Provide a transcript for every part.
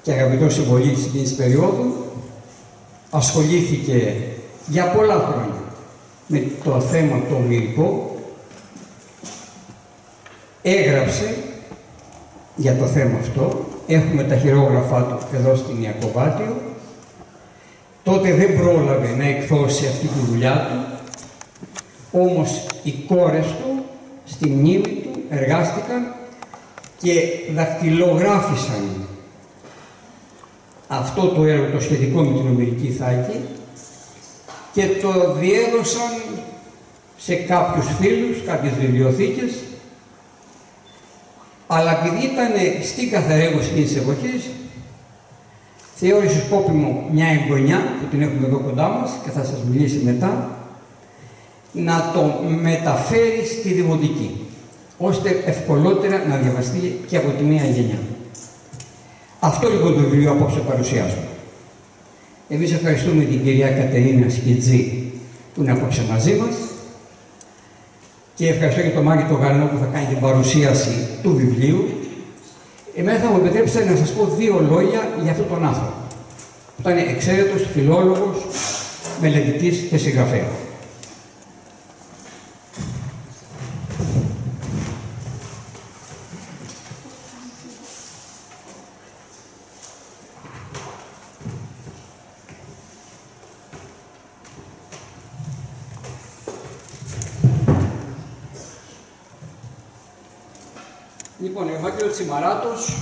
και αγαπητός συμπολίτης εκείνης της περίοδου, ασχολήθηκε για πολλά χρόνια με το θέμα το ονειρικό, έγραψε για το θέμα αυτό, έχουμε τα χειρόγραφά του εδώ στην Ιακωβάτιο. Τότε δεν πρόλαβε να εκδώσει αυτή τη δουλειά του, όμως οι κόρες του στη μνήμη του εργάστηκαν και δακτυλογράφησαν αυτό το έργο το σχετικό με την Ομηρική Θάκη και το διέδωσαν σε κάποιους φίλους, κάποιες βιβλιοθήκες, αλλά επειδή ήταν στην καθαρέγωση της εποχής, θεώρησε σκόπιμο μια εγγονιά που την έχουμε εδώ κοντά μας και θα σας μιλήσει μετά, να το μεταφέρει στη δημοτική, ώστε ευκολότερα να διαβαστεί και από τη μία γενιά. Αυτό λοιπόν το βιβλίο απόψε παρουσιάζουμε. Εμείς ευχαριστούμε την κυρία Κατερίνα Σκιτζή που είναι απόψε μαζί μας και ευχαριστώ και τον Μάκη τον Γαρνό που θα κάνει την παρουσίαση του βιβλίου. Εμένα θα μου επιτρέψετε να σας πω δύο λόγια για αυτόν τον άνθρωπο, που ήταν εξαίρετος φιλόλογος, μελετητής και συγγραφέα. Λοιπόν, ο Ευάγγελος Τσιμαράτος,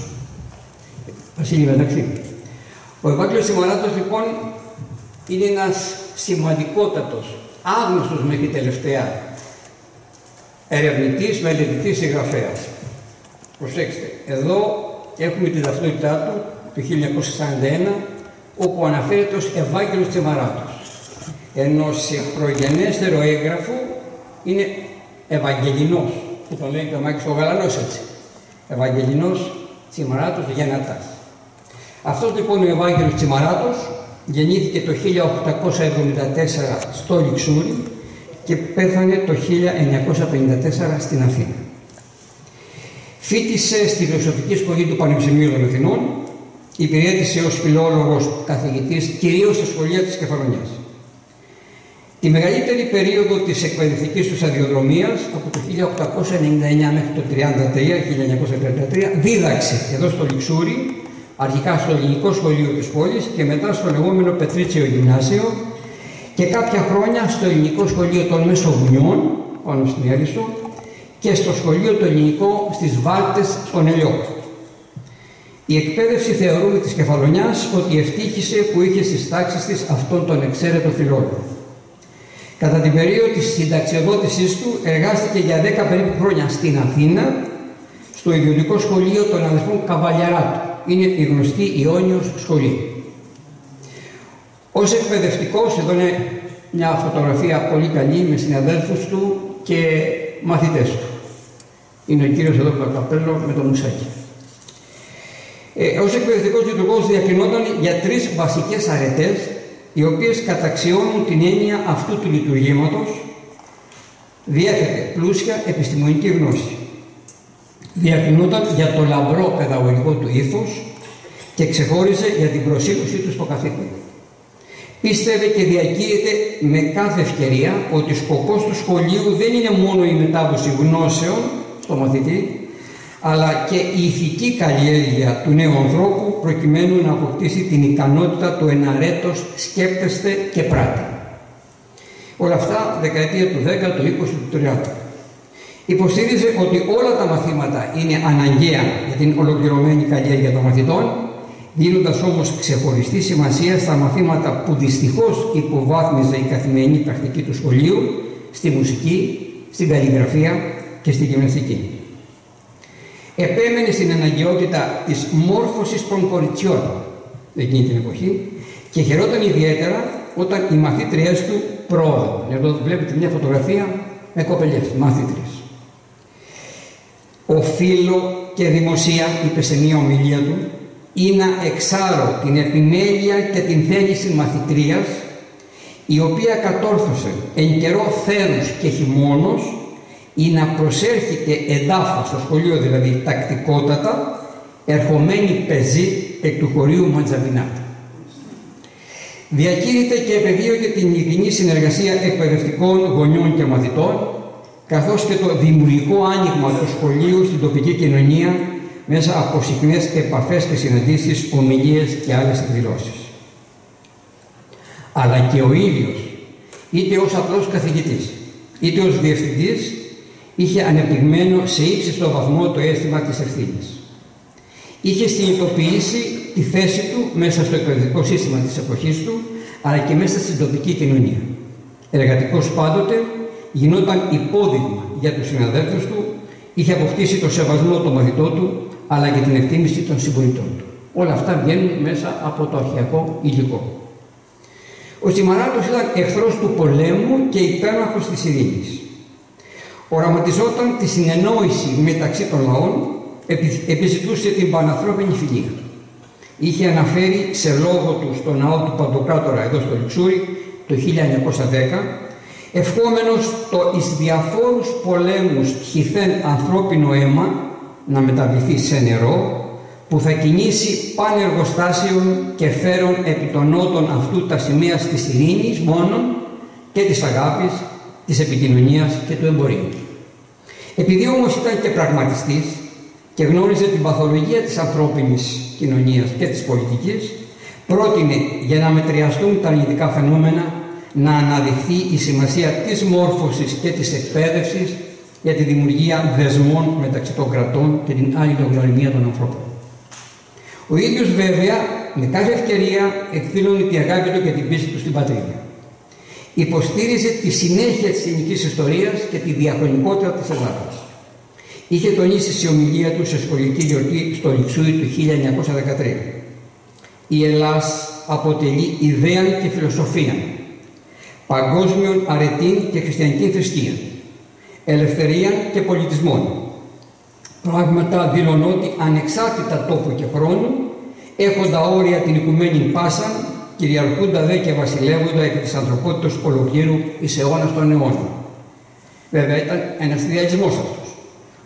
Βασίλη, μεταξύ. Ο Ευάγγελος Τσιμαράτος, λοιπόν, είναι ένας σημαντικότατος, άγνωστος μέχρι τελευταία, ερευνητής, μελετητής, συγγραφέας. Προσέξτε, εδώ έχουμε τη ταυτότητά του, το 1941, όπου αναφέρεται ως Ευάγγελος Τσιμαράτος. Ενώ σε προγενέστερο έγγραφο είναι Ευαγγελινός, που το λέει και ο Μάκης ο Γαλανός έτσι. Ευαγγελινός Τσιμαράτος Γεννατάς. Αυτός λοιπόν ο Ευάγγελος Τσιμαράτος γεννήθηκε το 1874 στο Λιξούρι και πέθανε το 1954 στην Αθήνα. Φοίτησε στη Φιλοσοφική Σχολή του Πανεπιστημίου των Αθηνών, υπηρέτησε ως φιλόλογος καθηγητής κυρίως στα σχολεία της Κεφαλονιάς. Τη μεγαλύτερη περίοδο της εκπαιδευτικής του σταδιοδρομίας, από το 1899 μέχρι το 1933, δίδαξε εδώ στο Λιξούρι, αρχικά στο Ελληνικό Σχολείο της πόλης και μετά στο λεγόμενο Πετρίτσιο Γυμνάσιο και κάποια χρόνια στο Ελληνικό Σχολείο των Μεσοβουνιών, πάνω στην Έρισο, και στο Σχολείο το Ελληνικό στις Βάλτες στον Ελιότ. Η εκπαίδευση θεωρούμε της Κεφαλονιάς ότι ευτύχησε που είχε στις τάξεις της αυτόν τον εξαίρετο φιλόλογο. Κατά την περίοδο της συνταξιοδότησής του εργάστηκε για 10 περίπου χρόνια στην Αθήνα, στο ιδιωτικό σχολείο των αδελφών Καβαλιαράτου. Είναι η γνωστή Ιόνιος σχολή. Ως εκπαιδευτικός, εδώ είναι μια φωτογραφία πολύ καλή με συναδέλφους του και μαθητές του. Είναι ο κύριος εδώ με το καπέλο με το μουσάκι. Ως εκπαιδευτικός λειτουργός διακρινόταν για 3 βασικές αρετές, οι οποίες καταξιώνουν την έννοια αυτού του λειτουργήματος. Διέθετε πλούσια επιστημονική γνώση. Διακρινόταν για το λαμπρό παιδαγωγικό του ήθος και ξεχώριζε για την προσήλωσή του στο καθήκον. Πίστευε και διακήρυτε με κάθε ευκαιρία ότι σκοπός του σχολείου δεν είναι μόνο η μετάδοση γνώσεων στο μαθητή, αλλά και η ηθική καλλιέργεια του νέου ανθρώπου προκειμένου να αποκτήσει την ικανότητα του εναρέτως σκέπτεστε και πράτη. Όλα αυτά δεκαετία του 10, του 20, του 30. Υποστήριζε ότι όλα τα μαθήματα είναι αναγκαία για την ολοκληρωμένη καλλιέργεια των μαθητών, δίνοντας όμως ξεχωριστή σημασία στα μαθήματα που δυστυχώς υποβάθμιζε η καθημερινή πρακτική του σχολείου, στη μουσική, στην καλλιγραφία και στη γυμναστική. Επέμενε στην αναγκαιότητα της μόρφωσης των κοριτσιών εκείνη την εποχή και χαιρόταν ιδιαίτερα όταν οι μαθήτριές του προόδευαν. Εδώ βλέπετε μια φωτογραφία με κοπελιές, μαθήτριες. «Οφείλω και δημοσία», είπε σε μια ομιλία του, «ή να εξάρω την επιμέλεια και την θέληση μαθητρίας, η οποία κατόρθωσε εν καιρό θέρους και χειμώνος, ή να προσέρχεται εντάφως στο σχολείο, δηλαδή τακτικότατα, ερχομένη πεζή εκ του χωρίου Μαντζαβινάτη. Διακήρυτε και επεδίωκε την ειλικρινή συνεργασία εκπαιδευτικών, γονιών και μαθητών, καθώς και το δημιουργικό άνοιγμα του σχολείου στην τοπική κοινωνία μέσα από συχνές επαφές και συναντήσεις, ομιλίες και άλλες εκδηλώσεις. Αλλά και ο ίδιος, είτε ως απλός καθηγητής, είτε ως διευθυντής, είχε ανεπτυγμένο σε ύψιστο βαθμό το αίσθημα της ευθύνης. Είχε συνειδητοποιήσει τη θέση του μέσα στο εκπαιδευτικό σύστημα της εποχής του, αλλά και μέσα στην τοπική κοινωνία. Εργατικός πάντοτε, γινόταν υπόδειγμα για τους συναδέλφους του, είχε αποκτήσει το σεβασμό των μαθητών του, αλλά και την εκτίμηση των συμπολιτών του. Όλα αυτά βγαίνουν μέσα από το αρχαιακό υλικό. Ο Τσιμαράτος ήταν εχθρός του πολέμου και υπέρμαχος της ειρήνης. Οραματιζόταν τη συνεννόηση μεταξύ των λαών, επιζητούσε την πανανθρώπινη φιλία. Είχε αναφέρει σε λόγο του στο ναό του Παντοκράτορα εδώ στο Λιξούρι το 1910, ευχόμενος το εις διαφόρους πολέμους χυθέν ανθρώπινο αίμα να μεταβληθεί σε νερό, που θα κινήσει πάνε εργοστάσεων και φέρον επί των νότων αυτού τα σημεία της ειρήνης μόνον και της αγάπης, της επικοινωνίας και του εμπορίου. Επειδή όμως ήταν και πραγματιστής και γνώριζε την παθολογία της ανθρώπινης κοινωνίας και της πολιτικής, πρότεινε για να μετριαστούν τα αρνητικά φαινόμενα να αναδειχθεί η σημασία της μόρφωσης και της εκπαίδευσης για τη δημιουργία δεσμών μεταξύ των κρατών και την αλληλογνωριμία των ανθρώπων. Ο ίδιος βέβαια με κάθε ευκαιρία εκδήλωνε την αγάπη του και την πίστη του στην πατρίδα. Υποστήριζε τη συνέχεια της ελληνικής ιστορίας και τη διαχρονικότητα της Ελλάδας. Είχε τονίσει σε ομιλία του σε σχολική γιορτή στο Λιξούρι του 1913. Η Ελλάς αποτελεί ιδέα και φιλοσοφία, παγκόσμιον αρετήν και χριστιανική θρησκεία, ελευθερία και πολιτισμών. Πράγματα δηλωνότι ανεξάρτητα τόπου και χρόνου, έχοντα όρια την οικουμένη πάσαν, κυριαρχούντα δε και βασιλεύοντα επί της ανθρωπότητας ολοκλήρου εις αιώνας των αιώνων. Βέβαια ήταν ένας ιδεαλισμός αυτός.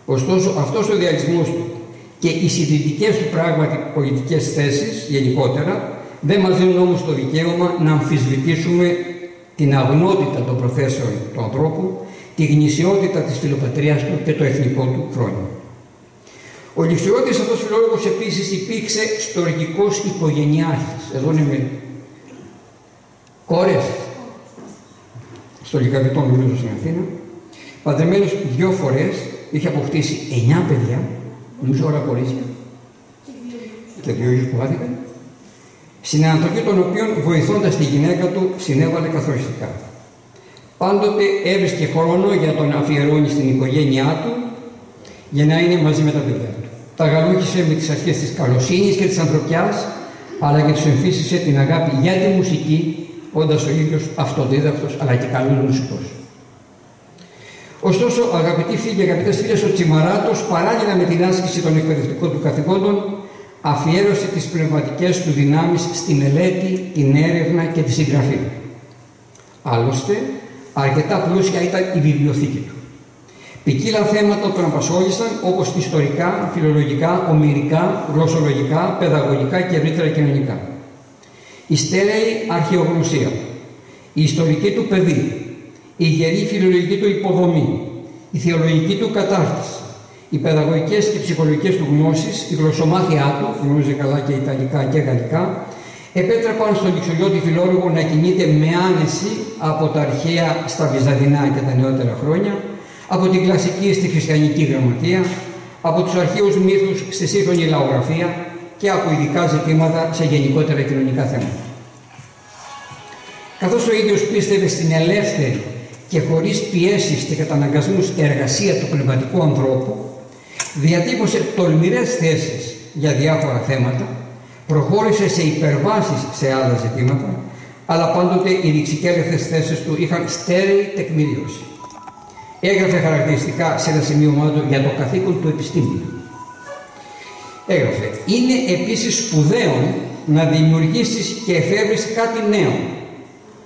Ωστόσο αυτός ο ιδεαλισμός του και οι συντηρητικές του πράγματι πολιτικές θέσεις γενικότερα δεν μας δίνουν όμως το δικαίωμα να αμφισβητήσουμε την αγνότητα των προθέσεων του ανθρώπου, τη γνησιότητα της φιλοπατρίας του και το εθνικό του χρόνιο. Ο ληξιώτης αυτός φιλόλογος επίσης υπήρξε στοργικός οικογενειάρχης. Εδώ είναι με κόρες στο Λυκαβητό, νομίζω στην Αθήνα. Παντρεμένος 2 φορές, είχε αποκτήσει 9 παιδιά, νομίζω όλα κορίτσια και 2 γιους που άδικαν, στην ανατροφή των οποίων βοηθώντας τη γυναίκα του συνέβαλε καθοριστικά. Πάντοτε έβρισκε χρόνο για τον αφιερώνει στην οικογένειά του για να είναι μαζί με τα παιδιά του. Τα γαλούχησε με τις αρχές της καλοσύνης και της ανθρωπιάς, αλλά και τους εμφύσισε την αγάπη για τη μουσική, όντας ο ίδιος αυτοδίδακτος αλλά και καλός μουσικός. Ωστόσο, αγαπητοί φίλοι και αγαπητές φίλες, ο Τσιμαράτος, παράλληλα με την άσκηση των εκπαιδευτικών του καθηκόντων, αφιέρωσε τις πνευματικές του δυνάμεις στη μελέτη, την έρευνα και τη συγγραφή. Άλλωστε, αρκετά πλούσια ήταν η βιβλιοθήκη του. Ποικίλα θέματα τον απασχόλησαν, όπως ιστορικά, φιλολογικά, ομηρικά, γλωσσολογικά, παιδαγωγικά και ευρύτερα κοινωνικά. Η στέρεη αρχαιογνωσία, η ιστορική του παιδεία, η γερή φιλολογική του υποδομή, η θεολογική του κατάρτιση, οι παιδαγωγικές και ψυχολογικές του γνώσεις, η γλωσσομάθειά του, γνώριζε καλά και ιταλικά και γαλλικά, επέτρεπαν στον ληξιώτη φιλόλογο να κινείται με άνεση από τα αρχαία στα βυζαντινά και τα νεότερα χρόνια, από την κλασική στη χριστιανική γραμματεία, από τους αρχαίους μύθους στη σύγχρονη λαογραφία και από ειδικά ζητήματα σε γενικότερα κοινωνικά θέματα. Καθώς ο ίδιος πίστευε στην ελεύθερη και χωρίς πιέσεις και καταναγκασμούς εργασία του πνευματικού ανθρώπου, διατύπωσε τολμηρές θέσεις για διάφορα θέματα, προχώρησε σε υπερβάσεις σε άλλα ζητήματα, αλλά πάντοτε οι ρηξικέλευθες θέσεις του είχαν στέρεη τεκμηρίωση. Έγραφε χαρακτηριστικά σε ένα σημείωμά του για το καθήκον του επιστήμονα. Έγραφε: «Είναι επίσης σπουδαίον να δημιουργήσεις και εφεύρεις κάτι νέο,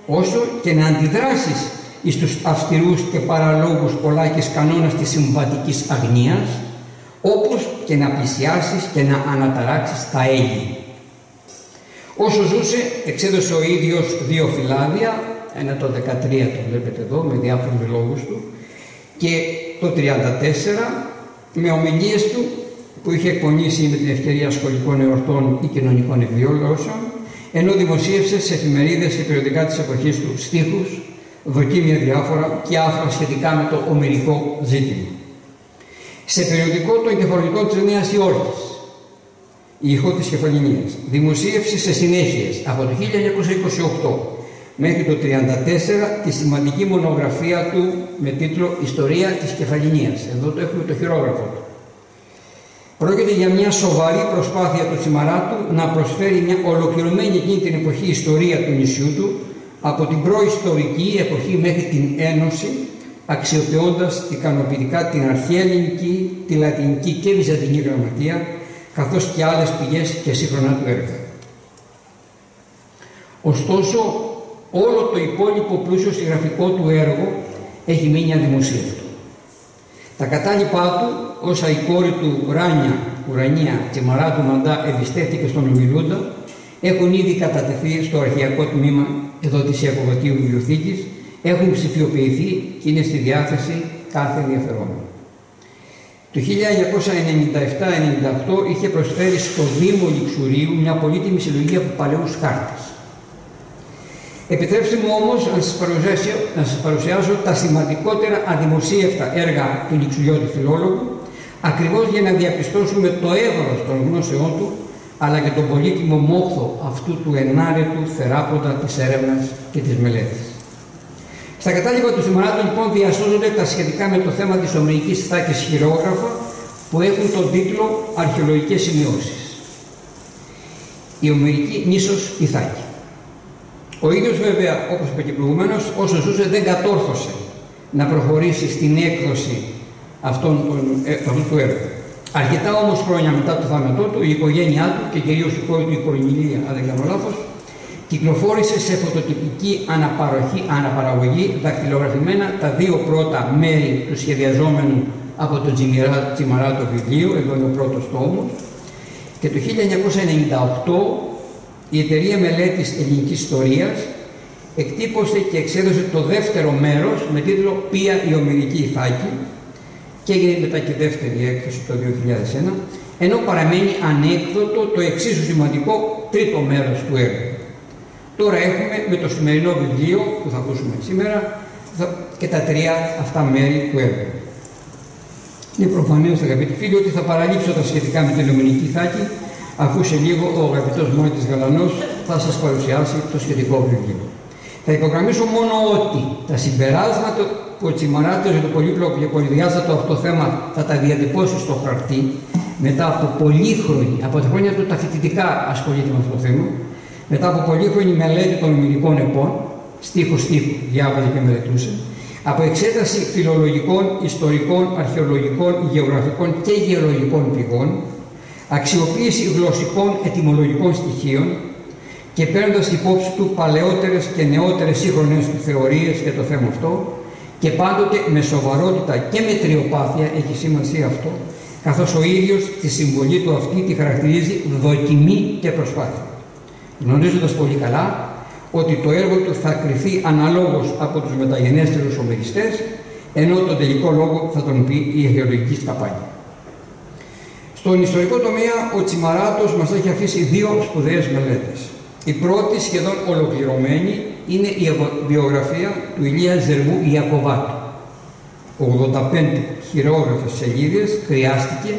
όσο και να αντιδράσεις εις τους αυστηρούς και παραλόγους πολλάκις κανόνας της συμβατικής αγνίας, όπως και να πλησιάσεις και να αναταράξεις τα έγκυ. Όσο ζούσε, εξέδωσε ο ίδιος 2 φυλάδια, ένα το 13 το βλέπετε εδώ με διάφορους λόγους του, και το 34 με ομιλίες του που είχε εκπονήσει με την ευκαιρία σχολικών εορτών ή κοινωνικών εκδηλώσεων, ενώ δημοσίευσε σε εφημερίδες και περιοδικά της εποχής του στίχους, δοκίμια διάφορα και άφρα σχετικά με το ομηρικό ζήτημα. Σε περιοδικό των κεφαλονικών της Νέας Υόρκης, η ηχό της Κεφαληνίας, δημοσίευσε σε συνέχειες από το 1928 μέχρι το 1934 τη σημαντική μονογραφία του με τίτλο «Ιστορία της Κεφαληνίας». Εδώ το έχουμε το χειρόγραφο του. Πρόκειται για μια σοβαρή προσπάθεια του Τσιμαράτου να προσφέρει μια ολοκληρωμένη εκείνη την εποχή ιστορία του νησιού του, από την προϊστορική εποχή μέχρι την Ένωση, αξιοποιώντας ικανοποιητικά την αρχαία ελληνική, τη λατινική και βυζαντινή γραμματεία, καθώς και άλλες πηγές και σύγχρονα του έργα. Ωστόσο, όλο το υπόλοιπο πλούσιο συγγραφικό του έργο έχει μείνει αδημοσίευτο. Τα κατάλοιπά του, όσα η κόρη του Ουρανία Τσιμαράτου Μαντά εμπιστεύτηκε στον ομιλούντα, έχουν ήδη κατατεθεί στο αρχαιακό τμήμα εδώ της Ιακωβατίου Βιβλιοθήκης, έχουν ψηφιοποιηθεί και είναι στη διάθεση κάθε ενδιαφερόμενο. Το 1997-98 είχε προσφέρει στο Δήμο Λιξουρίου μια πολύτιμη συλλογή από παλαιούς χάρτες. Επιτρέψτε μου όμως να σας παρουσιάσω τα σημαντικότερα αδημοσίευτα έργα του Λιξουριώτη φιλόλογου, ακριβώς για να διαπιστώσουμε το εύρος των γνώσεών του, αλλά και τον πολύτιμο μόχθο αυτού του ενάρετου θεράποντα της έρευνας και της μελέτης. Στα κατάλοιπα του Τσιμαράτου λοιπόν διασώζονται τα σχετικά με το θέμα της ομηρικής θάκης χειρόγραφα που έχουν τον τίτλο «Αρχαιολογικές σημειώσεις». Η ομηρική νήσος Ιθάκη. Ο ίδιος βέβαια, όπως είπα και προηγουμένως, όσο ζούσε δεν κατόρθωσε να προχωρήσει στην έκδοση αυτού του έργου. Αρκετά όμως χρόνια μετά το θάνατό του, η οικογένειά του και κυρίως η κόρη του η Κορινηλία, αν δεν κάνω λάθος, κυκλοφόρησε σε φωτοτυπική αναπαραγωγή δακτυλογραφημένα τα 2 πρώτα μέρη του σχεδιαζόμενου από τον Τσιμαράτο βιβλίου, εδώ είναι ο πρώτος τόμος, και το 1998 η Εταιρεία Μελέτης Ελληνικής Ιστορίας εκτύπωσε και εξέδωσε το δεύτερο μέρος με τίτλο «Ποια η ομηρική Ιθάκη» και έγινε μετά και δεύτερη έκθεση το 2001, ενώ παραμένει ανέκδοτο το εξίσου σημαντικό τρίτο μέρος του έργου. Τώρα έχουμε με το σημερινό βιβλίο που θα ακούσουμε σήμερα και τα 3 αυτά μέρη του έργου. Είναι προφανές, αγαπητοί φίλοι, ότι θα παραλείψω τα σχετικά με την ομηρική Ιθάκη, αφού σε λίγο ο αγαπητός Μόητης Γαλανός θα σας παρουσιάσει το σχετικό βιβλίο. Θα υπογραμμίσω μόνο ότι τα συμπεράσματα που ο Τσιμαράτος για το πολύπλοκο και πολυδιάστατο αυτό θέμα θα τα διατυπώσει στο χαρτί μετά από πολύχρονη, από τα χρόνια του τα φοιτητικά ασχολείται με αυτό το θέμα, μετά από πολύχρονη μελέτη των ομηρικών επών, στίχο-στίχο διάβαζε και μελετούσε, από εξέταση φιλολογικών, ιστορικών, αρχαιολογικών, γεωγραφικών και γεωλογικών πηγών, αξιοποίηση γλωσσικών ετυμολογικών στοιχείων και παίρνοντας υπόψη του παλαιότερες και νεότερες σύγχρονες θεωρίες για το θέμα αυτό, και πάντοτε με σοβαρότητα και μετριοπάθεια, έχει σημασία αυτό, καθώς ο ίδιος τη συμβολή του αυτή τη χαρακτηρίζει δοκιμή και προσπάθεια, γνωρίζοντας πολύ καλά ότι το έργο του θα κριθεί αναλόγως από τους μεταγενέστερους ομηριστές, ενώ τον τελικό λόγο θα τον πει η αρχαιολογική σκαπάνια. Στον ιστορικό τομέα, ο Τσιμαράτος μας έχει αφήσει 2 σπουδαίες μελέτες. Η πρώτη, σχεδόν ολοκληρωμένη, είναι η βιογραφία του Ηλία Ζερμού Ιακωβάτου. 85 χειρόγραφες σελίδες χρειάστηκε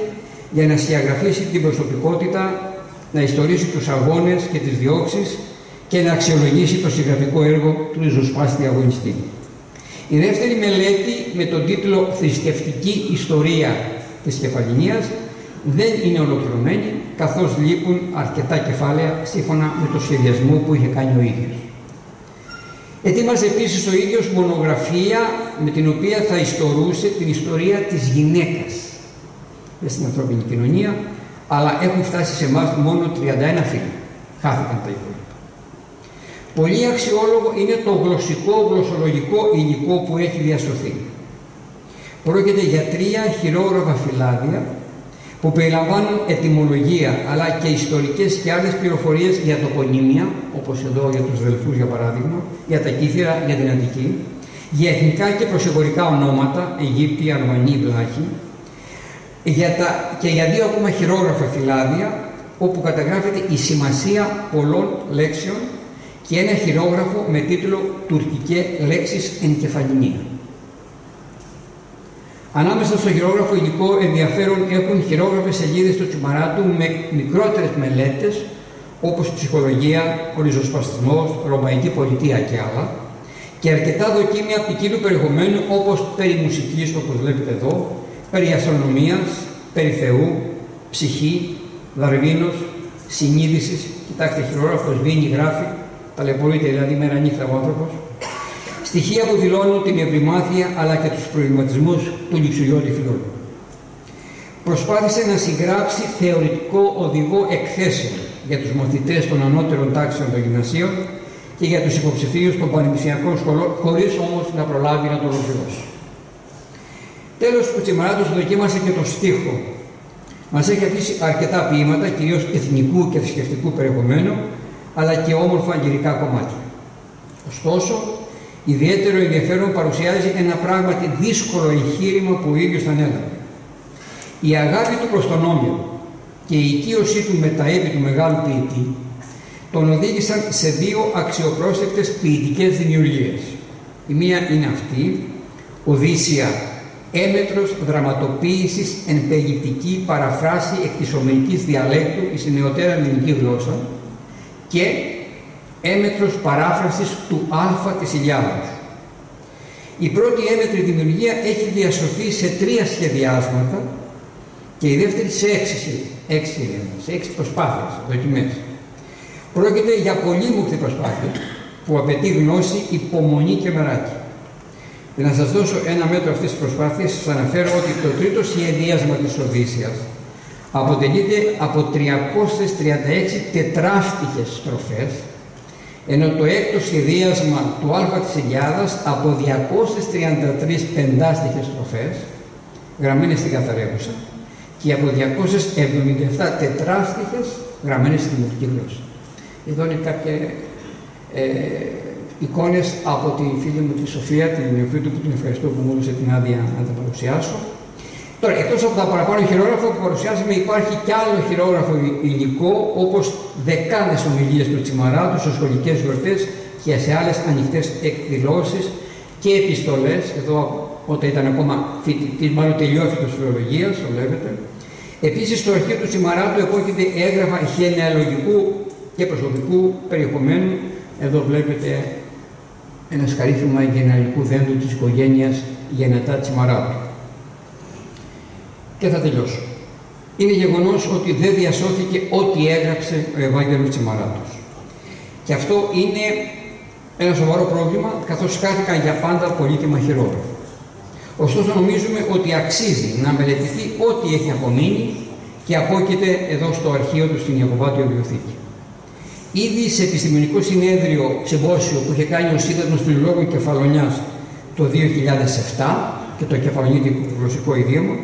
για να σκιαγραφίσει την προσωπικότητα, να ιστορίσει τους αγώνες και τις διώξεις και να αξιολογήσει το συγγραφικό έργο του ριζοσπάστη αγωνιστή. Η δεύτερη μελέτη, με τον τίτλο «Θρησκευτική ιστορία της Κεφαληνίας», δεν είναι ολοκληρωμένη, καθώς λείπουν αρκετά κεφάλαια σύμφωνα με το σχεδιασμό που είχε κάνει ο ίδιος. Ετοίμαζε επίσης ο ίδιος μονογραφία με την οποία θα ιστορούσε την ιστορία της γυναίκας στην ανθρώπινη κοινωνία, αλλά έχουν φτάσει σε εμάς μόνο 31 φίλοι. Χάθηκαν τα υπόλοιπα. Πολύ αξιόλογο είναι το γλωσσολογικό υλικό που έχει διασωθεί. Πρόκειται για 3 χειρόγραφα φυλάδια που περιλαμβάνουν ετυμολογία αλλά και ιστορικές και άλλες πληροφορίες για τοπονύμια, όπως εδώ για τους Δελφούς για παράδειγμα, για τα Κύθυρα, για την Αττική, για εθνικά και προσεγγωρικά ονόματα, Αιγύπτιοι, Αρμανοί, Βλάχοι, και για 2 ακόμα χειρόγραφα φυλάδια, όπου καταγράφεται η σημασία πολλών λέξεων και ένα χειρόγραφο με τίτλο «Τουρκικέ λέξεις εν κεφαλινία». Ανάμεσα στο χειρόγραφο υλικό ενδιαφέρον έχουν χειρόγραφες σελίδες του Τσιμαράτου με μικρότερες μελέτες, όπως ψυχολογία, ο ριζοσπαστισμός, ρωμαϊκή πολιτεία και άλλα, και αρκετά δοκίμια ποικίλου περιεχομένου, όπως περί μουσικής, όπως βλέπετε εδώ, περί αστρονομίας, περί Θεού, ψυχή, Δαρβίνος, συνείδησης. Κοιτάξτε, χειρόγραφος Βίνη γράφει, ταλαιπωρείται δηλαδή μέρα νύχτα ο άνθρωπος. Στοιχεία που δηλώνουν την ευρυμάθεια αλλά και τους προβληματισμούς του λειψουργιώτη φιλόλογου. Προσπάθησε να συγγράψει θεωρητικό οδηγό εκθέσεων για τους μαθητές των ανώτερων τάξεων των γυμνασίων και για τους υποψηφίους των πανεπιστημιακών σχολών, χωρίς όμως να προλάβει να το ολοκληρώσει. Τέλος, ο Τσιμαράτος δοκίμασε και το στίχο. Μας έχει αφήσει αρκετά ποίηματα, κυρίως εθνικού και θρησκευτικού περιεχομένου, αλλά και όμορφα λυρικά κομμάτια. Ωστόσο, ιδιαίτερο ενδιαφέρον παρουσιάζει ένα πράγματι δύσκολο εγχείρημα που ο ίδιος θα ανέλαβε. Η αγάπη του προς τον Όμηρο και η οικείωσή του με τα έπι του μεγάλου ποιητή τον οδήγησαν σε 2 αξιοπρόσεκτες ποιητικές δημιουργίες. Η μία είναι αυτή, Οδύσσια, έμετρος δραματοποίησης εν περιληπτική παραφράση εκ της ομηρικής διαλέκτου εις τη νεωτέρα ελληνική γλώσσα, και έμετρος παράφρασης του Α της Ηλιάδος. Η πρώτη έμετρη δημιουργία έχει διασωθεί σε 3 σχεδιάσματα και η δεύτερη σε 6 προσπάθειες, δοκιμές. Πρόκειται για πολύμουκτη προσπάθεια που απαιτεί γνώση, υπομονή και μεράκι. Για να σας δώσω ένα μέτρο αυτής της προσπάθειας, σας αναφέρω ότι το τρίτο σχεδίασμα της Οδύσσιας αποτελείται από 336 τετράστιχες στροφές, ενώ το έκτο σχεδίασμα του Α της Ηλιάδας από 233 πεντάστιχες στροφές, γραμμένες στην καθαρεύουσα, και από 277 τετράστιχες γραμμένες στην δημοτική γλώσσα. Εδώ είναι κάποιες εικόνες από τη φίλη μου τη Σοφία, την νεοφύτου, που την ευχαριστώ που μου έδωσε την άδεια να τα παρουσιάσω. Τώρα, εκτός από τα παραπάνω χειρόγραφα που παρουσιάζουμε, υπάρχει κι άλλο χειρόγραφο υλικό, όπως δεκάδες ομιλίες του Τσιμαράτου σε σχολικές γιορτές και σε άλλες ανοιχτές εκδηλώσεις και επιστολές, εδώ όταν ήταν ακόμα φοιτητής, μάλλον τελειόφοιτος φιλολογίας, το βλέπετε. Επίσης, στο αρχείο του Τσιμαράτου επόκειται έγγραφα γενεαλογικού και προσωπικού περιεχομένου. Εδώ βλέπετε ένα σκαρίφημα γενεαλογικού δέντρου της οικογένειας Γενετά Τσιμαράτου. Και θα τελειώσω. Είναι γεγονός ότι δεν διασώθηκε ό,τι έγραψε ο Ευάγγελος Τσιμαράτος. Και αυτό είναι ένα σοβαρό πρόβλημα, καθώς χάθηκαν για πάντα πολύτιμα χειρόγραφα. Ωστόσο, νομίζουμε ότι αξίζει να μελετηθεί ό,τι έχει απομείνει και απόκειται εδώ στο αρχείο του στην Ιακωβάτιο Βιβλιοθήκη. Ήδη σε επιστημονικό συνέδριο συμπόσιο που είχε κάνει ο Σύνδεσμος Φιλολόγων Κεφαλονιάς το 2007 και το κεφαλονίτικο γλωσσικό ιδίωμα,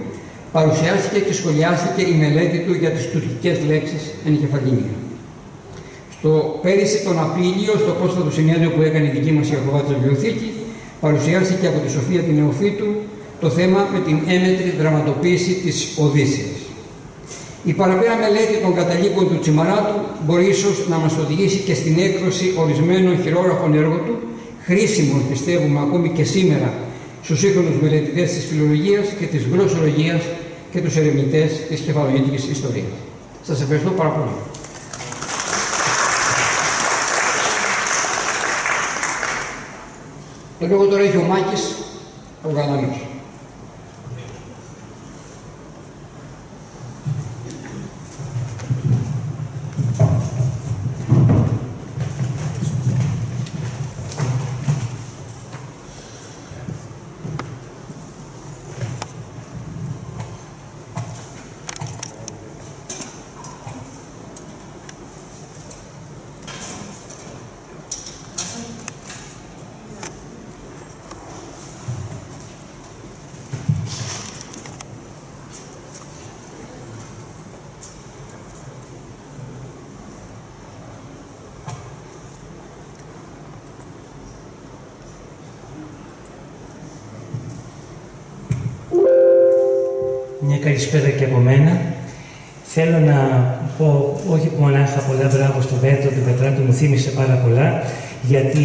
παρουσιάστηκε και σχολιάστηκε η μελέτη του για τις τουρκικές λέξεις εν κεφαλίνια. Πέρυσι τον Απρίλιο, στο πρόσφατο συνέδριο που έκανε η δική μας Ιακωβάτια Βιβλιοθήκη, παρουσιάστηκε από τη Σοφία την Νεοφύτου το θέμα με την έμετρη δραματοποίηση της Οδύσσιας. Η παραπέρα μελέτη των καταλήπων του Τσιμαράτου μπορεί ίσως να μας οδηγήσει και στην έκδοση ορισμένων χειρόγραφων έργων του, χρήσιμων πιστεύουμε ακόμη και σήμερα στους σύγχρονους μελετητές της φιλολογίας και της γλωσσολογίας και τους ερευνητές της κεφαλονίτικης ιστορίας. Σας ευχαριστώ πάρα πολύ. Το λόγο τώρα έχει ο Μάκης, ο Γαλανός. καλησπέρα και από μένα. Θέλω να πω όχι μονάχα πολλά μπράβο στον Πέτρο, τον Πετράτο, μου θύμισε πάρα πολλά, γιατί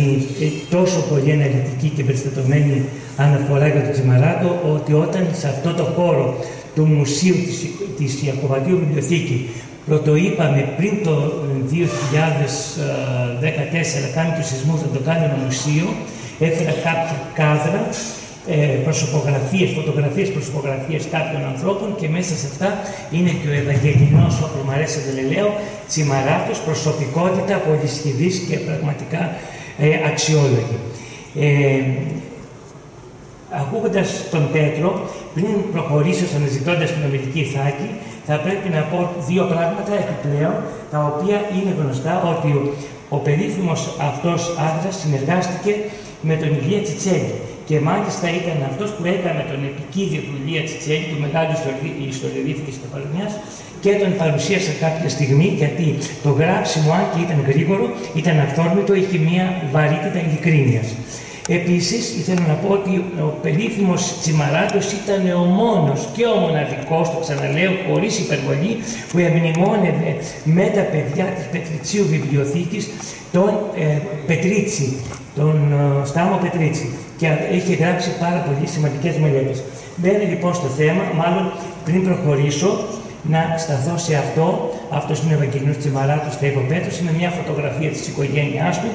τόσο πολύ αναλυτική και περιστατωμένη αναφορά για τον Τσιμαράτο, ότι όταν σε αυτό το χώρο του Μουσείου της Ιακωβατίου Βιβλιοθήκη πρωτοείπαμε πριν το 2014 κάνει τους σεισμούς να το κάνει ένα μουσείο, έφερα κάποια κάδρα, φωτογραφίες, προσωπογραφίες κάποιων ανθρώπων και μέσα σε αυτά είναι και ο Ευαγγελινός, όπου μου αρέσει να τον λέω, Τσιμαράτος, προσωπικότητα πολυσχηδής και πραγματικά αξιόλογη. Ακούγοντας τον Πέτρο, πριν προχωρήσω αναζητώντας την ομιλική Ιθάκη, θα πρέπει να πω δύο πράγματα επιπλέον, τα οποία είναι γνωστά, ότι ο περίφημος αυτός άντρας συνεργάστηκε με τον Ηλία Τσιτσέλη. Και μάλιστα ήταν αυτός που έκανε τον επικίδιο του Ηλία Τσιτσέλη, του μεγάλου ιστοριοδίτη της Κεφαλονιάς, και τον παρουσίασε κάποια στιγμή, γιατί το γράψιμο, αν και ήταν γρήγορο, ήταν αυθόρμητο, είχε μια βαρύτητα ειλικρίνειας. Επίσης, ήθελα να πω ότι ο περίφημος Τσιμαράτος ήταν ο μόνος και ο μοναδικός, το ξαναλέω χωρίς υπερβολή, που εμνημόνευε με τα παιδιά της Πετριτσίου Βιβλιοθήκης τον Πετρίτσι, τον Στάμο Πετρίτσι, και έχει γράψει πάρα πολύ σημαντικές μελέτες. Μπαίνει λοιπόν στο θέμα, μάλλον πριν προχωρήσω, να σταθώ σε αυτό. Αυτός είναι ο Ευαγγελινός Τσιμαράτος, τα είπε ο Πέτρος, είναι μια φωτογραφία της οικογένειάς του.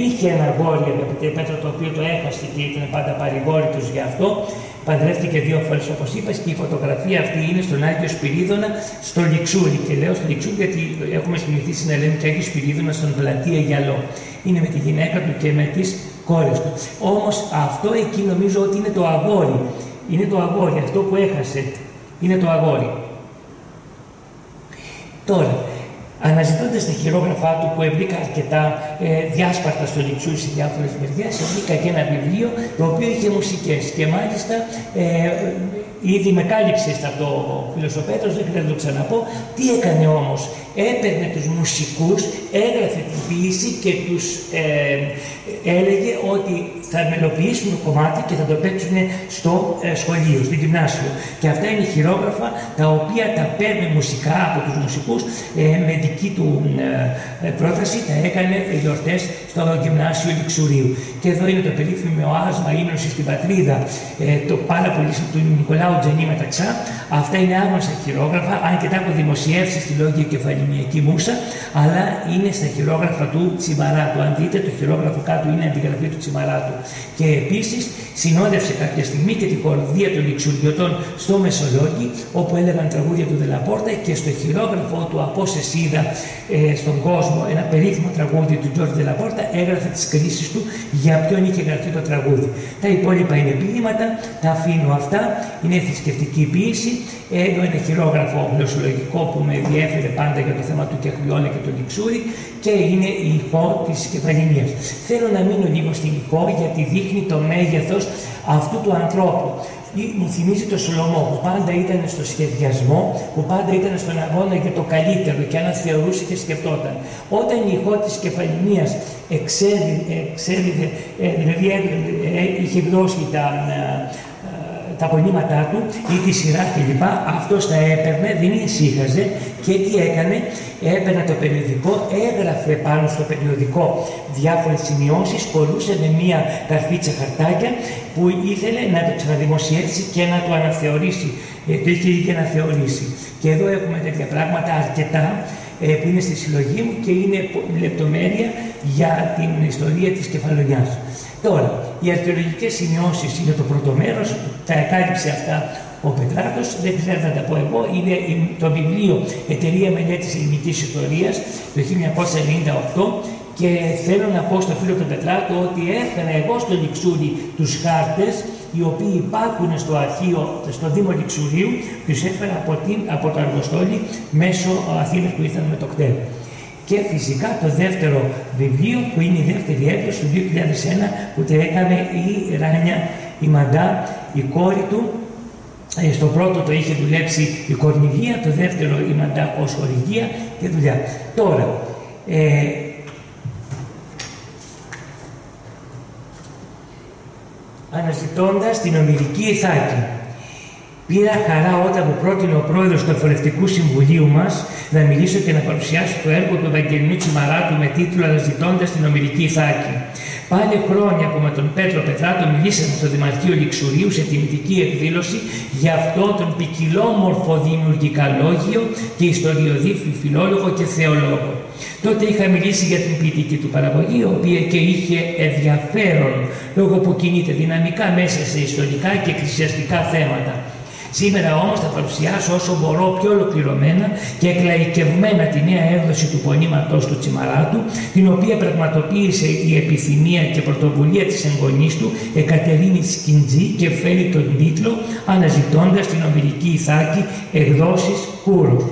Είχε ένα αγόρι, αγαπητέ Πέτρο, το οποίο το έχασε και ήταν πάντα παρηγόρητος γι' αυτό. Παντρεύτηκε 2 φορές, όπως είπες, και η φωτογραφία αυτή είναι στον Άγιο Σπυρίδωνα, στο Λιξούρι. Και λέω στο Λιξούρι γιατί έχουμε συνηθίσει να λέμε και Άγιο Σπυρίδωνα στον Πλατεία Γιαλό. Είναι με τη γυναίκα του και με τις κόρες του. Όμως αυτό εκεί νομίζω ότι είναι το αγόρι. Είναι το αγόρι, αυτό που έχασε. Είναι το αγόρι. Τώρα, αναζητώντας τα χειρόγραφά του που βρήκα αρκετά διάσπαρτα στο Λιξούρι σε διάφορες μεριές, βρήκα και ένα βιβλίο το οποίο είχε μουσικές και μάλιστα ήδη με κάλυψε αυτό ο φίλος ο Πέτρος, δεν χρειάζεται να το ξαναπώ. Τι έκανε όμως? Έπαιρνε τους μουσικούς, έγραφε την ποίηση και τους έλεγε ότι θα μελοποιήσουν το κομμάτι και θα το παίξουν στο σχολείο, στο γυμνάσιο. Και αυτά είναι χειρόγραφα τα οποία τα παίρνει μουσικά από τους μουσικούς με δική του πρόταση, τα έκανε γιορτές στο γυμνάσιο Λιξουρίου. Και εδώ είναι το περίφημο άσμα ύμνωση στην πατρίδα, το πάρα πολύ του Νικολάου Τζανί Μεταξά. Αυτά είναι άγνωστα χειρόγραφα, αν και τα έχω δημοσιεύσει στη Λόγια Κεφαληνιακή Μούσα, αλλά είναι στα χειρόγραφα του Τσιμαράτου. Αν δείτε, το χειρόγραφο κάτω είναι αντιγραφή του Τσιμαράτου. Και επίσης συνόδευσε κάποια στιγμή και την χοροδία των Λιξουριωτών στο Μεσολόγγι, όπου έλεγαν τραγούδια του Δελαπόρτα, και στο χειρόγραφο του Από σε είδα στον κόσμο, ένα περίφημο τραγούδι του Τζόρτζ Δελαπόρτα, έγραφε τις κρίσεις του για ποιον είχε γραφτεί το τραγούδι. Τα υπόλοιπα είναι ποίηματα, τα αφήνω αυτά, είναι θρησκευτική ποίηση. Εδώ ένα χειρόγραφο γλωσσολογικό που με διέφερε πάντα για το θέμα του Κεχλιώνα και του Λιξούρι, και είναι η ηχό της Κεφαληνίας. Θέλω να μείνω λίγο στην ηχό, γιατί δείχνει το μέγεθος αυτού του ανθρώπου. Μου θυμίζει το Σολομό, που πάντα ήταν στο σχεδιασμό, που πάντα ήταν στον αγώνα για το καλύτερο και αναθεωρούσε και σκεφτόταν. Όταν η ηχό της Κεφαληνίας εξέδιδε, δηλαδή είχε γλώσει τα απονήματά του ή τη σειρά κλπ. Αυτός τα έπαιρνε, δεν ησύχαζε και τι έκανε? Έπαιρνε το περιοδικό, έγραφε πάνω στο περιοδικό διάφορες σημειώσεις, κολλούσε με μία καρφίτσα χαρτάκια που ήθελε να το ξαναδημοσιεύσει και να το αναθεωρήσει. Το είχε ήδη αναθεωρήσει. Και εδώ έχουμε τέτοια πράγματα αρκετά που είναι στη συλλογή μου και είναι λεπτομέρεια για την ιστορία της Κεφαλονιάς. Τώρα, οι αρχαιολογικές σημειώσεις είναι το πρώτο μέρος, τα εκάλυψε αυτά ο Πετράτος, δεν χρειάζεται να τα πω εγώ, είναι το βιβλίο Εταιρεία Μελέτης Ελληνικής Ιστορίας το 1998, και θέλω να πω στο φίλο του Πετράτο ότι έφερα εγώ στο Λιξούρι τους χάρτες, οι οποίοι υπάρχουν στο αρχείο, στο Δήμο Λιξουρίου, τους έφερα από το Αργοστόλι μέσω Αθήνας που ήρθαν με το κτέλ. Και φυσικά το δεύτερο βιβλίο, που είναι η δεύτερη έκδοση του 2001, που το έκανε η Ράνια η Μαντά, η κόρη του. Στο πρώτο το είχε δουλέψει η Κορνηλία, το δεύτερο η Μαντά ως χορηγία και δουλειά. Τώρα, αναζητώντας την ομηρική Ιθάκη, Πήρα χαρά όταν μου πρότεινε ο πρόεδρος του Εφορευτικού Συμβουλίου μας να μιλήσω και να παρουσιάσω το έργο του Ευαγγελινού Τσιμαράτου με τίτλο «Αναζητώντας την ομηρική Ιθάκη». Πάλι χρόνια που με τον Πέτρο Πετράτο μιλήσαμε στο Δημαρχείο Λιξουρίου σε τιμητική εκδήλωση για αυτόν τον ποικιλόμορφο δημιουργικαλόγιο και ιστοριοδίφη φιλόλογο και θεολόγο. Τότε είχα μιλήσει για την ποιητική του παραγωγή, η οποία και είχε ενδιαφέρον λόγω που κινείται δυναμικά μέσα σε ιστορικά και εκκλησιαστικά θέματα. Σήμερα όμως θα παρουσιάσω όσο μπορώ πιο ολοκληρωμένα και εκλαϊκευμένα τη νέα έκδοση του πονήματος του Τσιμαράτου, την οποία πραγματοποίησε η επιθυμία και πρωτοβουλία της εγγονής του, Εκατερίνη Σκιντζή, και φέρει τον τίτλο «Αναζητώντας την ομηρική Ιθάκη, εκδόσεις Κούρος».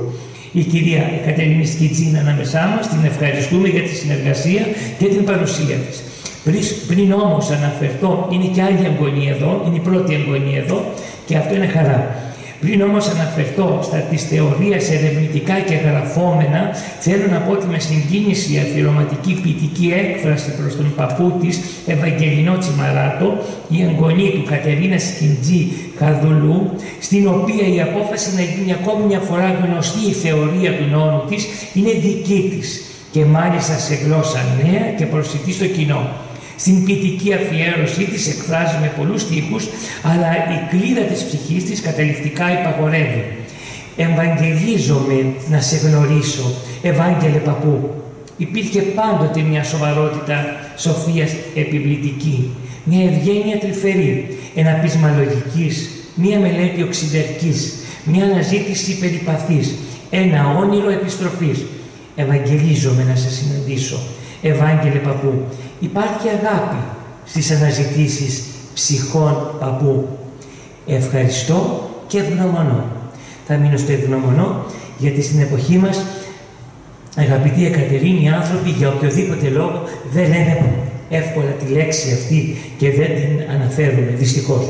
Η κυρία Εκατερίνη Σκιντζή είναι ανάμεσά μας, την ευχαριστούμε για τη συνεργασία και την παρουσία της. Πριν όμως αναφερθώ, είναι και άλλη εγγονή εδώ, είναι η πρώτη εγγονή εδώ, και αυτό είναι χαρά. Πριν όμως αναφερθώ στα της θεωρίας ερευνητικά και γραφόμενα, θέλω να πω ότι με συγκίνηση η αφιερωματική ποιητική έκφραση προς τον παππού της, Ευαγγελινό Τσιμαράτο, η εγγονή του Κατερίνα Σκιντζή Χαρδουλού, στην οποία η απόφαση να γίνει ακόμη μια φορά γνωστή η θεωρία του νόνου της, είναι δική της και μάλιστα σε γλώσσα νέα και προσιτή στο κοινό. Στην ποιητική αφιέρωσή της εκφράζει με πολλούς στίχους, αλλά η κλίδα της ψυχής της καταληκτικά υπαγορεύει. «Ευαγγελίζομαι να σε γνωρίσω, Ευάγγελε παππού». Υπήρχε πάντοτε μια σοβαρότητα σοφίας επιβλητική, μια ευγένεια τρυφερή, ένα πείσμα λογικής, μια μελέτη οξυδερκής, μια αναζήτηση περιπαθής, ένα όνειρο επιστροφής. «Ευαγγελίζομαι να σε συναντήσω, Ευάγγελε παππού». Υπάρχει αγάπη στις αναζητήσεις ψυχών παππού. Ευχαριστώ και ευγνωμονώ. Θα μείνω στο ευγνωμονώ, γιατί στην εποχή μας, αγαπητοί Εκατερίνοι, οι άνθρωποι για οποιοδήποτε λόγο δεν λένε εύκολα τη λέξη αυτή και δεν την αναφέρουμε, δυστυχώς.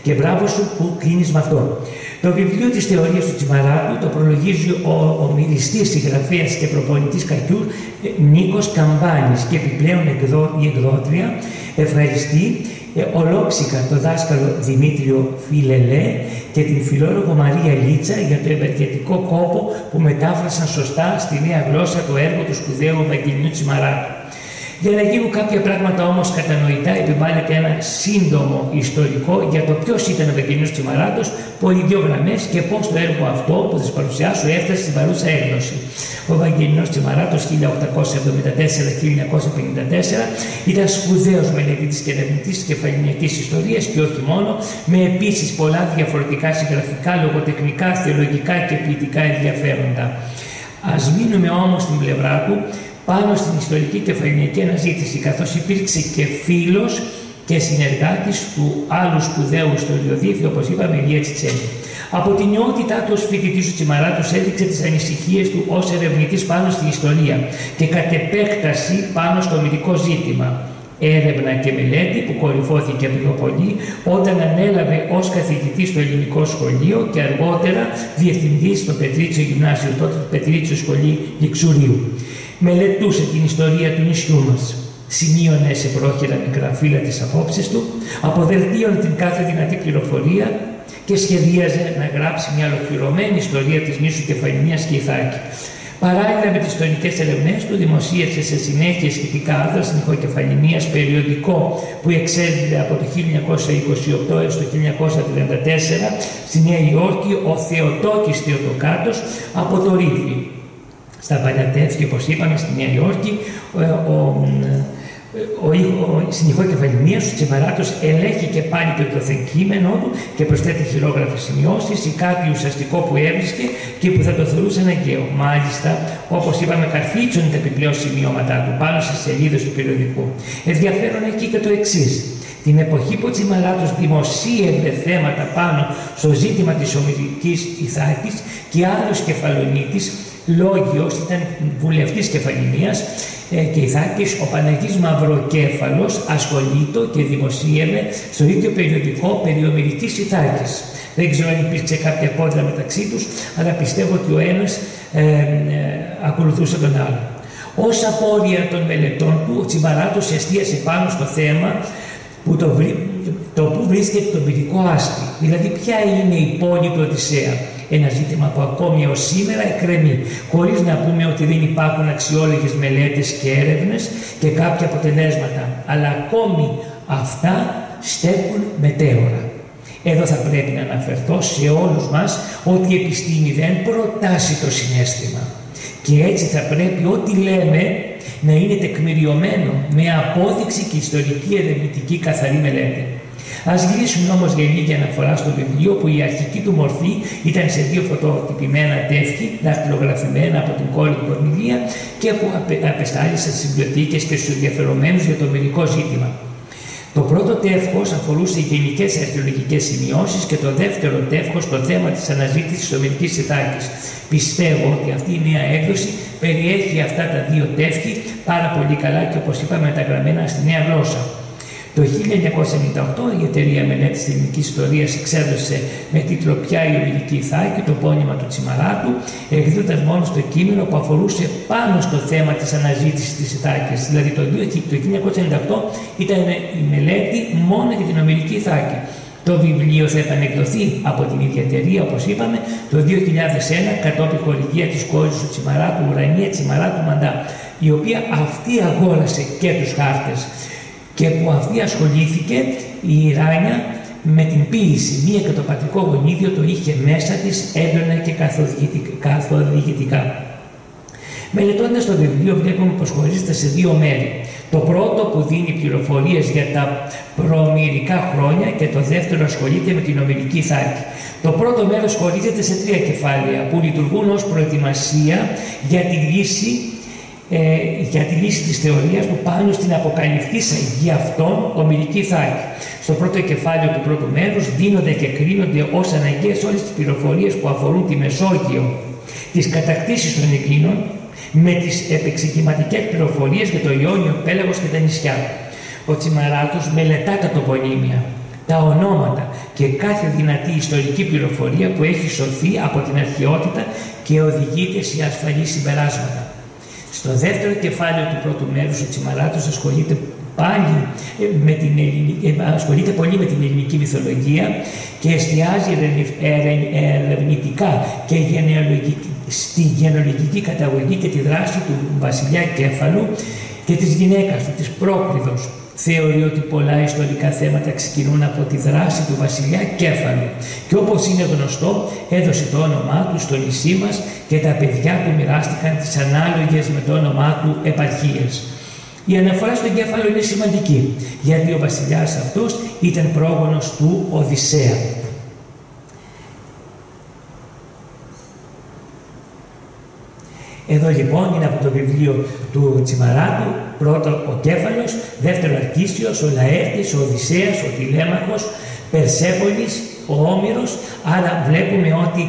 Και μπράβο σου που κλείνεις με αυτό. Το βιβλίο της θεωρίας του Τσιμαράτου το προλογίζει ο ομιλιστής, συγγραφέας και προπονητής κακιού Νίκος Καμπάνης, και επιπλέον η εκδότρια ευχαριστεί ολόψυχα το δάσκαλο Δημήτριο Φιλελέ και την φιλόλογο Μαρία Λίτσα για το ευεργετικό κόπο που μετάφρασαν σωστά στη νέα γλώσσα το έργο του σπουδαίου Ευαγγελινού Τσιμαράτου. Για να γίνουν κάποια πράγματα όμως κατανοητά, επιβάλλεται ένα σύντομο ιστορικό για το ποιος ήταν ο Ευαγγελινός Τσιμαράτος, πολύ δύο γραμμές, και πώς το έργο αυτό που θα σας παρουσιάσω έφτασε στην παρούσα έκδοση. Ο Ευαγγελινός Τσιμαράτος 1874-1954 ήταν σπουδαίος μελετητής και ερευνητής της κεφαλινιακής ιστορίας και όχι μόνο, με επίσης πολλά διαφορετικά συγγραφικά, λογοτεχνικά, θεολογικά και ποιητικά ενδιαφέροντα. Ας μείνουμε όμως στην πλευρά του πάνω στην ιστορική κεφαλινιακή αναζήτηση, καθώς υπήρξε και φίλος και συνεργάτης του άλλου σπουδαίου ιστοριοδίφη, όπως είπαμε, Ηλία Τσιτσέλη. Από την νεότητά του ως φοιτητής του Τσιμαράτος έδειξε τις ανησυχίες του ως ερευνητής πάνω στην ιστορία και κατ' επέκταση πάνω στο ομηρικό ζήτημα. Έρευνα και μελέτη που κορυφώθηκε πιο πολύ όταν ανέλαβε ως καθηγητής στο ελληνικό σχολείο και αργότερα διευθυντής στο Πετρίτσιο Γυμνάσιο, τότε Πετρίτσιο Σχολή Λιξουρίου. Μελετούσε την ιστορία του νησιού μας. Σημείωνε σε πρόχειρα μικρά φύλλα τις απόψεις του, αποδελτίωνε την κάθε δυνατή πληροφορία και σχεδίαζε να γράψει μια ολοκληρωμένη ιστορία της νήσου Κεφαλινίας και Ιθάκη. Παράλληλα με τις ιστορικές ερευνές του, δημοσίευσε σε συνέχεια σχετικά άρθρα στην Ηχοκεφαλινίας, περιοδικό που εξέδιδε από το 1928 έως το 1934 στη Νέα Υόρκη ο Θεοτόκης Θεοτοκάτος από το Ρίφι. Στα παλιά τεύχη, όπως είπαμε, στη Νέα Υόρκη, στην Ηχοκεφαλινία ο Τσιμαράτος ελέγχει και πάλι το εκδοθέν κείμενό του και προσθέτει χειρόγραφες σημειώσεις ή κάτι ουσιαστικό που έβρισκε και που θα το θεωρούσε αναγκαίο. Μάλιστα, όπως είπαμε, καρφίτσωνε τα επιπλέον σημειώματά του πάνω στις σελίδες του περιοδικού. Ενδιαφέρον έχει και το εξής. Την εποχή που ο Τσιμαράτος δημοσίευε θέματα πάνω στο ζήτημα της ομηρικής Ιθάκης και άλλος Κεφαλονίτης, Λόγιος, ήταν βουλευτής Κεφαλινίας και Ιθάκης, ο Παναγής Μαυροκέφαλος ασχολείτο και δημοσίευε στο ίδιο περιοδικό περί ομηρικής Ιθάκης. Δεν ξέρω αν υπήρξε κάποια κόντρα μεταξύ τους, αλλά πιστεύω ότι ο ένας ακολουθούσε τον άλλο. Ως απόρρια των μελετών του, ο Τσιμαράτος εστίασε πάνω στο θέμα που το που βρίσκεται το πυρικό άστη, δηλαδή ποια είναι η πόλη του Οδυσσέα. Ένα ζήτημα που ακόμη έως σήμερα εκκρεμεί, χωρίς να πούμε ότι δεν υπάρχουν αξιόλογες μελέτες και έρευνες και κάποια αποτελέσματα, αλλά ακόμη αυτά στέκουν μετέωρα. Εδώ θα πρέπει να αναφερθώ σε όλους μας ότι η επιστήμη δεν προτάσει το συναίσθημα και έτσι θα πρέπει ό,τι λέμε να είναι τεκμηριωμένο με απόδειξη και ιστορική ερευνητική καθαρή μελέτη. Ας γυρίσουμε όμως για λίγη αναφορά στο βιβλίο που η αρχική του μορφή ήταν σε 2 φωτοτυπημένα τεύχη, δαχτυλογραφημένα από την κόρη του Κορνηλία και που απεστάλησαν στις βιβλιοθήκες και στους ενδιαφερομένους για το μερικό ζήτημα. Το πρώτο τεύχος αφορούσε γενικές αρχαιολογικές σημειώσεις και το δεύτερο τεύχος το θέμα της αναζήτησης της Ομηρικής Ηθάκης. Πιστεύω ότι αυτή η νέα έκδοση περιέχει αυτά τα 2 τεύχη πάρα πολύ καλά και όπως είπαμε μεταγραμμένα στη νέα γλώσσα. Το 1998 η Εταιρεία Μελέτης της Ελληνικής Ιστορίας εξέδωσε με τίτλο «Ποια η Ομηρική Ηθάκη» το πόνημα του Τσιμαράτου, εκδίδοντας μόνο στο κείμενο που αφορούσε πάνω στο θέμα της αναζήτησης της Ηθάκης. Δηλαδή το 1998 ήταν η μελέτη μόνο για την Ομηρική Ηθάκη. Το βιβλίο θα επανεκδοθεί από την ίδια εταιρεία, όπως είπαμε, το 2001 κατόπιν χορηγία της κόρης του Τσιμαράτου, Ουρανία Τσιμαράτου Μαντά, η οποία αυτή αγόρασε και τους χάρτες και που αυτή ασχολήθηκε η Ράνια με την ποίηση. Μία και το πατρικό γονίδιο το είχε μέσα της έντονα και καθοδηγητικά. Μελετώντας το βιβλίο βλέπουμε πως χωρίζεται σε 2 μέρη. Το πρώτο που δίνει πληροφορίες για τα προομηρικά χρόνια και το δεύτερο ασχολείται με την ομηρική ηθάκη. Το πρώτο μέρος χωρίζεται σε 3 κεφάλαια που λειτουργούν ως προετοιμασία για τη λύση της θεωρίας του πάνω στην αποκαλυφθήσα γι' αυτόν ομηρική ηθάκη. Στο πρώτο κεφάλαιο του πρώτου μέρους δίνονται και κρίνονται ως αναγκαίες όλες τις πληροφορίες που αφορούν τη Μεσόγειο, τις κατακτήσεις των Ελλήνων, με τις επεξηγηματικές πληροφορίες για το Ιόνιο Πέλαγος και τα νησιά. Ο Τσιμαράτος μελετά τα τοπονύμια, τα ονόματα και κάθε δυνατή ιστορική πληροφορία που έχει σωθεί από την αρχαιότητα και οδηγείται σε ασφαλή συμπεράσματα. Στο δεύτερο κεφάλαιο του πρώτου μέρους ο Τσιμαράτος ασχολείται πολύ με την ελληνική μυθολογία και εστιάζει ερευνητικά και στη γενεολογική καταγωγή και τη δράση του βασιλιά Κέφαλου και της γυναίκας του, της Πρόκριδος. Θεωρεί ότι πολλά ιστορικά θέματα ξεκινούν από τη δράση του βασιλιά Κέφαλου και όπως είναι γνωστό έδωσε το όνομά του στο νησί μας και τα παιδιά του μοιράστηκαν τις ανάλογες με το όνομά του επαρχίες. Η αναφορά στον Κέφαλο είναι σημαντική γιατί ο βασιλιάς αυτός ήταν πρόγονος του Οδυσσέα. Εδώ λοιπόν είναι από το βιβλίο του Τσιμαράτου, πρώτο ο Κέφαλος, δεύτερο Αρκίσιος, ο Λαέρτης, ο Οδυσσέας, ο Τηλέμαχος, Περσέπολης, ο Όμηρος. Άρα βλέπουμε ότι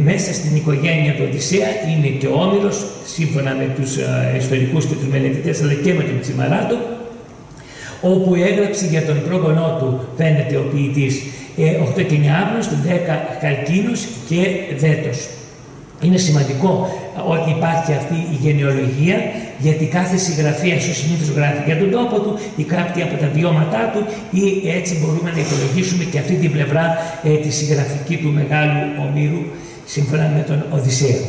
μέσα στην οικογένεια του Οδυσσέα είναι και ο Όμηρος, σύμφωνα με τους ιστορικούς και τους μελετητές, αλλά και με τον Τσιμαράτο, όπου έγραψε για τον πρόγονό του, φαίνεται ο ποιητής, 8 και 9 Αύγουστο, 10 Καλκίνος και Δέτος. Είναι σημαντικό ότι υπάρχει αυτή η γενεολογία, γιατί κάθε συγγραφέας ο συνήθως γράφει για τον τόπο του ή κάτι από τα βιώματά του ή έτσι μπορούμε να υπολογίσουμε και αυτή την πλευρά τη συγγραφική του μεγάλου Ομήρου σύμφωνα με τον Οδυσσέα.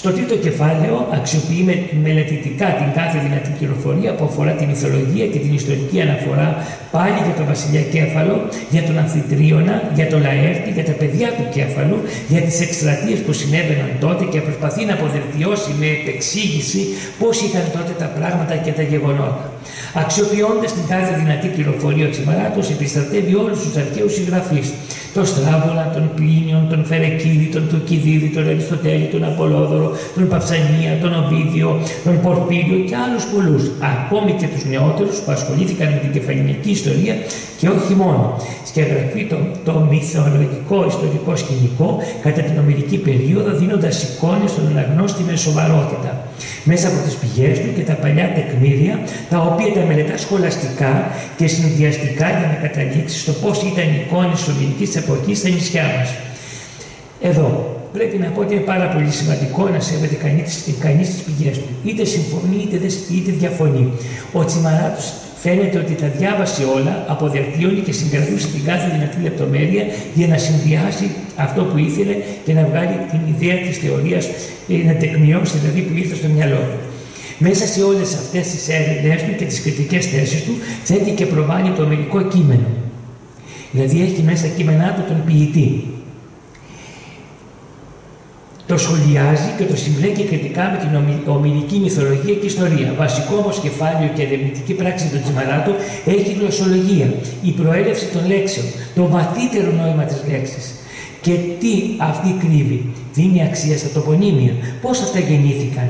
Στο τρίτο κεφάλαιο αξιοποιεί μελετητικά την κάθε δυνατή πληροφορία που αφορά την μυθολογία και την ιστορική αναφορά πάλι για τον βασιλιά Κέφαλο, για τον Αμφιτρίωνα, για τον Λαέρτη, για τα παιδιά του Κέφαλου, για τις εκστρατείες που συνέβαιναν τότε και προσπαθεί να αποδελτιώσει με επεξήγηση πώς ήταν τότε τα πράγματα και τα γεγονότα. Αξιοποιώντας την κάθε δυνατή πληροφορία, ο Τσιμαράτος επιστρατεύει όλους τους αρχαίους συγγραφείς. Τον Στράβωνα, τον Πλίνιον, τον Φερεκίδη, τον Τουκιδίδη, τον Αριστοτέλη, τον Απολόδωρο, τον Παυσανία, τον Οβίδιο, τον Πορπύριο και άλλους πολλούς. Ακόμη και τους νεότερους που ασχολήθηκαν με την κεφαληνιακή ιστορία και όχι μόνο. Σκεγγραφεί το μυθολογικό ιστορικό σκηνικό κατά την ομηρική περίοδο, δίνοντας εικόνες στον αναγνώστη με σοβαρότητα. Μέσα από τις πηγές του και τα παλιά τεκμήρια, τα οποία τα μελετά σχολαστικά και συνδυαστικά για να καταλήξει στο πώς ήταν οι εικόνες της ομηρικής εποχής στα νησιά μας. Εδώ πρέπει να πω ότι είναι πάρα πολύ σημαντικό να σέβεται κανείς τις πηγές του. Είτε συμφωνεί είτε διαφωνεί. Ο Τσιμαράτος Φαίνεται ότι τα διάβασε όλα, αποδελτίωνε και συγκρατούσε την κάθε δυνατή λεπτομέρεια για να συνδυάσει αυτό που ήθελε και να βγάλει την ιδέα της θεωρίας, να τεκμηριώσει δηλαδή που ήρθε στο μυαλό του. Μέσα σε όλες αυτές τις έρευνες του και τις κριτικές θέσεις του θέτει και προβάλλει το ομιλικό κείμενο. Δηλαδή έχει μέσα στα κείμενά του τον ποιητή. Το σχολιάζει και το συμπλέκει κριτικά με την ομιλική μυθολογία και ιστορία. Βασικό όμως κεφάλαιο και ερευνητική πράξη του Τσιμαράτο έχει η γλωσσολογία, η προέλευση των λέξεων, το βαθύτερο νόημα της λέξης. Και τι αυτή κρύβει, δίνει αξία στα τοπονύμια, πώς αυτά γεννήθηκαν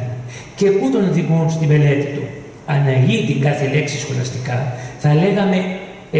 και πού τον οδηγούν στη μελέτη του. Αναλύει την κάθε λέξη σχολαστικά, θα λέγαμε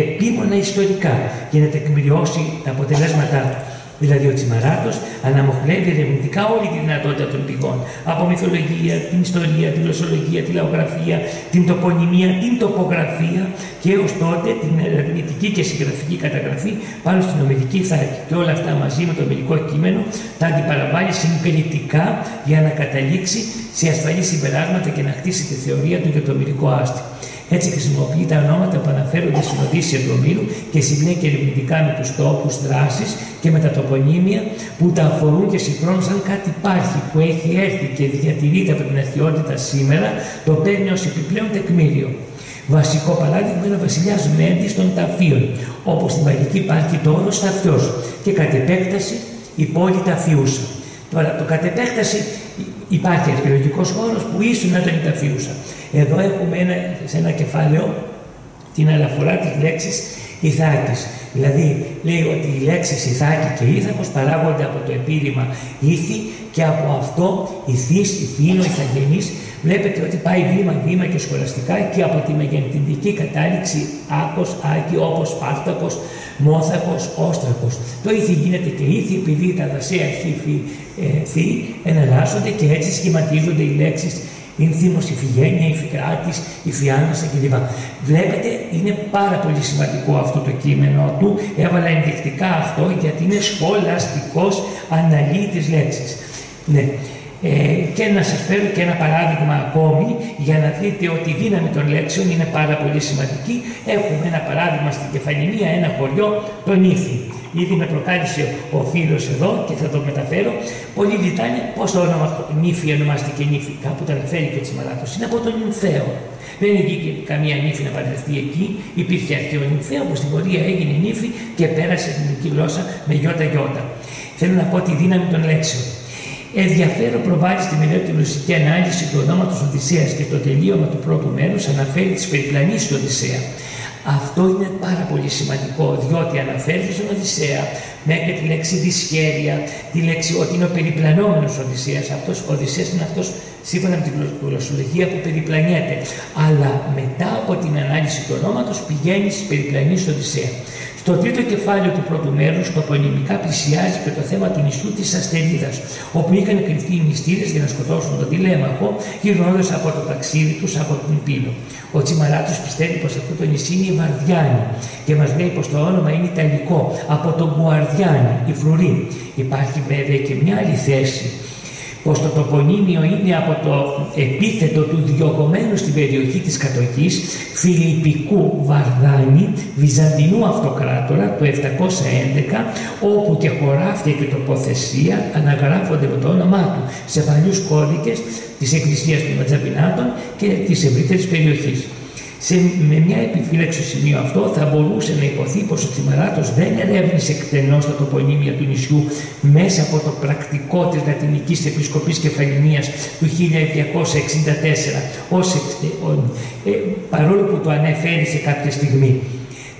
επίμονα ιστορικά, για να τεκμηριώσει τα αποτελέσματά του. Δηλαδή ο Τσιμαράτος αναμοχλεύει ερευνητικά όλη τη δυνατότητα των πηγών. Από μυθολογία, την ιστορία, τη γλωσσολογία, τη λαογραφία, την τοπονυμία, την τοπογραφία και έως τότε την ερευνητική και συγγραφική καταγραφή πάνω στην ομιλική θάκη. Και όλα αυτά μαζί με το ομιλικό κείμενο τα αντιπαραβάλλει συμπεριτικά για να καταλήξει σε ασφαλή συμπεράσματα και να χτίσει τη θεωρία του για το ομιλικό άστι. Έτσι χρησιμοποιεί τα ονόματα που αναφέρονται στην Οδύσσεια του Ομήρου και συμπλέκει ερευνητικά με τους τόπους, δράσεις και με τα τοπονύμια που τα αφορούν και συγχρόνως αν κάτι υπάρχει που έχει έρθει και διατηρείται από την αρχαιότητα σήμερα, το παίρνει ως επιπλέον τεκμήριο. Βασικό παράδειγμα είναι ο βασιλιάς Μέντης των Ταφίων, όπως στην Βαγική υπάρχει το όρος Ταφιός και κατ' επέκταση η πόλη Ταφιούσα. Τώρα, το κατ' επέκταση υπάρχει αρχαιολογικός χώρος που ίσως να ήταν η Ταφιούσα. Εδώ έχουμε σε ένα κεφάλαιο την αναφορά της λέξης Ιθάκης. Δηλαδή λέει ότι οι λέξεις Ιθάκη και Ήθακος παράγονται από το επίρρημα ήθη και από αυτό ηθής, ηθήνο, ηθαγενής. Βλέπετε ότι πάει βήμα-βήμα και σχολαστικά και από τη μεγεντητική κατάληξη άκος, άκη, όπως Σπάρτακος, Μόθακος, Όστρακος. Το ήθη γίνεται και ήθη επειδή τα δασαία θη εναλλάσσονται και έτσι σχηματίζονται οι λέξεις Ήνθιμος, Ιφηγένεια, Ιφικράτης, Ιφιάνασα κλπ. Βλέπετε, είναι πάρα πολύ σημαντικό αυτό το κείμενο του. Έβαλα ενδεικτικά αυτό γιατί είναι σχολαστικός, αναλύει τις λέξεις. Ναι. Και να σας φέρω και ένα παράδειγμα ακόμη για να δείτε ότι η δύναμη των λέξεων είναι πάρα πολύ σημαντική. Έχουμε ένα παράδειγμα στην Κεφαληνία, ένα χωριό, τον Ήφη. Ήδη με προκάλεσε ο φίλος εδώ και θα το μεταφέρω. Πολλοί λιτάνε πώς το όνομα Νύφη ονομάστηκε Νύφη. Κάπου το αναφέρει και ο Τσιμαράτος. Είναι από τον Νυμφαίο. Δεν βγήκε καμία νύφη να παντρευτεί εκεί. Υπήρχε αρχαίο Νυμφαίο που στην πορεία έγινε νύφη και πέρασε την ελληνική γλώσσα με γιώτα. Θέλω να πω τη δύναμη των λέξεων. Ενδιαφέρον προβάλλει στη μελέτη του γλωσσική ανάλυση του ονόματος Οδυσσέας και το τελείωμα του πρώτου μέρους αναφέρει τις περιπλανήσεις του Οδυσσέα. Αυτό είναι πάρα πολύ σημαντικό, διότι αναφέρει στον Οδυσσέα μέχρι τη λέξη δυσχέρεια, τη λέξη ότι είναι ο περιπλανόμενος Οδυσσέας. Αυτός ο Οδυσσέας είναι αυτός σύμφωνα με την γλωσσολογία που περιπλανιέται. Αλλά μετά από την ανάλυση του ονόματος πηγαίνει στις περιπλανήσεις του Οδυσσέα. Στο τρίτο κεφάλαιο του πρώτου μέρους, τοπονυμικά πλησιάζει και το θέμα του νησιού της Αστερίδας, όπου είχαν κρυφτεί οι μυστήρες για να σκοτώσουν τον τηλέμαχο, γυρνώντας από το ταξίδι τους από την Πύλο. Ο Τσιμαράτος πιστεύει πως αυτό το νησί είναι η Βαρδιάνη και μας λέει πως το όνομα είναι ιταλικό, από τον Γουαρδιάνη, η φρουρή. Υπάρχει βέβαια και μια άλλη θέση, πως το τοπονύμιο είναι από το επίθετο του διωγωμένου στην περιοχή της κατοχής Φιλιππικού Βαρδάνη, Βυζαντινού αυτοκράτορα του 711, όπου και χωράφια και τοποθεσία αναγράφονται με το όνομά του σε παλιούς κώδικες της Εκκλησίας των Ματζαπινάτων και της ευρύτερης περιοχής. Με μια επιφύλαξη στο σημείο αυτό θα μπορούσε να υποθεί πως ο Τσιμαράτος δεν ερεύνησε εκτενώς τα τοπονύμια του νησιού μέσα από το πρακτικό της Λατινικής Επισκοπής Κεφαληνίας του 1264, παρόλο που το ανέφερε σε κάποια στιγμή.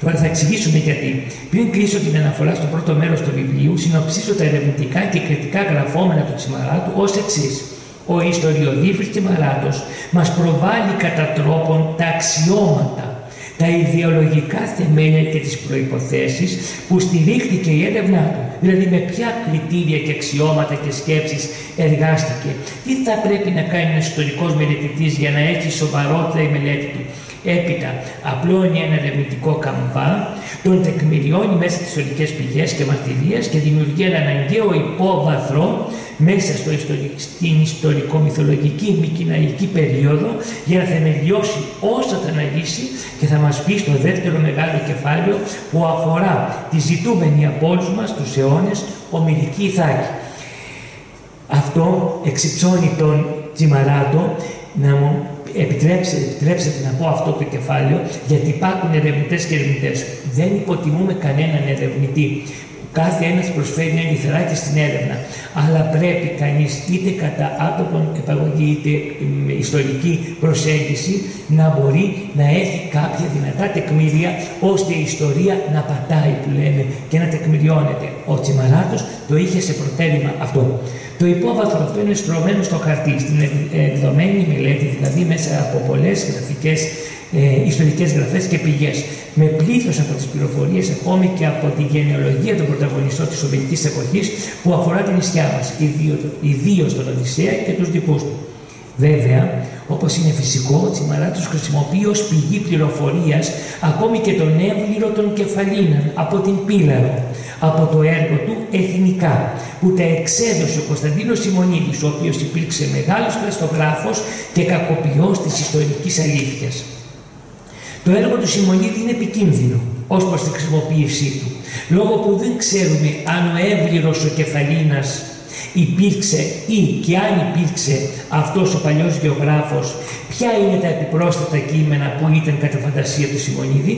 Τώρα θα εξηγήσουμε γιατί. Πριν κλείσω την αναφορά στο πρώτο μέρος του βιβλίου, συνοψίζω τα ερευνητικά και κριτικά γραφόμενα του Τσιμαράτου ως εξής. Ο ιστοριοδίφης Τσιμαράτος μας προβάλλει κατά τρόπον τα αξιώματα, τα ιδεολογικά θεμέλια και τις προϋποθέσεις που στηρίχθηκε η έρευνά του. Δηλαδή με ποια κριτήρια και αξιώματα και σκέψεις εργάστηκε. Τι θα πρέπει να κάνει ένας ιστορικός μελετητής για να έχει σοβαρότητα η μελέτη του. Έπειτα απλώνει ένα ερευνητικό καμβά, τον τεκμηριώνει μέσα στις ιστορικές πηγές και μαρτυρίες και δημιουργεί ένα αναγκαίο υπόβαθρο μέσα στην ιστορικο-μυθολογική μικηναϊκή περίοδο για να θεμελιώσει όσο θα αναλύσει και θα μας πει στο δεύτερο μεγάλο κεφάλαιο που αφορά τη ζητούμενη από όλους μας τους αιώνες ομιλική Ιθάκη. Αυτό εξυψώνει τον Τσιμαράτο να μου επιτρέψετε να πω αυτό το κεφάλαιο, γιατί υπάρχουν ερευνητές και ερευνητές. Δεν υποτιμούμε κανέναν ερευνητή. Κάθε ένας προσφέρει ένα λιθαράκι στην έρευνα, αλλά πρέπει κανείς είτε κατά άτομον επαγωγή είτε με ιστορική προσέγγιση να μπορεί να έχει κάποια δυνατά τεκμήρια ώστε η ιστορία να πατάει που λέμε και να τεκμηριώνεται. Ο Τσιμαράτος το είχε σε προτέρημα αυτό. Το υπόβαθρο αυτό είναι στρωμένο στο χαρτί, στην εκδομένη μελέτη, δηλαδή μέσα από πολλές γραφικές ιστορικές γραφές και πηγές, με πλήθος από τις πληροφορίες, ακόμη και από τη γενεολογία των πρωταγωνιστών της Ομηρικής εποχής που αφορά την νησιά μας, ιδίως τον Οδυσσέα και τους δικούς του. Βέβαια, όπως είναι φυσικό, ο Τσιμαράτος χρησιμοποιεί ως πηγή πληροφορίας ακόμη και τον έμβληρο των Κεφαλίνων από την Πύλαρο, από το έργο του Εθνικά, που τα εξέδωσε ο Κωνσταντίνος Σιμονίδης, ο οποίος υπήρξε μεγάλος πλαστογράφος και κακοποιός της ιστορικής αλήθειας. Το έργο του Σιμονίδη είναι επικίνδυνο ως προς τη χρησιμοποίησή του, λόγω που δεν ξέρουμε αν ο έμβληρος ο Κεφαλίνας υπήρξε ή και αν υπήρξε αυτός ο παλιός γεωγράφος, ποια είναι τα επιπρόσθετα κείμενα που ήταν κατά φαντασία του Σιμονίδη.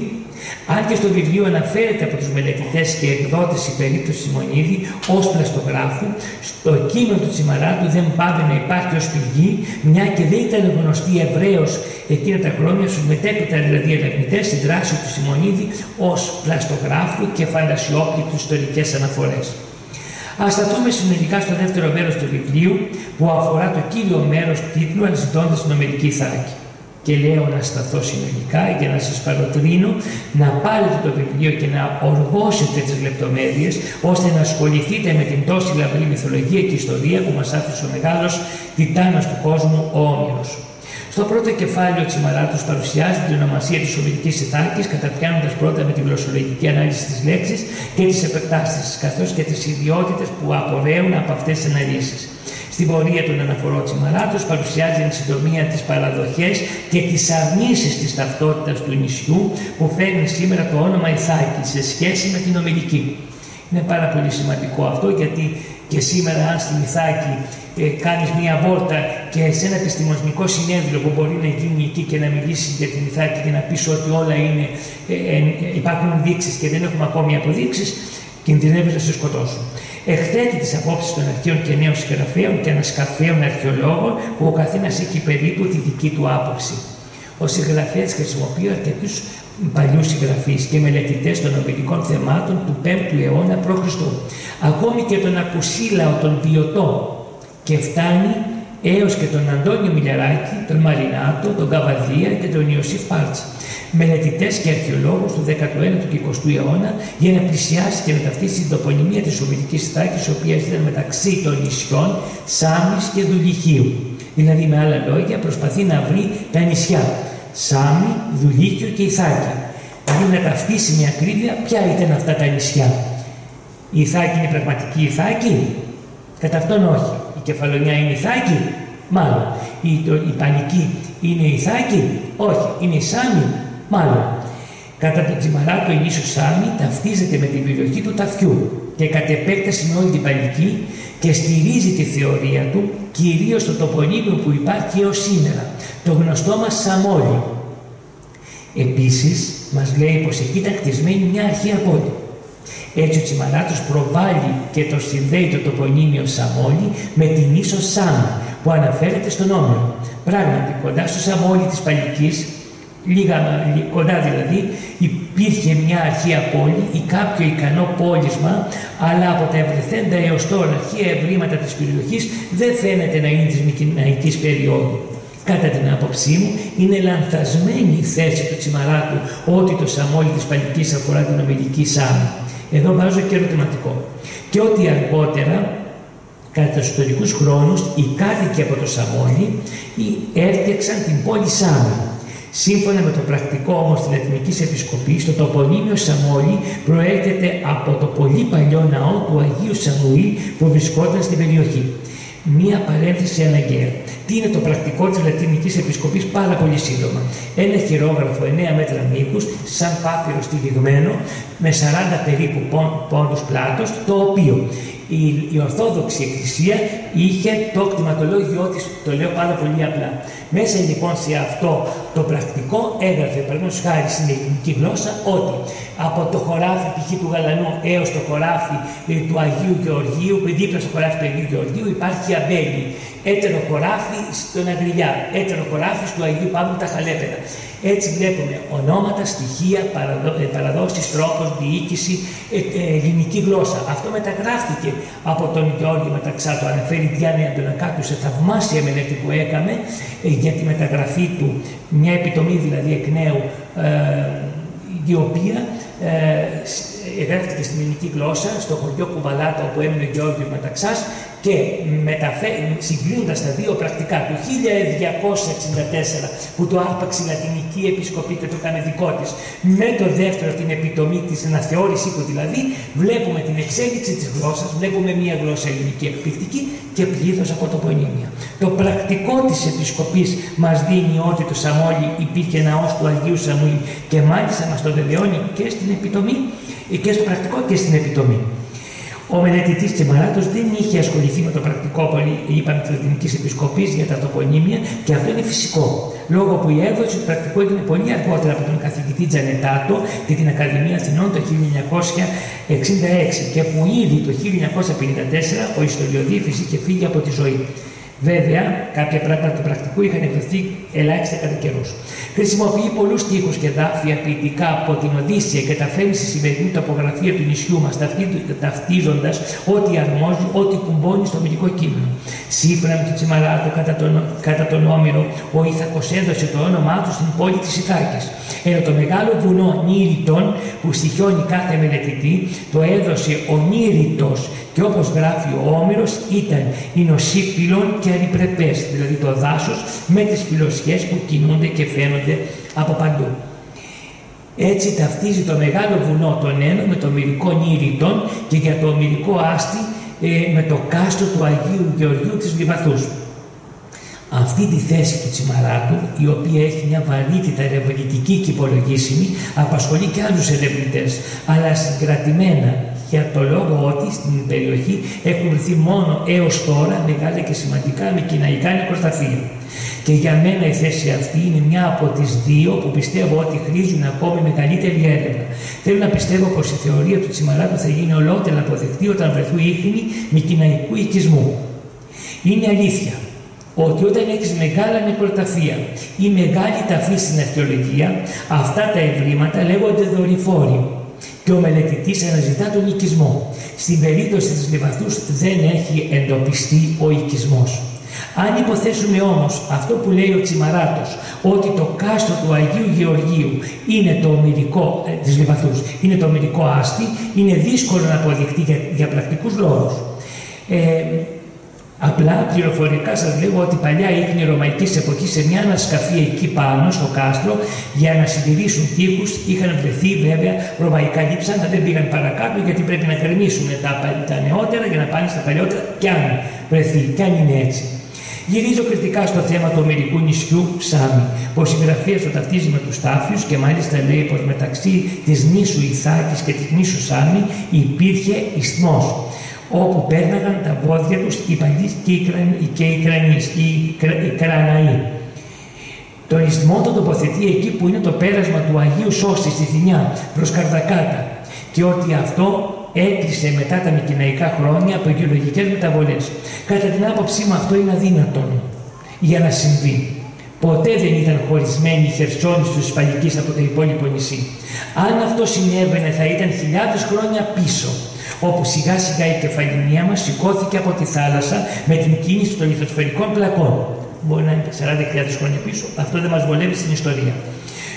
Αν και στο βιβλίο αναφέρεται από τους μελετητές και εκδότες η περίπτωση Σιμονίδη ως πλαστογράφου, στο κείμενο του Τσιμαράτου δεν πάβει να υπάρχει ως πηγή, μια και δεν ήταν γνωστή ευρέως εκείνα τα χρόνια στους μετέπειτα δηλαδή ερευνητές στη δράση του Σιμονίδη ως πλαστογράφου και φαντασιόπληκτους ιστορικές αναφορές. Ας σταθούμε συνολικά στο δεύτερο μέρος του βιβλίου που αφορά το κύριο μέρος του τίτλου «Αναζητώντας την ομηρική Ιθάκη». Και λέω να σταθώ συνολικά για να σας παροτρύνω να πάρετε το βιβλίο και να οργώσετε τις λεπτομέρειες ώστε να ασχοληθείτε με την τόση λαμπρή μυθολογία και ιστορία που μας άφησε ο μεγάλος τιτάνος του κόσμου, ο Όμηρος. Στο πρώτο κεφάλαιο ο Τσιμαράτος παρουσιάζει την ονομασία της ομηρικής Ιθάκης, καταπιάνοντας πρώτα με τη γλωσσολογική ανάλυση της λέξης και τις επεκτάσεις, καθώς και τις ιδιότητες που απορρέουν από αυτές τις αναλύσεις. Στην πορεία των αναφορών Τσιμαράτος παρουσιάζει εν συντομία τις παραδοχές και τις αρνήσεις της ταυτότητας του νησιού που φέρνει σήμερα το όνομα Ιθάκη σε σχέση με την ομηρική. Είναι πάρα πολύ σημαντικό αυτό, γιατί και σήμερα αν στην Ιθάκη κάνεις μία βόλτα και σε ένα επιστημονικό συνέδριο που μπορεί να γίνει εκεί και να μιλήσει για την Ιθάκη και να πεις ότι όλα είναι, υπάρχουν ενδείξεις και δεν έχουμε ακόμη αποδείξεις, κινδυνεύεις να σε σκοτώσουν. Εκθέτει τις απόψεις των αρχαίων και νέων συγγραφέων και ανασκαφέων αρχαιολόγων που ο καθένας έχει περίπου τη δική του άποψη. Ο συγγραφέας χρησιμοποιεί αρκετούς παλιούς συγγραφείς και μελετητές των ομηρικών θεμάτων του 5ου αιώνα π.Χ. Ακόμη και τον Ακουσίλαο τον Βιωτό, και φτάνει έως και τον Αντώνιο Μιλιαράκη, τον Μαρινάτο, τον Καβαδία και τον Ιωσήφ Πάρτσα, μελετητές και αρχαιολόγους του 19ου και 20ου αιώνα, για να πλησιάσει και να ταυτίσει την τοπονυμία της ομηρικής Ιθάκης, η οποία ήταν μεταξύ των νησιών Σάμης και Δουλυχίου. Δηλαδή, με άλλα λόγια, προσπαθεί να βρει τα νησιά Σάμι, Δουλίχιο και Ιθάκη. Δηλαδή, να ταυτίσει με ακρίβεια ποια ήταν αυτά τα νησιά. Η Ιθάκη είναι πραγματική Ιθάκη? Κατά αυτόν όχι. Η Κεφαλονιά είναι Ιθάκη? Μάλλον. Η Πανική είναι Ιθάκη? Όχι. Είναι η Σάμη? Μάλλον. Κατά τον Τσιμαράτο η νήσος Σάμη ταυτίζεται με την περιοχή του Ταφιού και κατ' επέκταση με όλη την Πανική και στηρίζει τη θεωρία του κυρίως στο τοπονύμιο που υπάρχει έως σήμερα, το γνωστό μας Σαμόλι. Επίσης, μας λέει πως εκεί ήταν κτισμένη μια αρχαία πόλη. Έτσι ο Τσιμαράτος προβάλλει και το συνδέει το τοπονύμιο Σαμόλι με την ίσο Σάμι που αναφέρεται στον Όμηρο. Πράγματι, κοντά στο Σαμόλι της Παλικής, κοντά δηλαδή, υπήρχε μια αρχαία πόλη ή κάποιο ικανό πόλισμα, αλλά από τα ευρεθέντα έως τώρα αρχαία ευρήματα της περιοχής δεν φαίνεται να είναι της μικηναϊκής περίοδου. Κατά την άποψή μου, είναι λανθασμένη η θέση του Τσιμαράτου ότι το Σαμόλι της Παλικής αφορά την ομηρική Σάμι. Εδώ βάζω και ερωτηματικό. Και ότι αργότερα, κατά τους ιστορικούς χρόνους, οι κάτοικοι από το Σαμόλι έφτιαξαν την πόλη Σάμι. Σύμφωνα με το πρακτικό όμως της Λατινικής Επισκοπής, το τοπονύμιο Σαμόλη προέρχεται από το πολύ παλιό ναό του Αγίου Σαμουήλ που βρισκόταν στην περιοχή. Μία παρένθεση αναγκαία. Τι είναι το πρακτικό της Λατινικής Επισκοπής? Πάρα πολύ σύντομα. Ένα χειρόγραφο 9 μέτρα μήκους, σαν πάπυρο στηριγμένο, με 40 περίπου πόντους πλάτος, το οποίο η Ορθόδοξη Εκκλησία είχε το κτηματολόγιό της, το λέω πάρα πολύ απλά. Μέσα λοιπόν σε αυτό το πρακτικό έγραφε, παραδείγματος χάρη στην ελληνική γλώσσα, ότι από το χωράφι π.χ. του Γαλανού έως το χωράφι του Αγίου Γεωργίου, δίπλα στο χωράφι του Αγίου Γεωργίου υπάρχει αμπέλι. Έτερο χωράφι στον Αγριλιά, έτερο χωράφι του Αγίου Παύλου τα Χαλέπεδα. Έτσι βλέπουμε ονόματα, στοιχεία, παραδόσεις, τρόπος, διοίκηση, ελληνική γλώσσα. Αυτό μεταγράφηκε από τον Γεώργιο Μεταξά, το αναφέρει η Διάννα Αντωνακάκου σε θαυμάσια μελέτη που έκαμε για τη μεταγραφή του, μια επιτομή δηλαδή εκ νέου, η οποία εγγράφηκε στην ελληνική γλώσσα, στο χωριό Κουβαλάτα όπου έμεινε ο Γεώργιος Μεταξάς, και συγκρίνοντας τα δύο πρακτικά του 1264 που το άρπαξε η Λατινική Επισκοπή και το έκανε δικό της, με το δεύτερο την επιτομή της αναθεώρησή του δηλαδή, βλέπουμε την εξέλιξη της γλώσσας, βλέπουμε μια γλώσσα ελληνική εκπληκτική και πλήθος από τοπονύμια. Το πρακτικό της Επισκοπής μας δίνει ότι το Σαμόλη υπήρχε ναός του Αγίου Σαμουήλ και μάλιστα μας το βεβαιώνει και στην επιτομή, και στο πρακτικό και στην επιτομή. Ο μελετητής Τσιμαράτος δεν είχε ασχοληθεί με το πρακτικό, είπαμε, της Λατινικής Επισκοπής για τα τοπονύμια, και αυτό είναι φυσικό. Λόγω που η έκδοση του πρακτικού έγινε πολύ αργότερα από τον καθηγητή Τζανετάτο και την Ακαδημία Αθηνών το 1966 και που ήδη το 1954 ο ιστοριοδίφης είχε φύγει από τη ζωή. Βέβαια, κάποια πράγματα του πρακτικού είχαν εκδοθεί ελάχιστα κατά καιρούς. Χρησιμοποιεί πολλούς στίχους και δάφια ποιητικά από την Οδύσσεια και τα φέρνει στη σημερινή τοπογραφία του νησιού μας, ταυτίζοντας ό,τι αρμόζει, ό,τι κουμπώνει στο μυθικό κείμενο. Σύμφωνα με τον Τσιμαράτο, κατά τον Όμηρο, ο Ήθακος έδωσε το όνομά του στην πόλη της Ιθάκης. Ενώ το μεγάλο βουνό Νήριτον, που στοιχιώνει κάθε μελετητή, το έδωσε ο Νήριτος, και όπως γράφει ο Όμηρος, ήταν εινοσύφυλλον και αριπρεπές, δηλαδή το δάσος με τις φυλλωσιές που κινούνται και φαίνονται από παντού. Έτσι ταυτίζει το μεγάλο βουνό τον Ένο με το μυρικό Νήριτον και για το μυρικό άστη με το κάστρο του Αγίου Γεωργίου της Λιβαθούς. Αυτή τη θέση του Τσιμαράτου, η οποία έχει μια βαρύτητα ερευνητική και υπολογίσιμη, απασχολεί και άλλους ερευνητές, αλλά συγκρατημένα για το λόγο ότι στην περιοχή έχουν βρεθεί μόνο έως τώρα μεγάλα και σημαντικά μικηναϊκά νεκροταφεία. Και για μένα η θέση αυτή είναι μια από τις δύο που πιστεύω ότι χρήζουν ακόμη μεγαλύτερη έρευνα. Θέλω να πιστεύω πως η θεωρία του Τσιμαράτου θα γίνει ολότερα αποδεκτή όταν βρεθούν ίχνη μικηναϊκού οικισμού. Είναι αλήθεια ότι όταν έχεις μεγάλα νεκροταφεία ή μεγάλη ταφή στην αρχαιολογία, αυτά τα ευρήματα λέγονται δορυφόροι και ο μελετητής αναζητά τον οικισμό. Στην περίπτωση της Λιβαθούς δεν έχει εντοπιστεί ο οικισμός. Αν υποθέσουμε όμως αυτό που λέει ο Τσιμαράτος, ότι το κάστρο του Αγίου Γεωργίου είναι το ομηρικό της Λιβαθούς, είναι το ομηρικό άστη, είναι δύσκολο να αποδειχτεί για πρακτικούς λόγους. Απλά πληροφορικά σας λέγω ότι παλιά ίχνη ρωμαϊκής εποχής σε μια ανασκαφή εκεί πάνω στο κάστρο για να συντηρήσουν τείχους είχαν βρεθεί βέβαια ρωμαϊκά λείψανα, δεν πήγαν παρακάτω γιατί πρέπει να κρεμίσουν τα νεότερα για να πάνε στα παλιότερα, κι αν βρεθεί, κι αν είναι έτσι. Γυρίζω κριτικά στο θέμα του ομηρικού νησιού Σάμι, πως η γραφεία το ταυτίζει με τους Τάφιους και μάλιστα λέει πως μεταξύ της νήσου Ιθάκης και της νήσου Σάμι υπήρχε ισθμός, όπου πέρναγαν τα βόδια τους οι παλιοί και οι Κραναοί. Τον ισθμό τον τοποθετεί εκεί που είναι το πέρασμα του Αγίου Σώστη στη Θηνιά προς Καρδακάτα και ότι αυτό έκλεισε μετά τα μικηναϊκά χρόνια από γεωλογικές μεταβολές. Κατά την άποψή μου αυτό είναι αδύνατον για να συμβεί. Ποτέ δεν ήταν χωρισμένη η Χερσόνησο της Ισπανικής από το υπόλοιπο νησί. Αν αυτό συνέβαινε θα ήταν χιλιάδες χρόνια πίσω, όπου σιγά σιγά η κεφαληνία μας σηκώθηκε από τη θάλασσα με την κίνηση των λιθοσφαιρικών πλακών. Μπορεί να είναι 40.000 χρόνια πίσω, αυτό δεν μας βολεύει στην ιστορία.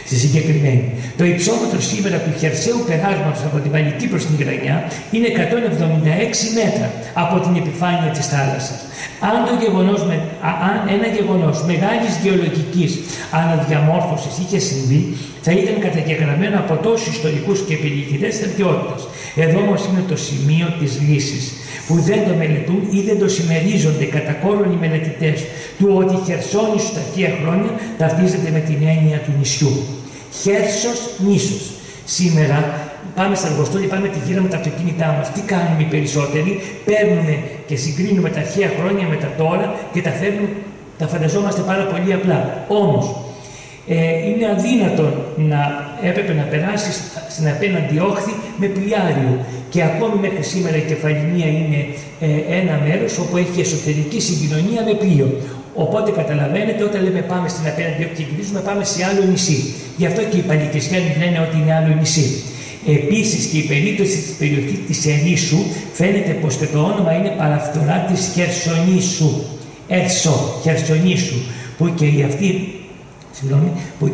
Στη συγκεκριμένη. Το υψόμετρο σήμερα του χερσαίου περάσματος από την Βαλική προς την Κρανιά είναι 176 μέτρα από την επιφάνεια της θάλασσας. Αν ένα γεγονός μεγάλης γεωλογικής αναδιαμόρφωσης είχε συμβεί, θα ήταν καταγεγραμμένο από τόσους ιστορικούς και περιηγητές της αρχαιότητας. Εδώ όμως είναι το σημείο της λύσης, που δεν το μελετούν ή δεν το συμμερίζονται κατά κόρον οι μελετητές, του ότι η Χερσόνησος στα αρχαία χρόνια ταυτίζεται με την έννοια του νησιού. Χέρσος, νήσος. Σήμερα πάμε στα εργοστόλια, πάμε τη γύρα με τα αυτοκίνητά μας. Τι κάνουμε οι περισσότεροι? Παίρνουμε και συγκρίνουμε τα αρχαία χρόνια με τα τώρα και τα φανταζόμαστε πάρα πολύ απλά. Όμως, είναι αδύνατον έπρεπε να περάσει στην απέναντι όχθη με πλοιάριο. Και ακόμη μέχρι σήμερα η Κεφαληνία είναι ένα μέρος όπου έχει εσωτερική συγκοινωνία με πλοίο. Οπότε καταλαβαίνετε, όταν λέμε πάμε στην απέναντι όχθη και γυρίζουμε, πάμε σε άλλο νησί. Γι' αυτό και οι Παλικεσιάνοι λένε ότι είναι άλλο νησί. Επίσης και η περίπτωση της περιοχής της Ερήσου φαίνεται πως και το όνομα είναι παραφθορά της Χερσονήσου. Χερσονήσου, που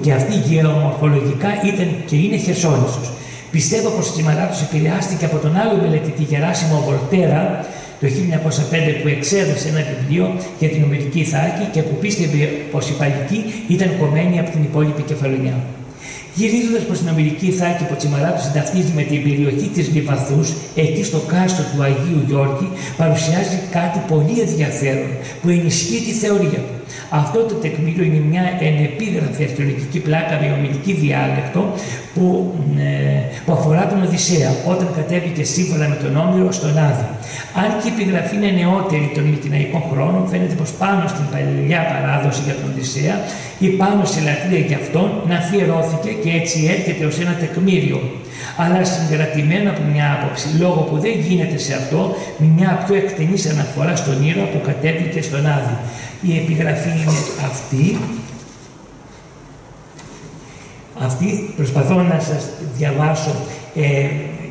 και αυτή γεωμορφολογικά ήταν και είναι Χερσόνησος. Πιστεύω πως ο Τσιμαράτος επηρεάστηκε από τον άλλο μελετητή Γεράσιμο Βολτέρα το 1905 που εξέδωσε ένα βιβλίο για την Ομηρική Ιθάκη και που πίστευε πως η Παλική ήταν κομμένη από την υπόλοιπη Κεφαλονιά. Γυρίζοντας προς την Ομηρική Ιθάκη, που ο Τσιμαράτος συνταυτίζει με την περιοχή της Λιβαθούς, εκεί στο κάστρο του Αγίου Γιώργη, παρουσιάζει κάτι πολύ ενδιαφέρον που ενισχύει τη θεωρία του. Αυτό το τεκμήριο είναι μια ενεπίγραφη αρχαιολογική πλάκα με ομηρική διάλεκτο που αφορά τον Οδυσσέα όταν κατέβηκε σύμφωνα με τον Όμηρο στον Άδη. Αν και η επιγραφή είναι νεότερη των Μυτιναϊκών χρόνων, φαίνεται πως πάνω στην παλιά παράδοση για τον Οδυσσέα ή πάνω σε λατρεία για αυτόν να αφιερώθηκε και έτσι έρχεται ως ένα τεκμήριο. Αλλά συγκρατημένο από μια άποψη, λόγω που δεν γίνεται σε αυτό μια πιο εκτενής αναφορά στον ήρωα που κατέβηκε στον Άδη. Η επιγραφή είναι αυτή. Προσπαθώ να σας διαβάσω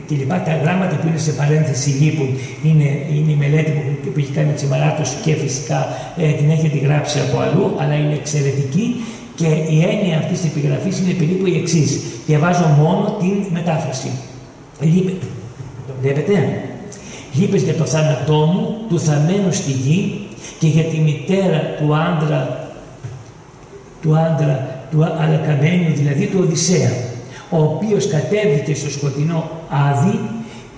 και λοιπά. Τα γράμματα που είναι σε παρένθεση λείπουν. Είναι η μελέτη που έχει κάνει ο Τσιμαράτος και φυσικά την έχετε γράψει από αλλού, αλλά είναι εξαιρετική και η έννοια αυτής της επιγραφής είναι περίπου η εξής. Διαβάζω μόνο την μετάφραση. Το βλέπετε? Λείπες για το θάνατό μου, του θαμμένου στη γη, και για τη μητέρα του Αλακαμένιου, δηλαδή του Οδυσσέα, ο οποίος κατέβηκε στο σκοτεινό Άδη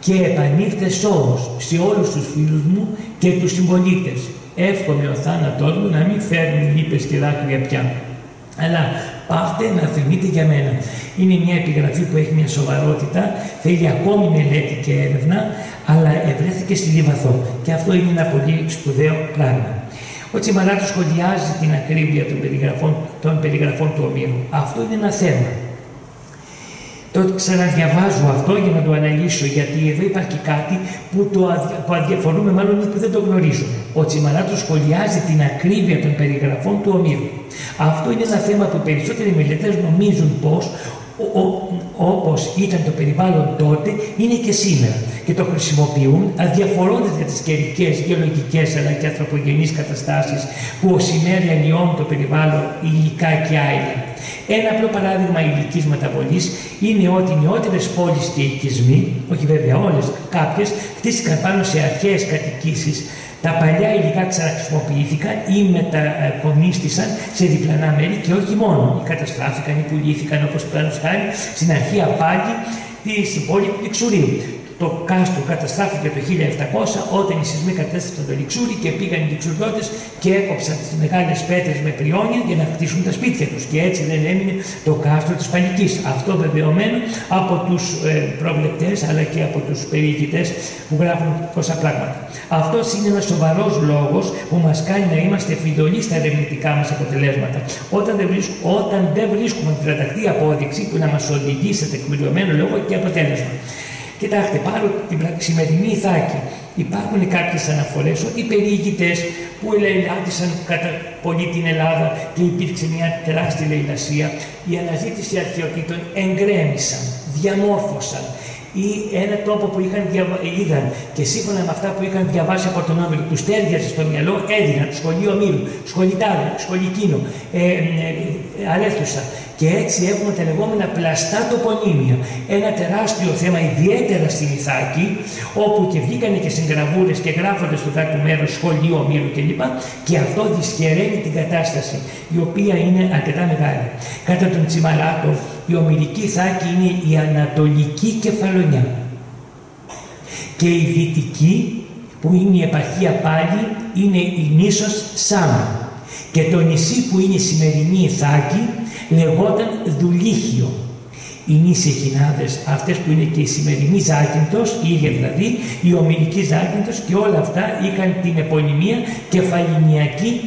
και επανήλθε σώος σε όλους τους φίλους μου και τους συμπολίτες. Εύχομαι ο θάνατός μου να μην φέρνει λύπες και δάκρυα πια, αλλά πάυτε να θυμείτε για μένα. Είναι μια επιγραφή που έχει μια σοβαρότητα, θέλει ακόμη μελέτη και έρευνα, αλλά ευρέθηκε στη Λιβαθό και αυτό είναι ένα πολύ σπουδαίο πράγμα. Ο Τσιμαράτος σχολιάζει την ακρίβεια των περιγραφών του Ομήρου. Αυτό είναι ένα θέμα. Το ξαναδιαβάζω αυτό για να το αναλύσω, γιατί εδώ υπάρχει κάτι που αδιαφορούμε, μάλλον που δεν το γνωρίζουμε. Ο Τσιμαράτος σχολιάζει την ακρίβεια των περιγραφών του Ομήρου. Αυτό είναι ένα θέμα που οι περισσότεροι μελετές νομίζουν πως όπως ήταν το περιβάλλον τότε, είναι και σήμερα και το χρησιμοποιούν αδιαφορώντας για τις καιρικές, γεωλογικές αλλά και ανθρωπογενείς καταστάσεις που ως ημέρα ενιώνουν το περιβάλλον υλικά και άειλα. Ένα απλό παράδειγμα υλικής μεταβολής είναι ότι οι νεότερες πόλεις και οικισμοί, όχι βέβαια όλες, κάποιες, χτίστηκαν πάνω σε αρχαίες κατοικήσεις. Τα παλιά υλικά ξαναχρησιμοποιήθηκαν ή μετακομίστησαν σε διπλανά μέρη και όχι μόνο. Καταστράφηκαν ή πουλήθηκαν, όπως παραδείγματος χάρη στην αρχαία πάγη της υπόλοιπης Λιξουρίου. Το κάστρο καταστράφηκε το 1700 όταν οι σεισμοί κατέστρεψαν το Λιξούρι και πήγαν οι Λιξουριώτες και έκοψαν τις μεγάλες πέτρες με πριόνια για να χτίσουν τα σπίτια τους. Και έτσι δεν έμεινε το κάστρο της Παλικής. Αυτό βεβαιωμένο από τους προβλεπτές αλλά και από τους περιηγητές που γράφουν τόσα πράγματα. Αυτός είναι ένας σοβαρός λόγος που μας κάνει να είμαστε φιδωλοί στα ερευνητικά μας αποτελέσματα. Όταν δεν βρίσκουμε διδακτική απόδειξη που να μας οδηγεί σε τεκμηριωμένο λόγο και αποτέλεσμα. Κοιτάξτε, πάρω την σημερινή Ιθάκη. Υπάρχουν κάποιες αναφορές ότι οι περιηγητές που ελεηλάτησαν κατά πολύ την Ελλάδα και υπήρξε μια τεράστια λαιλασία, η αναζήτηση αρχαιοτήτων εγκρέμισαν, διαμόρφωσαν, ή ένα τόπο που είδαν και σύμφωνα με αυτά που είχαν διαβάσει από τον Όμηρο, τους τέριαζε στο μυαλό, έδιναν σχολείο Ομήρου, σχολητάδε, σχολικίνο, αρέθουσα. Και έτσι έχουμε τα λεγόμενα πλαστά τοπονύμια. Ένα τεράστιο θέμα, ιδιαίτερα στην Ιθάκη, όπου και βγήκανε και συγγραβούρες και γράφονται στο κάτω μέρος σχολείο Ομήρου κλπ. Και αυτό δυσχεραίνει την κατάσταση, η οποία είναι αρκετά μεγάλη. Κατά τον Τσιμαράτο, η ομηρική Ιθάκη είναι η ανατολική Κεφαλονιά. Και η δυτική, που είναι η επαρχία πάλι, είναι η νήσος Σάμι. Και το νησί που είναι η σημερινή Ιθάκη λεγόταν Δουλίχιο. Οι νήσοι Εχινάδες, αυτές που είναι και η σημερινή Ζάκυνθος, η ίδια δηλαδή, η ομηρική Ζάκυνθος, και όλα αυτά είχαν την επωνυμία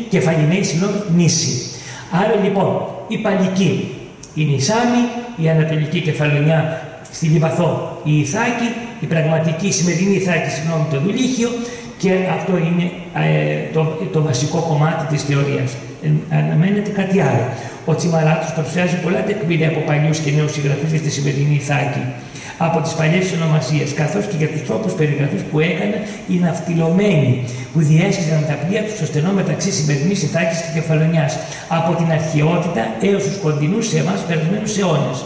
κεφαλινέη νήσι. Άρα λοιπόν η Παλική είναι η Σάμι, η ανατολική Κεφαλονιά στη Λιβαθό η Ιθάκη, η πραγματική, η σημερινή Ιθάκη, το Δουλίχιο, και αυτό είναι το βασικό κομμάτι της θεωρίας. Αναμένεται κάτι άλλο. Ο Τσιμαράτος παρουσιάζει πολλά τεκμήρια από παλιούς και νέους συγγραφείς για τη σημερινή Ιθάκη, από τις παλιές ονομασίες, καθώς και για τους τρόπους περιγραφής που έκαναν οι ναυτιλωμένοι, που διέσχιζαν τα πλοία του στο στενό μεταξύ σημερινής Ιθάκης και Κεφαλονιάς, από την αρχαιότητα έως τους κοντινούς σε εμάς περασμένους αιώνες.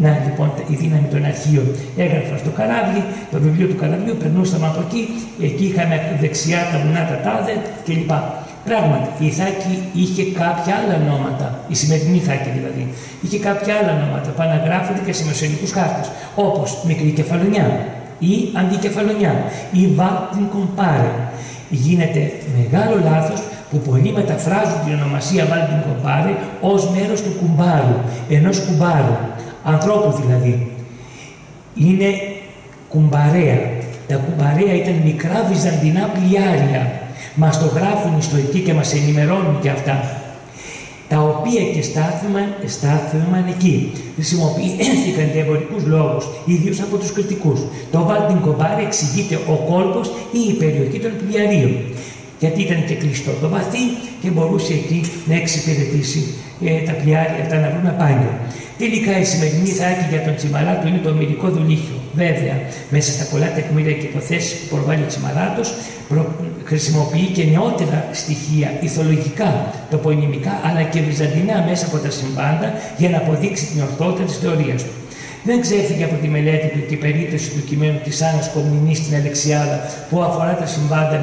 Να λοιπόν η δύναμη των αρχείων. Έγραφα στο καράβι, το βιβλίο του καραβιού, περνούσαμε από εκεί, εκεί είχαμε δεξιά τα βουνά τα τάδε κλπ. Πράγματι, η Ιθάκη είχε κάποια άλλα ονόματα, η σημερινή Ιθάκη δηλαδή, είχε κάποια άλλα ονόματα που αναγράφονται και σε μεσαιωνικούς χάρτες, όπως Μικρή Κεφαλονιά ή Αντικεφαλονιά ή Βάλτιν Κομπάρε. Γίνεται μεγάλο λάθος που πολλοί μεταφράζουν την ονομασία Βάλτιν Κομπάρε ως μέρος του κουμπάρου, ενός κουμπάρου, ανθρώπου δηλαδή. Είναι κουμπαρέα. Τα κουμπαρέα ήταν μικρά βυζαντινά πλοιάρια. Μας το γράφουν οι ιστορικοί και μας ενημερώνουν και αυτά, τα οποία και στάθμευαν εκεί. Χρησιμοποιήθηκαν για εμπορικούς λόγους, ιδίως από τους κριτικούς. Το Βάλτιν Κομπάρε εξηγείται ο κόλπος ή η περιοχή των πλοιαρίων, γιατί ήταν και κλειστό το βαθύ και μπορούσε εκεί να εξυπηρετήσει τα πλοιάρια αυτά να βρουν απάνιο. Τελικά η σημερινή Ιθάκη για τον Τσιμαράτο είναι το ομηρικό Δουλίχιο. Βέβαια, μέσα στα πολλά τεκμήρια και υποθέσεις που προβάλλει ο Τσιμαράτος, χρησιμοποιεί και νεότερα στοιχεία, ηθολογικά, τοπονυμικά, αλλά και βυζαντινά μέσα από τα συμβάντα για να αποδείξει την ορθότητα της θεωρίας του. Δεν ξέφυγε από τη μελέτη του και η περίπτωση του κειμένου της Άννας Κομνηνής στην Αλεξιάδα, που αφορά τα συμβάντα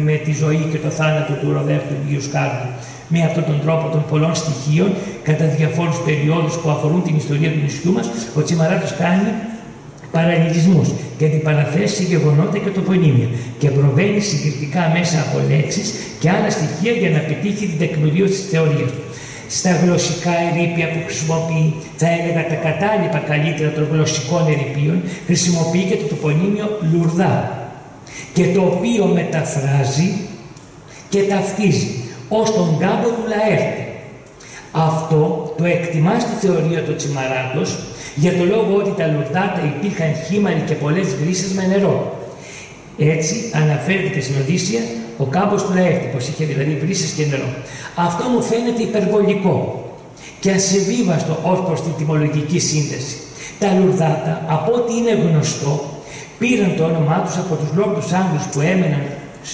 με τη ζωή και το θάνατο του Ροδέρτου Γιουσκάρδου. Με αυτόν τον τρόπο των πολλών στοιχείων, κατά διαφόρους περιόδους που αφορούν την ιστορία του νησιού μας, ο Τσιμαράτος κάνει παραλληλισμούς και αντιπαραθέσεις σε γεγονότα και τοπονύμια και προβαίνει συγκριτικά μέσα από λέξεις και άλλα στοιχεία για να πετύχει την τεκμηρίωση της θεωρίας του. Στα γλωσσικά ερείπια που χρησιμοποιεί, θα έλεγα τα κατάλοιπα καλύτερα των γλωσσικών ερειπίων, χρησιμοποιεί και το τοπονύμιο Λουρδά, και το οποίο μεταφράζει και ταυτίζει ως τον κάμπο του Λαέρτη. Αυτό το εκτιμά στη θεωρία του Τσιμαράτος για το λόγο ότι τα Λουρδάτα υπήρχαν χήμαροι και πολλές βρύσες με νερό. Έτσι αναφέρεται και στην Οδύσσεια ο κάμπος του Λαέρτη, πως είχε δηλαδή βρύσες και νερό. Αυτό μου φαίνεται υπερβολικό και ασεβίβαστο ως προς την τιμολογική σύνδεση. Τα Λουρδάτα, από ό,τι είναι γνωστό, πήραν το όνομά τους από τους Λόρδους Άγγλους που έμεναν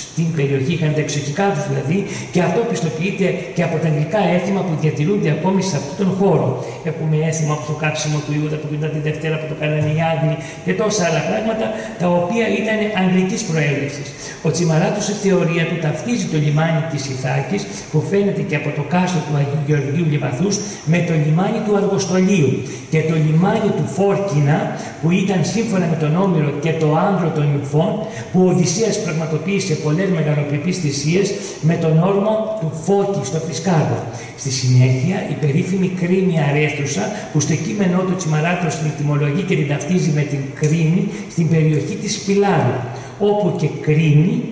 στην περιοχή, είχαν τα εξοχικά τους δηλαδή, και αυτό πιστοποιείται και από τα αγγλικά έθιμα που διατηρούνται ακόμη σε αυτόν τον χώρο. Έχουμε έθιμα όπως το κάψιμο του Ιούδα που ήταν τη Δευτέρα που το κάνανε οι Άγγλοι και τόσα άλλα πράγματα, τα οποία ήταν αγγλικής προέλευσης. Ο Τσιμαράτος σε θεωρία του ταυτίζει το λιμάνι της Ιθάκης, που φαίνεται και από το κάστρο του Αγίου Γεωργίου Λιβαθούς, με το λιμάνι του Αργοστολίου και το λιμάνι του Φόρκινα, που ήταν σύμφωνα με τον Όμηρο και το άνδρο των νυμφών, που ο Οδυσσέας πραγματοποίησε πολλές μεγαλοπρεπείς θυσίες με τον όρμο του Φώκη στο Φυσκάδο. Στη συνέχεια, η περίφημη Κρίνη Αρέστουσα, που στο κείμενό του Τσιμαράτος την ετυμολογεί και την ταυτίζει με την Κρίνη στην περιοχή της Πιλάρου, όπου και Κρίνη,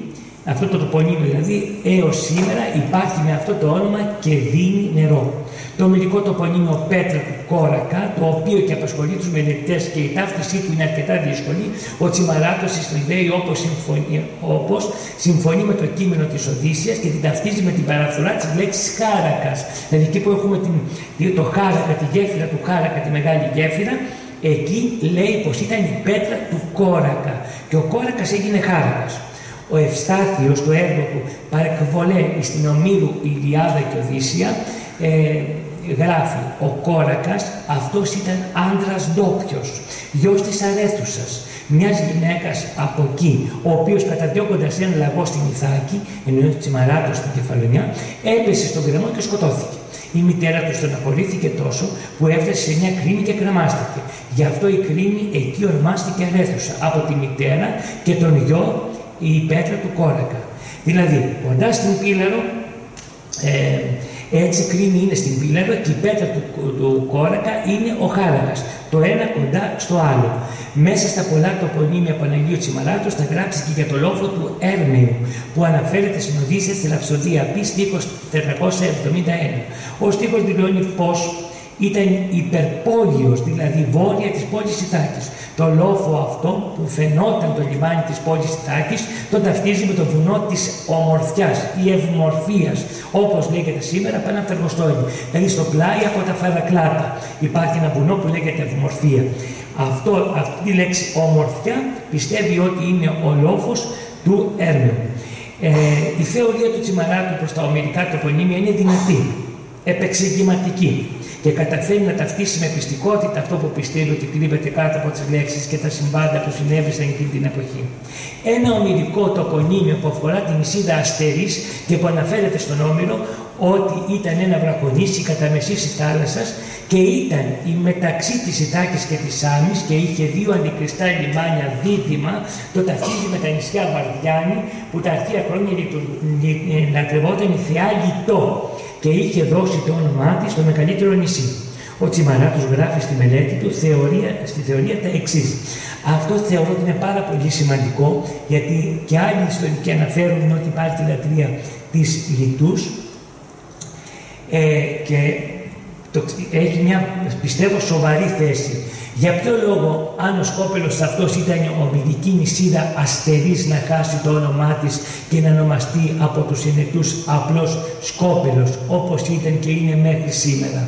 αυτό το τοπονύμιο δηλαδή, έως σήμερα υπάρχει με αυτό το όνομα και δίνει νερό. Το ομηρικό τοπονύμιο Πέτρα του Κόρακα, το οποίο και απασχολεί τους μελετητές και η ταύτισή του είναι αρκετά δύσκολη, ο Τσιμαράτος συστριβέει όπως συμφωνεί με το κείμενο της Οδύσσειας και την ταυτίζει με την παραφθορά της λέξης Χάρακας. Δηλαδή εκεί που έχουμε το Χάρακα, τη γέφυρα του Χάρακα, τη μεγάλη γέφυρα, εκεί λέει πως ήταν η πέτρα του Κόρακα και ο Κόρακας έγινε Χάρακας. Ο Ευστάθιος, το έργο του παρεκβολέ στην Ομήρου Ηλιάδα και Οδύσσεια, γράφει ο Κόρακας αυτός ήταν άντρας ντόπιος, γιος της Αρέθουσας, μιας γυναίκας από εκεί, ο οποίος καταδιώκοντας ένα λαγό στην Ιθάκη, ενώ Τσιμαράτος στην Κεφαλονιά, έπεσε στον γκρεμό και σκοτώθηκε. Η μητέρα του στεναχωρήθηκε τόσο που έφτασε σε μια κρίνη και κρεμάστηκε. Γι' αυτό η κρίνη εκεί ορμάστηκε Αρέθουσα από τη μητέρα και τον γιο η πέτρα του Κόρακα. Δηλαδή, κοντά στην Πύλαρο, έτσι κρίνη είναι στην Πύλαρο και η πέτρα του Κόρακα είναι ο Χάρακας, το ένα κοντά στο άλλο. Μέσα στα πολλά τοπονύμια Παναγίου Τσιμαράτος θα γράψει και για το λόφο του Έρμεου, που αναφέρεται στην Οδύσσεια στη Ραψοδία Π, στίχος 471. Ο στίχος δηλώνει πως ήταν υπερπόλιος, δηλαδή βόρεια της πόλης Ιθάκης. Το λόφο αυτό που φαινόταν το λιμάνι της πόλης Ιθάκης τον ταυτίζει με το βουνό της ομορφιάς ή ευμορφίας, όπως λέγεται σήμερα πάνω από τα Αργοστόλη. Δηλαδή στο πλάι από τα Φαρρακλάτα υπάρχει ένα βουνό που λέγεται ευμορφία. Αυτή τη λέξη ομορφιά πιστεύει ότι είναι ο λόφος του Έρμεου. Η θεωρία του Τσιμαράτου προς τα ομηρικά τοπονύμια είναι δυνατή, επεξηγηματική και καταφέρει να ταυτίσει με πιστικότητα αυτό που πιστεύει ότι κρύβεται κάτω από τις λέξεις και τα συμβάντα που συνέβησαν εκείνη την εποχή. Ένα ομηρικό τοπονύμιο που αφορά την νησίδα Αστερής και που αναφέρεται στον Όμηρο ότι ήταν ένα βραχονήσι κατά μεσής της θάλασσας και ήταν η μεταξύ της Ιθάκης και της Σάμης και είχε δύο αντικριστά λιμάνια δίδυμα, το ταυτίζει με τα νησιά Βαρδιάνη που τα αρχαία χρόνια λατρευόταν η θεά Λιτό και είχε δώσει το όνομά της στο μεγαλύτερο νησί. Ο Τσιμαράτος γράφει στη μελέτη του στη θεωρία τα εξής. Αυτό θεωρώ ότι είναι πάρα πολύ σημαντικό, γιατί και άλλοι ιστορικοί αναφέρουν ότι υπάρχει λατρεία της Λιτούς και έχει μια, πιστεύω, σοβαρή θέση. Για ποιο λόγο, αν ο Σκόπελος αυτός ήταν ομηρική νησίδα Αστερής, να χάσει το όνομά της και να ονομαστεί από τους Ενετούς απλώς Σκόπελος, όπως ήταν και είναι μέχρι σήμερα.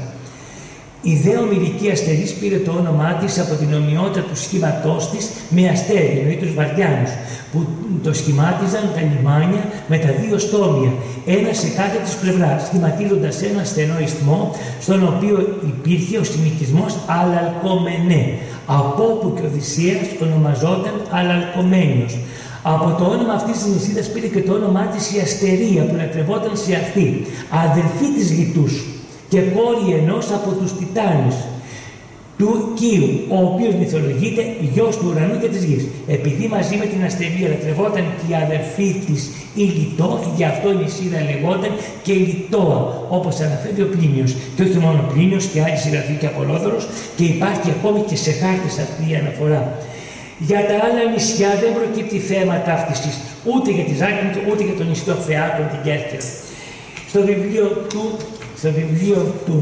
Η δε ομηρική Αστερής πήρε το όνομά της από την ομοιότητα του σχήματός της με αστέρι, εννοεί τους Βαρδιάνους, που το σχημάτιζαν τα λιμάνια με τα δύο στόμια, ένα σε κάθε της πλευρά, σχηματίζοντας ένα στενό ισθμό, στον οποίο υπήρχε ο συνοικισμός Αλαλκομενέ, από όπου και ο Οδυσσέας ονομαζόταν Αλαλκομένιος. Από το όνομα αυτής της νησίδας πήρε και το όνομά της η Αστερία, που λατρευόταν σε αυτή, αδελφή της Λιτούς και κόρη ενός από τους Τιτάνους του Κίου, ο οποίος μυθολογείται γιος του ουρανού και της γης. Επειδή μαζί με την Αστερία λατρευόταν και η αδερφή της η Λιτό, γι' αυτό η νησίδα λεγόταν και η Λιτόα, όπως αναφέρει ο Πλίνιος. Και όχι μόνο ο Πλίνιος και άλλοι συγγραφείς και Απολόδωρος, και υπάρχει ακόμη και σε χάρτες αυτή η αναφορά. Για τα άλλα νησιά δεν προκύπτει θέμα ταύτισης, ούτε για τη Ζάκυνθο, ούτε για τον νησιό Φεάτων την Κέρκυρα. Στο βιβλίο του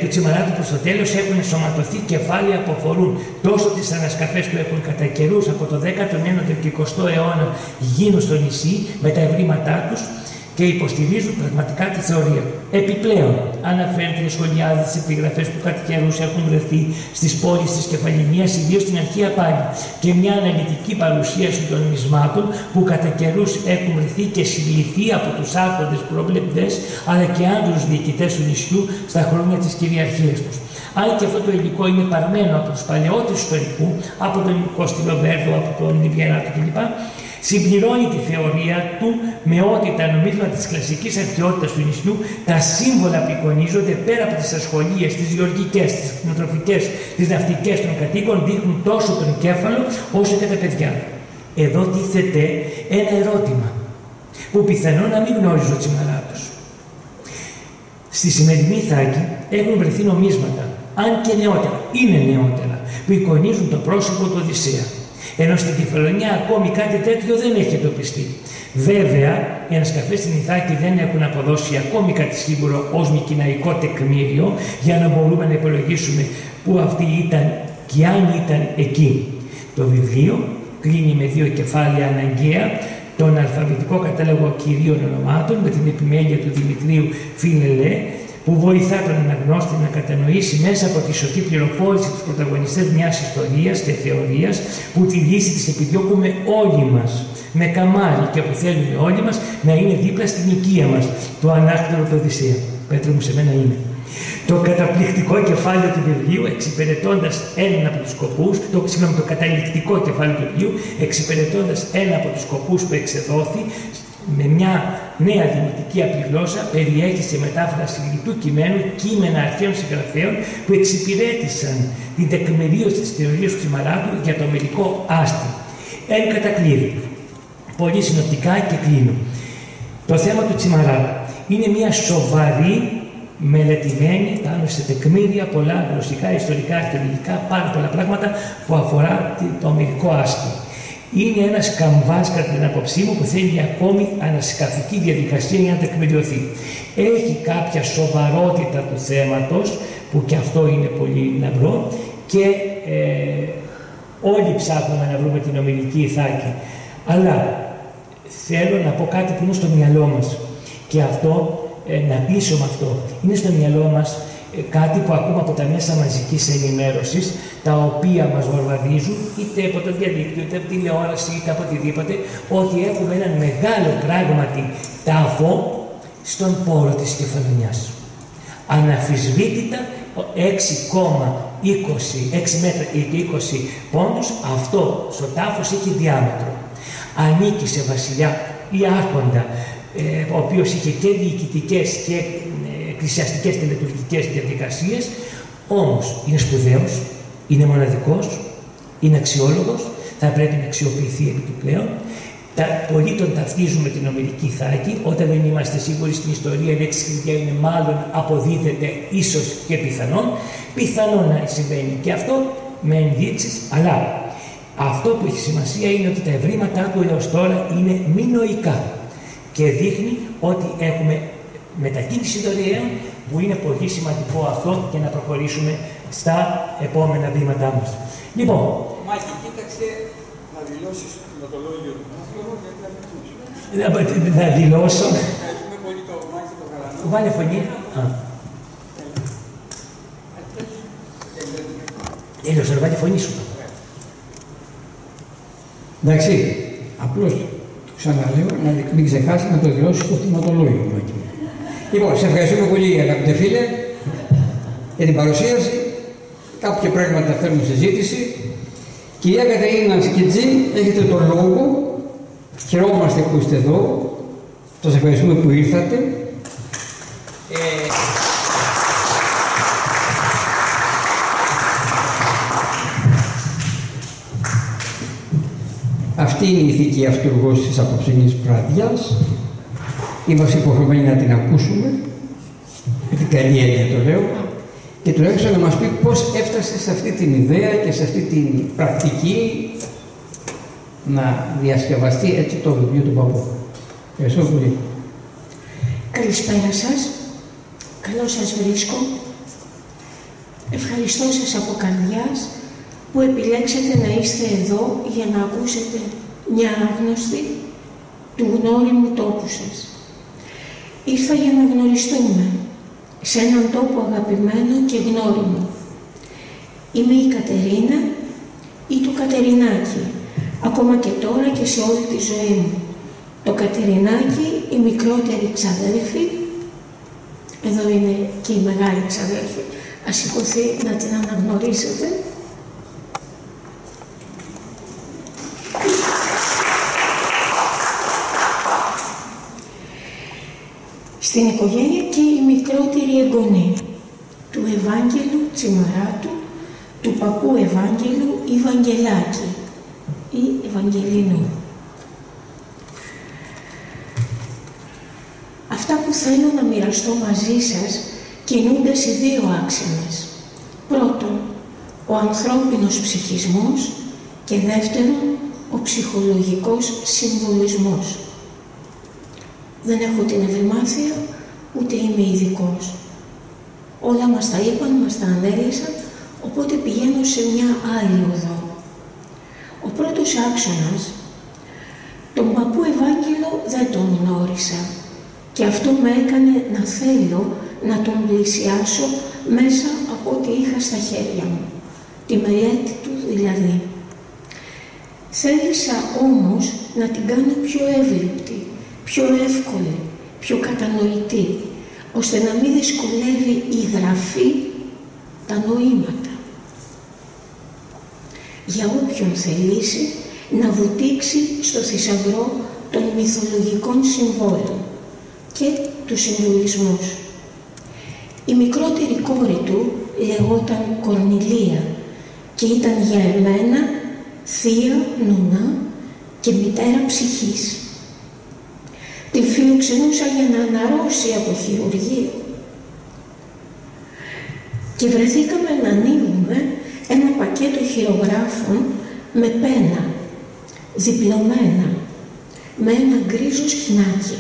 Τσιμαράτου προς το τέλος έχουν ενσωματωθεί κεφάλαια που αφορούν τόσο τις ανασκαφές που έχουν κατά καιρούς από το 19ο και 20ο αιώνα γίνουν στο νησί με τα ευρήματά τους και υποστηρίζουν πραγματικά τη θεωρία. Επιπλέον, αναφέρεται και σχολιάζει τις επιγραφές που κατά καιρούς έχουν βρεθεί στις πόλεις της Κεφαλονίας, ιδίως στην αρχαία Πάλη, και μια αναλυτική παρουσίαση των νομισμάτων που κατά καιρούς έχουν βρεθεί και συλληφθεί από τους άρχοντες προβλεπτές αλλά και άλλους διοικητές του νησιού στα χρόνια της κυριαρχίας τους. Αν και αυτό το υλικό είναι παρμένο από τους παλαιότερους ιστορικού, από τον Κώστη Λομπέρδο, από τον Λιβιεράτο κλπ., συμπληρώνει τη θεωρία του με ότι τα νομίσματα της κλασικής αρχαιότητας του νησιού, τα σύμβολα που εικονίζονται πέρα από τις ασχολίες, τις γεωργικές, τις κτηνοτροφικές, τις ναυτικές των κατοίκων, δείχνουν τόσο τον εγκέφαλο όσο και τα παιδιά. Εδώ τίθεται ένα ερώτημα που πιθανόν να μην γνώριζε ο Τσιμαράτος. Στη σημερινή Ιθάκη έχουν βρεθεί νομίσματα, αν και νεότερα, είναι νεότερα, που εικονίζουν το πρόσωπο του Οδυσσέα. Ενώ στην Κεφαλονιά ακόμη κάτι τέτοιο δεν έχει εντοπιστεί. Βέβαια, οι ανασκαφές στην Ιθάκη δεν έχουν αποδώσει ακόμη κάτι σίγουρο ως μικηναϊκό τεκμήριο για να μπορούμε να υπολογίσουμε που αυτή ήταν και αν ήταν εκεί. Το βιβλίο κλείνει με 2 κεφάλαια αναγκαία, τον αλφαβητικό κατάλογο κυρίων ονομάτων με την επιμέλεια του Δημητρίου Φιλελέ, που βοηθά τον αναγνώστη να κατανοήσει μέσα από τη σωστή πληροφόρηση τους πρωταγωνιστές μιας ιστορίας και θεωρίας που τη λύση της επιδιώκουμε όλοι μας, με καμάρι, και που θέλουμε όλοι μας να είναι δίπλα στην οικία μας, το ανάκτορο του Οδυσσέα. Πέτρο μου, σε μένα είναι. Το καταπληκτικό κεφάλαιο του βιβλίου, εξυπηρετώντας έναν από τους σκοπούς, το καταληκτικό κεφάλαιο του βιβλίου, εξυπηρετώντας ένα από τους σκοπούς που εξεδόθη, με μια νέα δημοτική απλή γλώσσα, περιέχει σε μετάφραση λιτού κειμένου κείμενα αρχαίων συγγραφέων που εξυπηρέτησαν την τεκμηρίωση της θεωρίας του Τσιμαράτου για το ομιλικό άστι. Εν κατακλείδη, πολύ συνοπτικά και κλείνω. Το θέμα του Τσιμαράτου είναι μια σοβαρή, μελετημένη πάνω σε τεκμήρια, πολλά γλωσσικά, ιστορικά, αρχαιολογικά, πάρα πολλά πράγματα που αφορά το ομιλικό άστι. Είναι ένας καμβάς, κατά την άποψή μου, που θέλει ακόμη ανασκαφική διαδικασία για να τεκμηριωθεί. Έχει κάποια σοβαρότητα του θέματος, που και αυτό είναι πολύ λαμπρό, και όλοι ψάχνουμε να βρούμε την ομιλική ηθάκη. Αλλά θέλω να πω κάτι που είναι στο μυαλό μας. Και αυτό, να κλείσω με αυτό. Είναι στο μυαλό μας κάτι που ακούμε από τα μέσα μαζικής ενημέρωσης, τα οποία μας βορβαδίζουν είτε από το διαδίκτυο, είτε από τηλεόραση, είτε από οτιδήποτε, ότι έχουμε έναν μεγάλο πράγματι τάφο στον πόρο της Κεφαλονιάς. Αναμφισβήτητα 6 μέτρα και 20 πόντους, αυτό ο τάφος έχει διάμετρο. Ανήκει σε βασιλιά ή άρχοντα, ο οποίος είχε και διοικητικές και εκκλησιαστικές και λειτουργικές διαδικασίες, όμως είναι σπουδαίος, είναι μοναδικός, είναι αξιόλογος, θα πρέπει να αξιοποιηθεί επιπλέον. Πολλοί τον ταυτίζουν με την ομιλική ηθάκη. Όταν δεν είμαστε σίγουροι στην ιστορία, η λέξη κλειδιά είναι μάλλον, αποδίδεται, ίσως και πιθανόν. Πιθανόν να συμβαίνει και αυτό με ενδείξεις, αλλά αυτό που έχει σημασία είναι ότι τα ευρήματά του έως τώρα είναι μη νοϊκά και δείχνει ότι έχουμε μετακίνηση δωρεών, που είναι πολύ σημαντικό αυτό για να προχωρήσουμε στα επόμενα βήματά μας. Λοιπόν, Μάκη, κοίταξε να δηλώσεις το νοηματολόγιο του Μάκη, να δηλώσω. Ευχαριστούμε πολύ το Μάκη το Γαλανό. Βάλε φωνή. Έλειωσε, βάλε φωνή σου. Εντάξει, απλώς το ξαναλέω, να μην ξεχάσει να το δηλώσει στο θυματολόγιο, Μάκη. Λοιπόν, σε ευχαριστούμε πολύ, αγαπητέ φίλε, για την παρουσίαση. Κάποια πράγματα θέλουν συζήτηση. Κυρία Κατερίνα Σκιτζή, έχετε τον λόγο. Χαιρόμαστε που είστε εδώ. Σας ευχαριστούμε που ήρθατε. Αυτή είναι η ηθική αυτούργος της απόψινής βραδιάς. Είμαστε υποχρεωμένοι να την ακούσουμε, με την καλή έννοια το λέω, και τουλάχιστον να μας πει πώς έφτασε σε αυτή την ιδέα και σε αυτή την πρακτική να διασκευαστεί έτσι το βιβλίο του παππού. Ευχαριστώ πολύ. Καλησπέρα σας. Καλώς σας βρίσκω. Ευχαριστώ σας από καρδιάς που επιλέξατε να είστε εδώ για να ακούσετε μια άγνωστη του γνώριμου τόπου σας. Ήρθα για να γνωριστούμε σε έναν τόπο αγαπημένο και γνώριμο. Είμαι η Κατερίνα ή το Κατερινάκι, ακόμα και τώρα και σε όλη τη ζωή μου. Το Κατερινάκι, η μικρότερη ξαδέλφη, εδώ είναι και η μεγάλη ξαδέλφη, ας σηκωθεί να την αναγνωρίσετε. Στην οικογένεια και η μικρότερη εγγονή του Ευάγγελου Τσιμαράτου, του παππού Ευάγγελου ή Βαγγελάκη ή Ευαγγελίνου. Αυτά που θέλω να μοιραστώ μαζί σας κινούνται σε δύο άξονες. Πρώτον, ο ανθρώπινος ψυχισμός και δεύτερον, ο ψυχολογικός συμβολισμός. Δεν έχω την ευρυμάθεια, ούτε είμαι ειδικός. Όλα μας τα είπαν, μας τα ανέλησαν, οπότε πηγαίνω σε μια άλλη οδό. Ο πρώτος άξονας, τον παππού Ευάγγελο δεν τον γνώρισα. και αυτό με έκανε να θέλω να τον πλησιάσω μέσα από ό,τι είχα στα χέρια μου, τη μελέτη του δηλαδή. Θέλησα όμως να την κάνω πιο εύληπτη, πιο εύκολη, πιο κατανοητή, ώστε να μην δυσκολεύει η γραφή τα νοήματα. Για όποιον θελήσει να βουτήξει στο θησαυρό των μυθολογικών συμβόλων και του συμβολισμούς. Η μικρότερη κόρη του λεγόταν Κορνηλία και ήταν για εμένα θεία, νονά και μητέρα ψυχής. Την φιλοξενούσα για να αναρρώσει από χειρουργείο και βρεθήκαμε να ανοίγουμε ένα πακέτο χειρογράφων με πένα, διπλωμένα, με ένα γκρίζο σκηνάκι.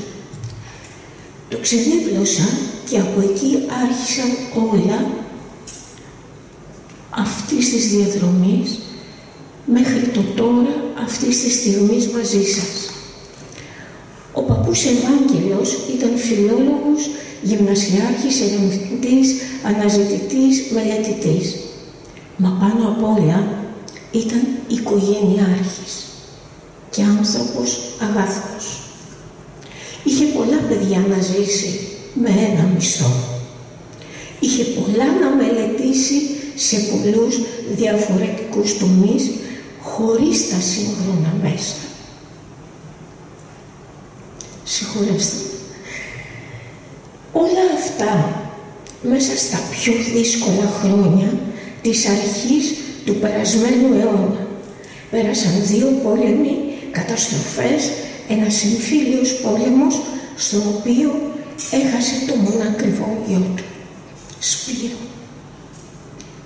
Το ξεδίπλωσα και από εκεί άρχισαν όλα αυτής της διαδρομής μέχρι το τώρα αυτής της στιγμής μαζί σας. Ο παππούς Ευάγγελος ήταν φιλόλογος, γυμνασιάρχης, ερευνητής, αναζητητής, μελετητής. Μα πάνω απ' όλα ήταν οικογενειάρχης και άνθρωπος αγαθός. Είχε πολλά παιδιά να ζήσει με ένα μισθό. Είχε πολλά να μελετήσει σε πολλούς διαφορετικούς τομείς χωρίς τα σύγχρονα μέσα. Συγχωρέστε. Όλα αυτά μέσα στα πιο δύσκολα χρόνια της αρχής του περασμένου αιώνα. Πέρασαν 2 πόλεμοι, καταστροφές, ένας εμφύλιος πόλεμος, στον οποίο έχασε το μονακριβό γιο του, Σπύρο.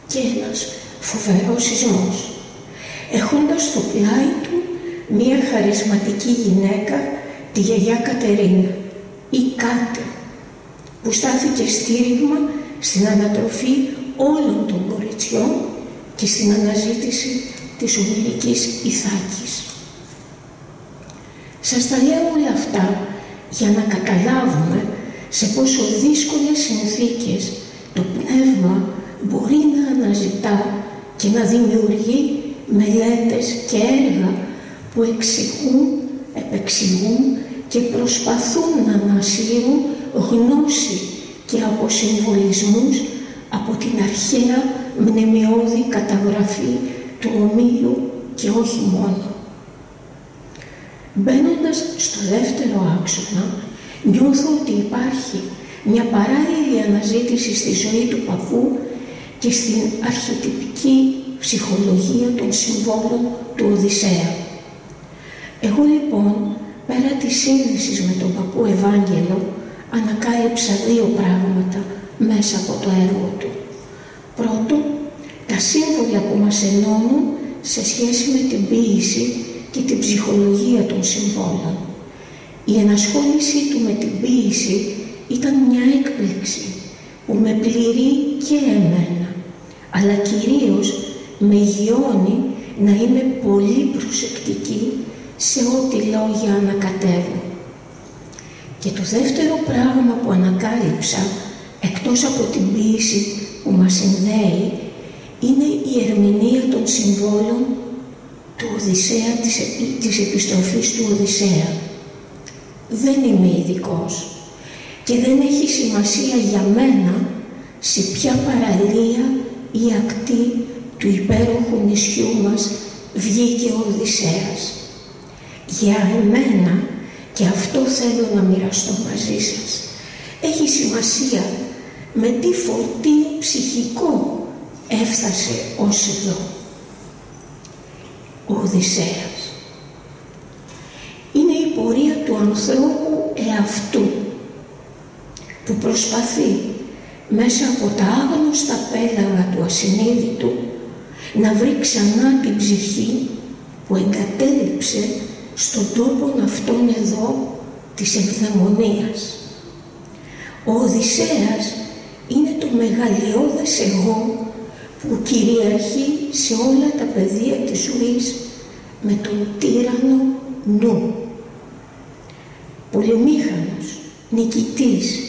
Και ένας φοβερός σεισμός, έχοντας στο πλάι του μία χαρισματική γυναίκα, τη γιαγιά Κατερίνα, η Κάτε, που στάθηκε στήριγμα στην ανατροφή όλων των κοριτσιών και στην αναζήτηση της ομηρικής Ιθάκης. Σας τα λέω όλα αυτά για να καταλάβουμε σε πόσο δύσκολες συνθήκες το πνεύμα μπορεί να αναζητά και να δημιουργεί μελέτες και έργα που εξηγούν, επεξηγούν και προσπαθούν να ανασύρουν γνώση και αποσυμβολισμούς από την αρχαία μνημειώδη καταγραφή του ομίλου και όχι μόνο. Μπαίνοντας στο δεύτερο άξονα, νιώθω ότι υπάρχει μια παράλληλη αναζήτηση στη ζωή του παππού και στην αρχετυπική ψυχολογία των συμβόλων του Οδυσσέα. Εγώ λοιπόν, πέρα της σύνδεσης με τον παππού Ευάγγελο, ανακάλυψα 2 πράγματα μέσα από το έργο του. Πρώτον, τα σύμβολα που μας ενώνουν σε σχέση με την ποίηση και την ψυχολογία των συμβόλων. Η ενασχόλησή του με την ποίηση ήταν μια έκπληξη που με πληρεί και εμένα, αλλά κυρίως με γιώνει να είμαι πολύ προσεκτική σε ό,τι λόγια ανακατεύω. Και το δεύτερο πράγμα που ανακάλυψα, εκτός από την ποίηση που μας συνδέει, είναι η ερμηνεία των συμβόλων του Οδυσσέα, της επιστροφής του Οδυσσέα. Δεν είμαι ειδικός και δεν έχει σημασία για μένα σε ποια παραλία ή ακτή του υπέροχου νησιού μας βγήκε ο Οδυσσέας. Για εμένα, και αυτό θέλω να μοιραστώ μαζί σας, έχει σημασία με τι φορτίο ψυχικό έφτασε ως εδώ ο Οδυσσέας. Είναι η πορεία του ανθρώπου εαυτού που προσπαθεί μέσα από τα άγνωστα πέλαγα του ασυνείδητου να βρει ξανά την ψυχή που εγκατέλειψε στον τόπο αυτόν εδώ της ευδαιμονίας. Ο Οδυσσέας είναι το μεγαλειώδες εγώ που κυριαρχεί σε όλα τα πεδία της ζωής με τον τύραννο νου. Πολυμήχανος, νικητής,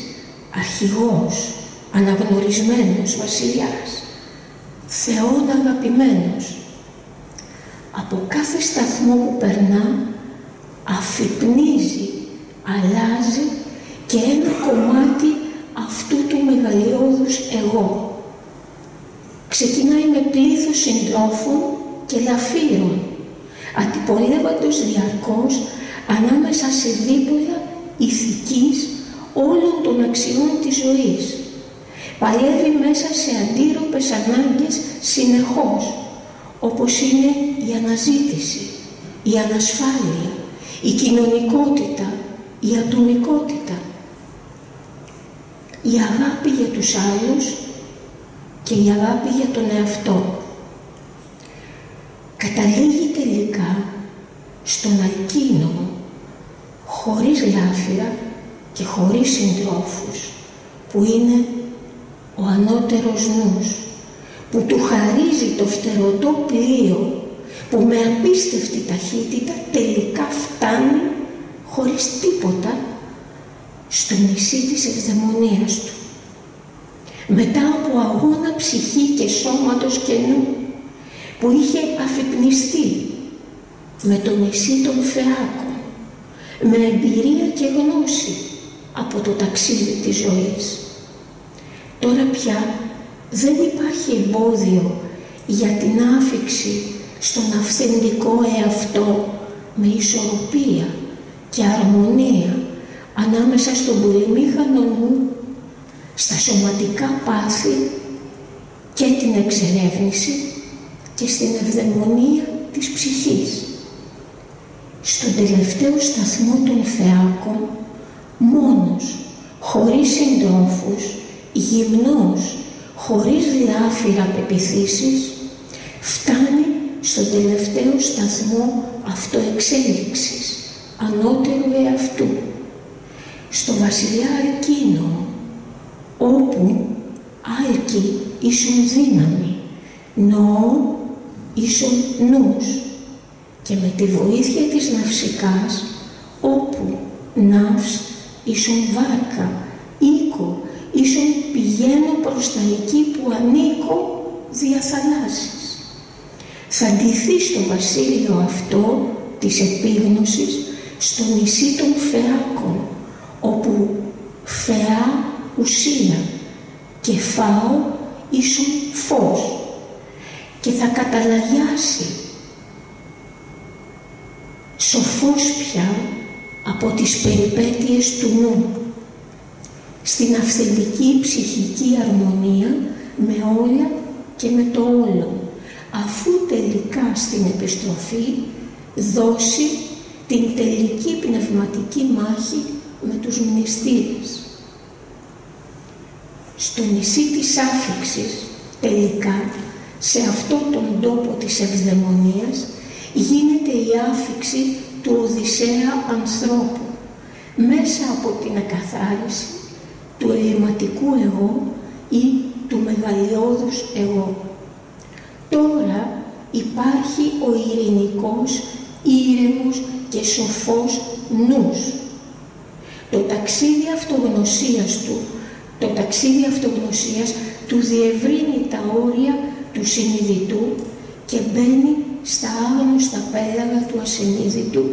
αρχηγός, αναγνωρισμένος βασιλιάς, Θεόν αγαπημένος. Από κάθε σταθμό που περνά αφυπνίζει, αλλάζει και ένα κομμάτι αυτού του μεγαλειώδους εγώ. Ξεκινάει με πλήθος συντρόφων και λαφύρων, αντιπολεύοντας διαρκώς ανάμεσα σε δίπολα ηθικής όλων των αξιών της ζωής. Παλεύει μέσα σε αντίρροπες ανάγκες συνεχώς, όπως είναι η αναζήτηση, η ανασφάλεια, η κοινωνικότητα, η ατομικότητα, η αγάπη για τους άλλους και η αγάπη για τον εαυτό. Καταλήγει τελικά στον αλκίνο, χωρίς λάφυρα και χωρίς συντρόφους, που είναι ο ανώτερος νους, που του χαρίζει το φτερωτό πλοίο, που με απίστευτη ταχύτητα τελικά φτάνει χωρίς τίποτα στο νησί της ευδαιμονίας του. Μετά από αγώνα ψυχή και σώματος και νου, που είχε αφυπνιστεί με το νησί των Φεάκων, με εμπειρία και γνώση από το ταξίδι της ζωής. Τώρα πια δεν υπάρχει εμπόδιο για την άφιξη στον αυθεντικό εαυτό με ισορροπία και αρμονία ανάμεσα στον πολυμήχανο νου, στα σωματικά πάθη και την εξερεύνηση και στην ευδαιμονία της ψυχής. Στον τελευταίο σταθμό των Φεάκων, μόνος, χωρίς συντρόφους, γυμνός, χωρίς λάφυρα πεποιθήσεις, φτάνει στον τελευταίο σταθμό αυτοεξέλιξης, ανώτερου εαυτού, στο βασιλιά Αλκίνο, όπου άλκη ίσον δύναμη, νοώ ίσον νους, και με τη βοήθεια της ναυσικάς, όπου ναύς ίσον βάρκα, οίκο ίσον πηγαίνω προς τα εκεί που ανήκω δια θαλάσσης. Θα ντυθεί στο βασίλειο αυτό της επίγνωσης στο νησί των Φεάκων, όπου φεά ουσία και φάω ίσον φως, και θα καταλαγιάσει σοφός πια από τις περιπέτειες του νου, στην αυθεντική ψυχική αρμονία με όλα και με το όλο, αφού τελικά στην επιστροφή δώσει την τελική πνευματική μάχη με τους μνηστήρες. Στο νησί της άφιξης, τελικά, σε αυτόν τον τόπο της ευδαιμονίας, γίνεται η άφιξη του Οδυσσέα ανθρώπου, μέσα από την εκαθάριση του ελληματικού εγώ ή του μεγαλειώδους εγώ. Τώρα υπάρχει ο ειρηνικός, ήρεμος και σοφός νους. Το ταξίδι αυτογνωσίας του διευρύνει τα όρια του συνειδητού και μπαίνει στα άγνωστα πέλαγα του ασυνείδητου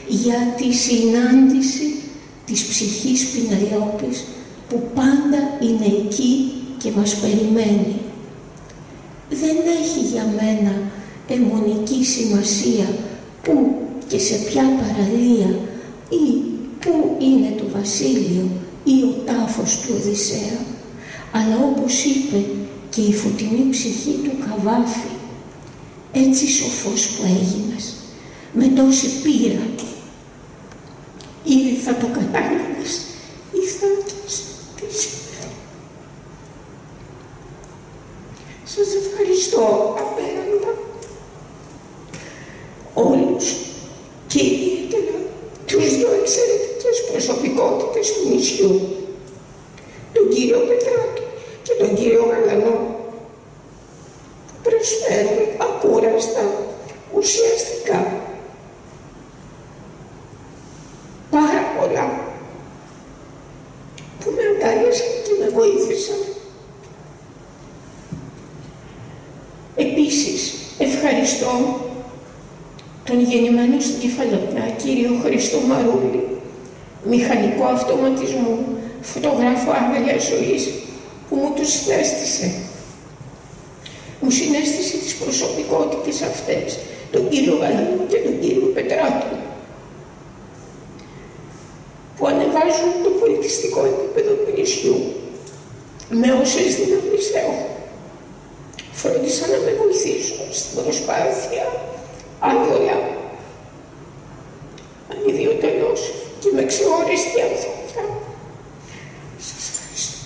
για τη συνάντηση της ψυχής Πινελόπης, που πάντα είναι εκεί και μας περιμένει. Δεν έχει για μένα αιμονική σημασία πού και σε ποια παραλία ή πού είναι το βασίλειο ή ο τάφος του Οδυσσέα, αλλά όπως είπε και η φωτεινή ψυχή του Καβάφη, έτσι σοφός που έγινες, με τόση πείρα, ήδη θα το κατάλαβες ή θα τις. Σας ευχαριστώ απέραντα όλους και ιδιαίτερα τους δύο εξαιρετικές προσωπικότητες του νησιού, τον κύριο Πετράκη και τον κύριο Γαλανό, που προσφέρουν ακούραστα, ουσιαστικά πάρα πολλά αγκάλιασαν και με βοήθησαν. Επίσης, ευχαριστώ τον γεννημένο στην Κεφαλονιά, κύριο Χρήστο Μαρούλη, μηχανικό αυτοματισμού, φωτογράφο άγαλιας ζωής, που μου τους συνέστησε. Μου συνέστησε τις προσωπικότητες αυτές, τον κύριο Γαλλίνο και τον κύριο Πετράτο, που ανεβάζουν το πολιτιστικό επίπεδο του νησιού με όσες δυνάμεις έχουν. Φρόντισαν να με βοηθήσουν στην προσπάθεια άδωλα, ανιδιοτελώς και με ξεχωριστή ανθρώπια. Σας ευχαριστώ.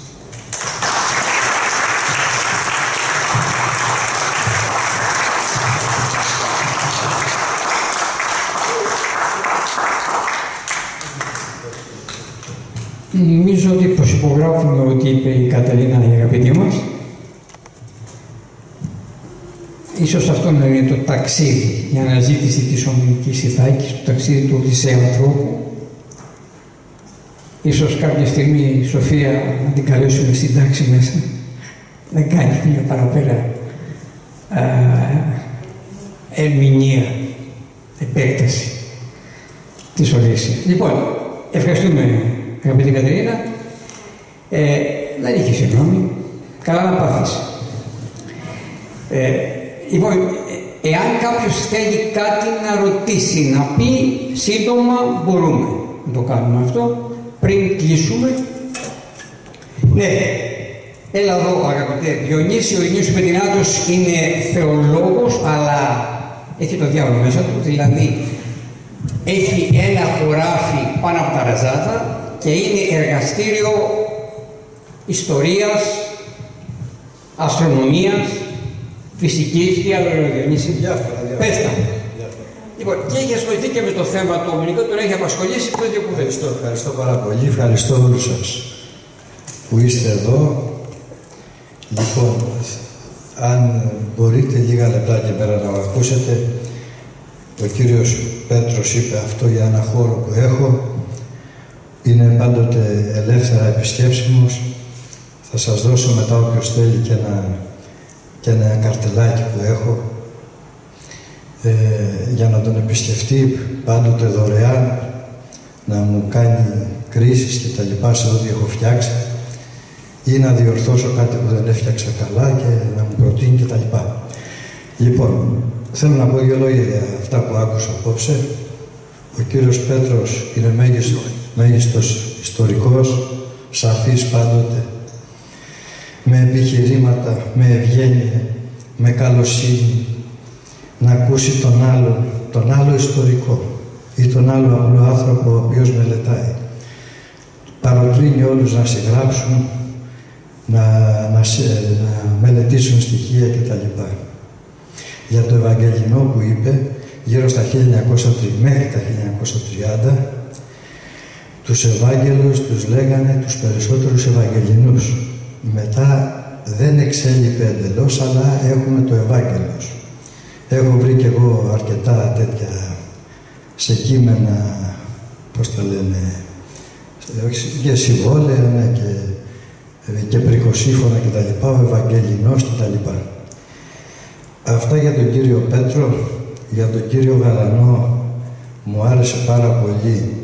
Νομίζω ότι προσυπογράφουμε ό,τι είπε η Κατερίνα, η αγαπητή μας. Ίσως αυτό να είναι το ταξίδι, η αναζήτηση της ομιλικής Ιθάκης, το ταξίδι του Οδυσσέα ανθρώπου. Ίσως κάποια στιγμή η Σοφία να την καλέσουμε στην τάξη μέσα, να κάνει μια παραπέρα ερμηνεία, επέκταση της Οδύσσειας. Λοιπόν, ευχαριστούμε αγαπητή Κατερίνα. Δεν είχε συγγνώμη, καλά να πάθεις. Λοιπόν, εάν κάποιος θέλει κάτι να ρωτήσει, να πει σύντομα, μπορούμε να το κάνουμε αυτό πριν κλείσουμε. Ναι, έλα εδώ αγαπητέ Διονύση. Ο Διονύσης Πετινάτος είναι θεολόγος, αλλά έχει το διάβολο μέσα του, δηλαδή έχει ένα χωράφι πάνω από τα ραζάτα και είναι εργαστήριο ιστορίας, αστρονομίας, φυσικής. Τι άλλο είναι ο Διονύση? Πες τα. Λοιπόν, και έχει ασχοληθεί και με το θέμα του ομιλικού, τον έχει απασχολήσει το ίδιο που θέλει. Ευχαριστώ πάρα πολύ. Ευχαριστώ όλους σας που είστε εδώ. Λοιπόν, αν μπορείτε λίγα λεπτάκια πέρα να ακούσετε, ο κύριος Πέτρος είπε αυτό για ένα χώρο που έχω. Είναι πάντοτε ελεύθερα επισκέψιμος. Θα σας δώσω μετά όποιος θέλει και ένα καρτελάκι που έχω για να τον επισκεφτεί πάντοτε δωρεάν, να μου κάνει κρίσεις και τα λοιπά σε ό,τι έχω φτιάξει ή να διορθώσω κάτι που δεν έφτιαξα καλά και να μου προτείνει και τα λοιπά. Λοιπόν, θέλω να πω δύο λόγια για αυτά που άκουσα απόψε. Ο κύριος Πέτρος είναι μέγιστος ιστορικός, σαφής πάντοτε, με επιχειρήματα, με ευγένεια, με καλοσύνη, να ακούσει τον άλλο ιστορικό ή τον άλλο απλό άνθρωπο ο οποίος μελετάει. Παροτρύνει όλους να συγγράψουν, να μελετήσουν στοιχεία κτλ. Για το Ευαγγελινό που είπε, γύρω στα 1930, μέχρι τα 1930, τους Ευάγγελους τους λέγανε τους περισσότερους Ευαγγελινούς. Μετά δεν εξέλιπε εντελώς, αλλά έχουμε το Ευάγγελος. Έχω βρει και εγώ αρκετά τέτοια σε κείμενα, πώς τα λένε, και συμβόλαια και πρικοσύφωνα και τα λοιπά, ο Ευαγγελινός και τα λοιπά. Αυτά για τον κύριο Πέτρο. Για τον κύριο Γαλανό μου άρεσε πάρα πολύ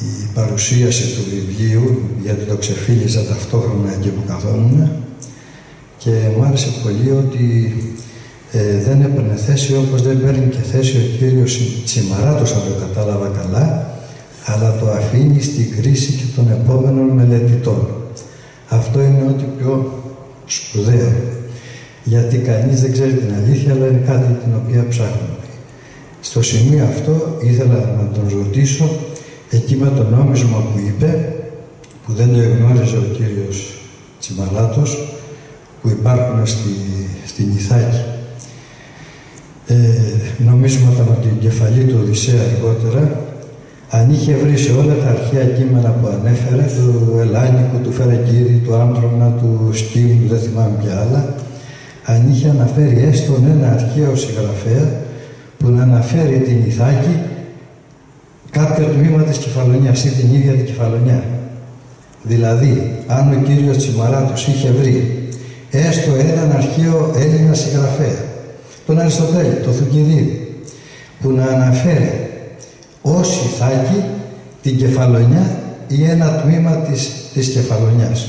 η παρουσίαση του βιβλίου, γιατί το ξεφύλιζα ταυτόχρονα εκεί που καθόμουν, και μου άρεσε πολύ ότι δεν έπαιρνε θέση όπως δεν παίρνει και θέση ο κύριος Τσιμαράτος, αν το κατάλαβα καλά, αλλά το αφήνει στην κρίση και των επόμενων μελετητών. Αυτό είναι ό,τι πιο σπουδαίο, γιατί κανείς δεν ξέρει την αλήθεια, αλλά είναι κάτι την οποία ψάχνουμε. Στο σημείο αυτό ήθελα να τον ρωτήσω, εκεί με το νόμισμα που είπε, που δεν το εγνώριζε ο κύριος Τσιμαράτος, που υπάρχουν στην Ιθάκη, νομίσματα με την κεφαλή του Οδυσσέα αργότερα, αν είχε βρει σε όλα τα αρχαία κείμενα που ανέφερε, του Ελλάνικου, του Φερακύρη, του Άμπτρονα, του Σκύμου, δεν θυμάμαι ποια άλλα, αν είχε αναφέρει έστω ένα αρχαίο συγγραφέα που να αναφέρει την Ιθάκη κάποιο τμήμα της Κεφαλονιάς ή την ίδια την Κεφαλονιά. Δηλαδή, αν ο κύριος Τσιμαράτος είχε βρει έστω έναν αρχαίο Έλληνα συγγραφέα, τον Αριστοτέλη, τον Θουκυδίδη, που να αναφέρει ως Ιθάκη την Κεφαλονιά ή ένα τμήμα της Κεφαλονιάς.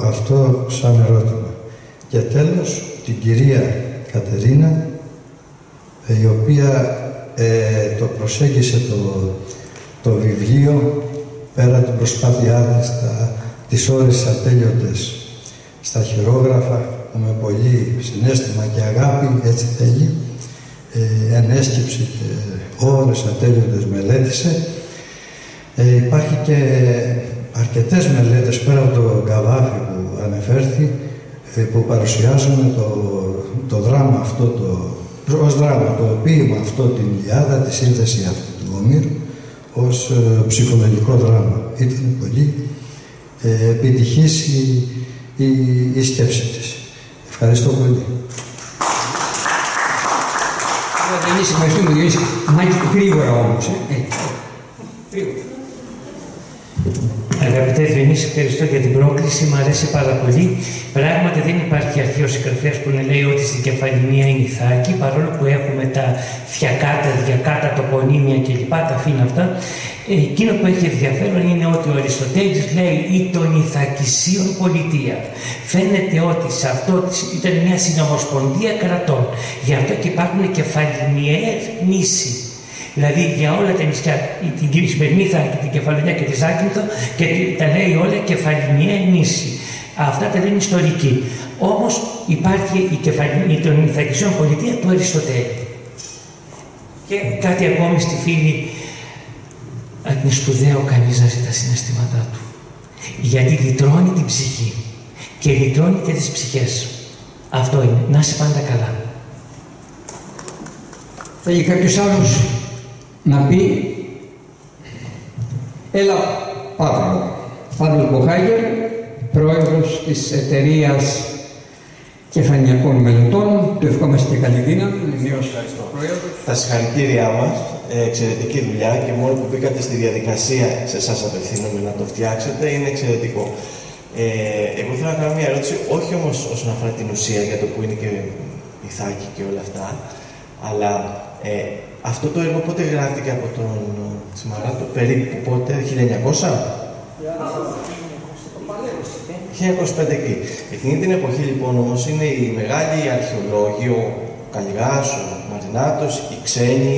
Αυτό σαν ερώτημα. Και τέλος, την κυρία Κατερίνα, η οποία το προσέγγισε το βιβλίο πέρα την προσπάθειά της, τις ώρες ατέλειωτες στα χειρόγραφα, με πολύ συναίσθημα και αγάπη, έτσι θέλει, ενέσκυψη και ώρες ατέλειωτες μελέτησε. Υπάρχει και αρκετές μελέτες πέρα από το Καβάφη που ανεφέρθη, που παρουσιάζουν το δράμα αυτό, ως δράμα, το ποίημα αυτό, την Ιλιάδα, τη σύνθεση αυτή του Ομήρου, ως ψυχολογικό δράμα. Ήταν πολύ επιτυχής η σκέψη της. Ευχαριστώ πολύ. Εμείς ευχαριστούμε, Διονύση. Μάκη, γρήγορα όμως. Αγαπητέ Διονύση, ευχαριστώ για την πρόκληση, μου αρέσει πάρα πολύ. Πράγματι δεν υπάρχει αρχαίος συγγραφέας που να λέει ότι στην Κεφαλονιά είναι Ιθάκη, παρόλο που έχουμε τα φιακάτα, διακάτα, τοπονύμια κλπ. Τα αφήνω αυτά. Εκείνο που έχει ενδιαφέρον είναι ότι ο Αριστοτέλης λέει ή των Ιθακισίων πολιτεία. Φαίνεται ότι σε αυτό ήταν μια συνομοσπονδία κρατών. Γι' αυτό και υπάρχουν κεφαλινιαίες νήσοι. Δηλαδή για όλα τα νησιά, την σημερινή Ιθάκη, την Κεφαλονιά και τη Ζάκυνθο, και τα λέει όλα κεφαλινιαία νήσι. Αυτά τα λένε ιστορικοί. Όμως υπάρχει η των Ιθακισίων πολιτεία του Αριστοτέλη. Και κάτι ακόμη στη φίλη, είναι σπουδαίο κανείς να ζει τα συναισθήματά του. Γιατί λυτρώνει την ψυχή και λυτρώνει και τις ψυχές. Αυτό είναι. Να είσαι πάντα καλά. Θέλει κάποιος άλλος να πει? Έλα, Παύλος Μποχάγερ, πρόεδρος της εταιρείας Κεφαλονιακών Μελετών. Του ευχόμαστε και καλή δύναμη. Ευχαριστώ, πρόεδρος. Τα συγχαρητήριά μας, εξαιρετική δουλειά, και μόνο που μπήκατε στη διαδικασία, σε εσάς απευθύνομαι, να το φτιάξετε, είναι εξαιρετικό. Εγώ θέλω να κάνω μια ερώτηση, όχι όμως όσον αφορά την ουσία, για το που είναι και Ιθάκη και όλα αυτά, αλλά αυτό το έργο πότε γράφτηκε από τον Τσιμαράτο, περίπου πότε, 1900? 1905 εκεί. Εκείνη την εποχή λοιπόν όμως είναι οι μεγάλοι αρχαιολόγοι, ο Καλλιγάς, ο Μαρινάτος, οι ξένοι,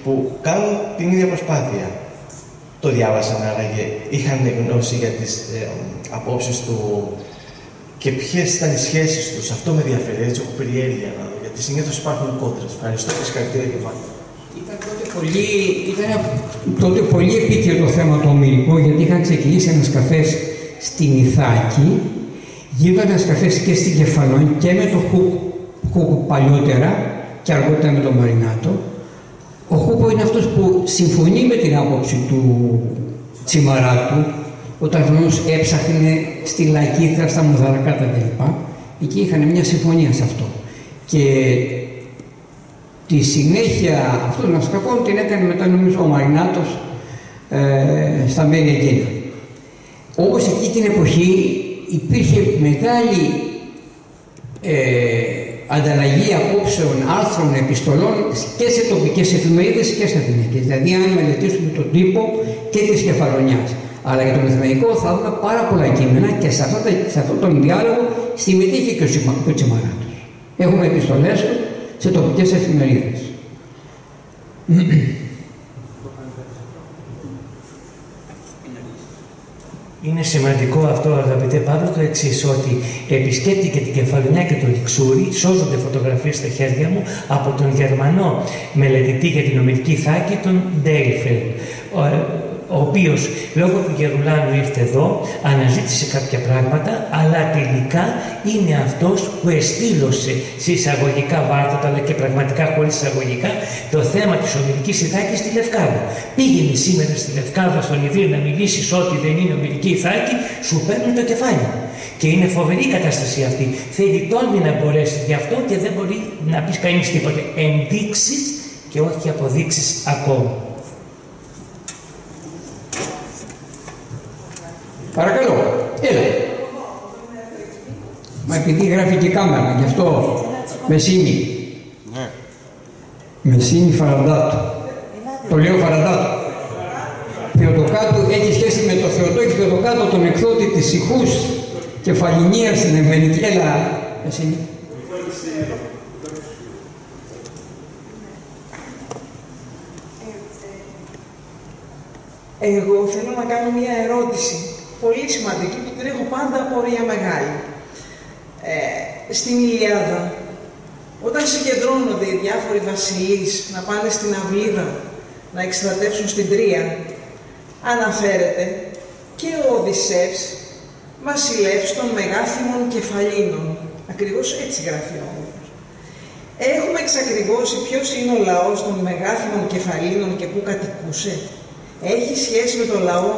που κάνουν την ίδια προσπάθεια. Το διάβασαν άραγε, είχαν γνώση για τις απόψεις του και ποιες ήταν οι σχέσεις τους. Αυτό με ενδιαφέρει, έτσι έχω περιέργεια να δω, γιατί συνήθως υπάρχουν κόντρες. Ευχαριστώ και συγχαρητήρια και πάλι. Ήταν τότε πολύ επίκαιρο το θέμα το ομηρικό, γιατί είχαν ξεκινήσει ένας καφές στην Ιθάκη, γίνονταν ένας καφές και στην Κεφαλόνη και με το Χούκο παλιότερα και αργότερα με τον Μαρινάτο. Ο Χούκο είναι αυτός που συμφωνεί με την άποψη του Τσιμαράτου, όταν γνώς έψαχνε στη Λακήθρα, στα Μουδαρακάτα κλπ. Εκεί είχαν μια συμφωνία σε αυτό. Και τη συνέχεια αυτών των σκαφών την έκανε μετά νομίζω ο Μαρινάτος στα μέρη εκείνα. Όμως εκεί την εποχή υπήρχε μεγάλη ανταλλαγή απόψεων, άρθρων, επιστολών και σε τοπικές εφημερίδες και στα εθνικές. Δηλαδή αν μελετήσουμε τον τύπο και της Κεφαλονιάς. Αλλά για τον εθνικό θα δούμε πάρα πολλά κείμενα και σε αυτόν τον διάλογο συμμετείχε και ο Τσιμαράτος. Έχουμε επιστολές του σε τοπικές εφημερίδες. Είναι σημαντικό αυτό, αγαπητέ Παύλο, το εξής, ότι επισκέπτηκε την Κεφαλονιά και το Λιξούρι, σώζονται φωτογραφίες στα χέρια μου, από τον Γερμανό μελετητή για την ομηρική Ιθάκη, τον Ντέιλφελ, ο οποίος λόγω του Γερουλάνου ήρθε εδώ, αναζήτησε κάποια πράγματα, αλλά τελικά είναι αυτός που εστήλωσε σε εισαγωγικά βάρθατα, αλλά και πραγματικά χωρίς εισαγωγικά, το θέμα της ομηρικής Ιθάκης στη Λευκάδα. Πήγαινε σήμερα στη Λευκάδα στον Ιδρύο να μιλήσεις ότι δεν είναι ομηρική Ιθάκη, σου παίρνουν το κεφάλι. Και είναι φοβερή η κατάσταση αυτή. Θέλει τόλμη να μπορέσει γι' αυτό και δεν μπορεί να πεις κανείς τίποτε. Ενδείξεις και όχι αποδείξεις ακόμα. Παρακαλώ, έλα. Μα επειδή γράφει και κάμερα, γι' αυτό Μεσίνη. Ναι. Μεσίνη Φαραντάτου. Το λέω Φαραντάτου. Θεοτοκάτου έχει σχέση με το Θεοτόκη Θεοτοκάτου, τον εκδότη της Ιχούς Κεφαλινίας στην Ευμενική. Έλα, Μεσίνη. Εγώ θέλω να κάνω μια ερώτηση πολύ σημαντική που την έχω πάντα απορία μεγάλη. Στην Ηλιάδα, όταν συγκεντρώνονται οι διάφοροι βασιλείς να πάνε στην αυλίδα να εκστρατεύσουν στην Τρία, αναφέρεται και ο Οδυσσεύς βασιλεύς των Μεγάθυμων Κεφαλίνων. Ακριβώς έτσι γράφει όμως. Έχουμε εξακριβώσει ποιος είναι ο λαός των Μεγάθυμων Κεφαλίνων και πού κατοικούσε. Έχει σχέση με το λαό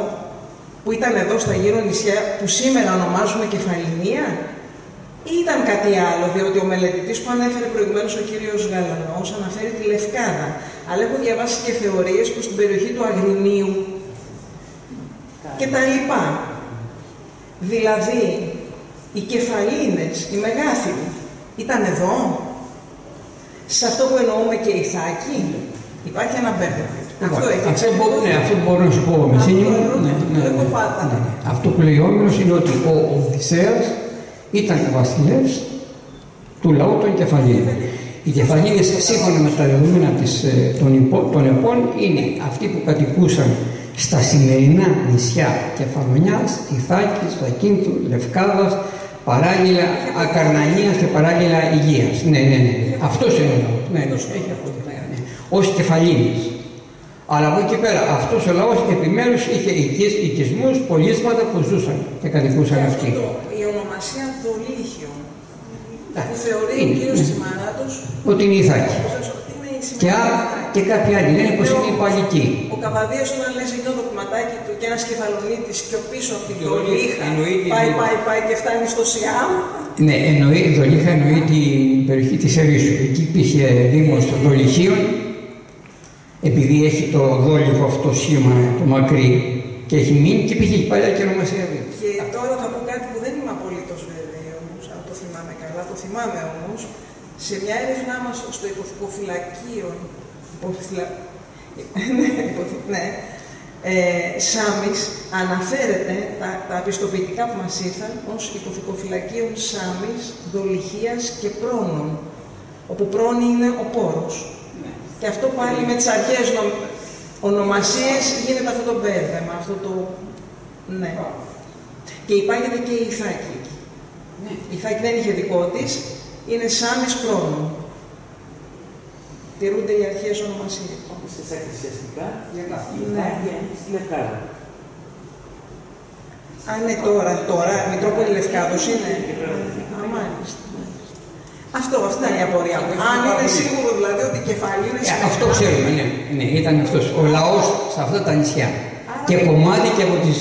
που ήταν εδώ στα γύρω νησιά που σήμερα ονομάζουμε Κεφαλινία, ή ήταν κάτι άλλο, διότι ο μελετητής που ανέφερε προηγουμένως ο κύριος Γαλανός αναφέρει τη Λευκάδα, αλλά έχω διαβάσει και θεωρίες που στην περιοχή του Αγρινίου και τα λοιπά. Δηλαδή, οι Κεφαλίνες, οι Μεγάθυμοι, ήταν εδώ, σε αυτό που εννοούμε και η Θάκη. Υπάρχει ένα μπέρδεμα. Αυτό μπορώ να σου πω, Μεσίνη μου. Αυτό που λέει ο Όμηρος είναι ότι ο Οδυσσέας ήταν βασιλεύς του λαού των Κεφαλίνων. Οι Κεφαλίνες, σύμφωνα με τα δεδομένα των επών, είναι αυτοί που κατοικούσαν στα σημερινά νησιά Κεφαλονιάς, Ιθάκης, Zakynthου, Λευκάδας, παράλληλα Ακαρνανίας και παράλληλα Υγείας. Ναι. Αυτός είναι ο λαός. Ναι, έχει αυτό. Ως Κεφαλίνες. Αλλά από εκεί πέρα, αυτός ο λαός επιμέρους είχε οικισμούς, πολίσματα που ζούσαν και κατοικούσαν αυτοί. Η ονομασία Δολύχιο, που θεωρεί ο κύριος Τσιμαράτος ότι είναι η Ιθάκη. Και κάποιοι άλλοι λένε πως είναι η Παλική. Ο Καβαδίας όταν λέει σε εκείνο το κομματάκι του και ένας κεφαλονίτης και ο πίσω από την Δολύχα πάει και φτάνει στο Σιάμ. Ναι, η Δολύχα εννοεί την περιοχή της Ερήσου. Εκεί υπήρχε δήμος των Δολυχίων, επειδή έχει το δόλιχο αυτό σχήμα το μακρύ και έχει μείνει και υπήρχε παλιά και ονομασία. Και τώρα θα πω κάτι που δεν είμαι απολύτως βέβαιη όμως, αν το θυμάμαι καλά, το θυμάμαι όμως, σε μια έρευνά μας στο υποθηκοφυλακείο, Σάμις, αναφέρεται τα πιστοποιητικά που μας ήρθαν ως υποθηκοφυλακείων Σάμις, Δολυχίας και Πρόνων, όπου Πρόνη είναι ο πόρος. Και αυτό πάλι με τις αρχαίες ονομασίες γίνεται αυτό το μπέρδεμα, αυτό το... Ναι. Και υπάγεται και η Ιθάκη. Η Ιθάκη δεν είχε δικό της, είναι Σάμις Πρόνων. Τηρούνται οι αρχαίες ονομασίες. Όπως σε εκκλησιαστικά, η Ιθάκη ανήκει στη Λευκάδα. Αν είναι τώρα, Μητρόπολη Λευκάδος είναι. Μάλιστα. Αυτή ήταν η απορία μου. Αν είναι σίγουρο δηλαδή ότι η Κεφαλίνες... Αυτό ξέρουμε, ναι, ήταν αυτός. Ο λαός σε αυτά τα νησιά. Και από Μάδη και από τις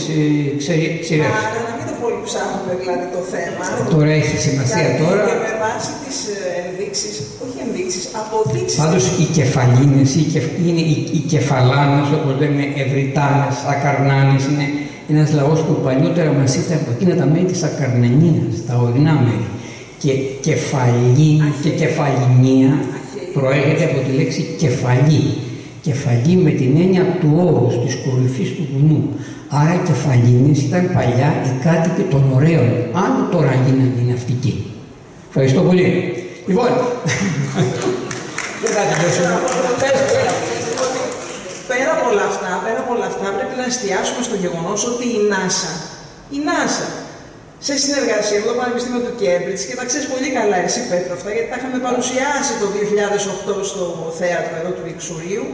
Ξηρές. Άρα να μην το πολύ ψάχνουμε δηλαδή το θέμα. Τώρα έχει σημασία τώρα. Και με βάση τις ενδείξεις, όχι ενδείξεις, αποδείξεις. Πάντως οι Κεφαλίνες είναι οι Κεφαλάνες, όπως λέμε, Ευρυτάνες, Ακαρνάνες, είναι ένας λαός που παλιότερα μας ήρθε από εκείνα τα μέρη της Ακαρνανίας, τα ορεινά μέρη. Και κεφαλή και κεφαλινία προέρχεται από τη λέξη κεφαλή. Κεφαλή με την έννοια του όρους, της κορυφής του βουνού. Άρα οι Κεφαλίνες ήταν παλιά οι κάτοικοι των ωραίων. Άλλο τώρα γίνανε ναυτικοί. Ευχαριστώ πολύ. Λοιπόν, δεν θα τελειώσουμε. Πέρα από όλα αυτά, πρέπει να εστιάσουμε στο γεγονός ότι η NASA, σε συνεργασία με το Πανεπιστήμιο του Κέμπριτζ, και τα ξέρεις πολύ καλά εσύ Πέτρο αυτά, γιατί τα είχαμε παρουσιάσει το 2008 στο θέατρο εδώ του Ιξουρίου,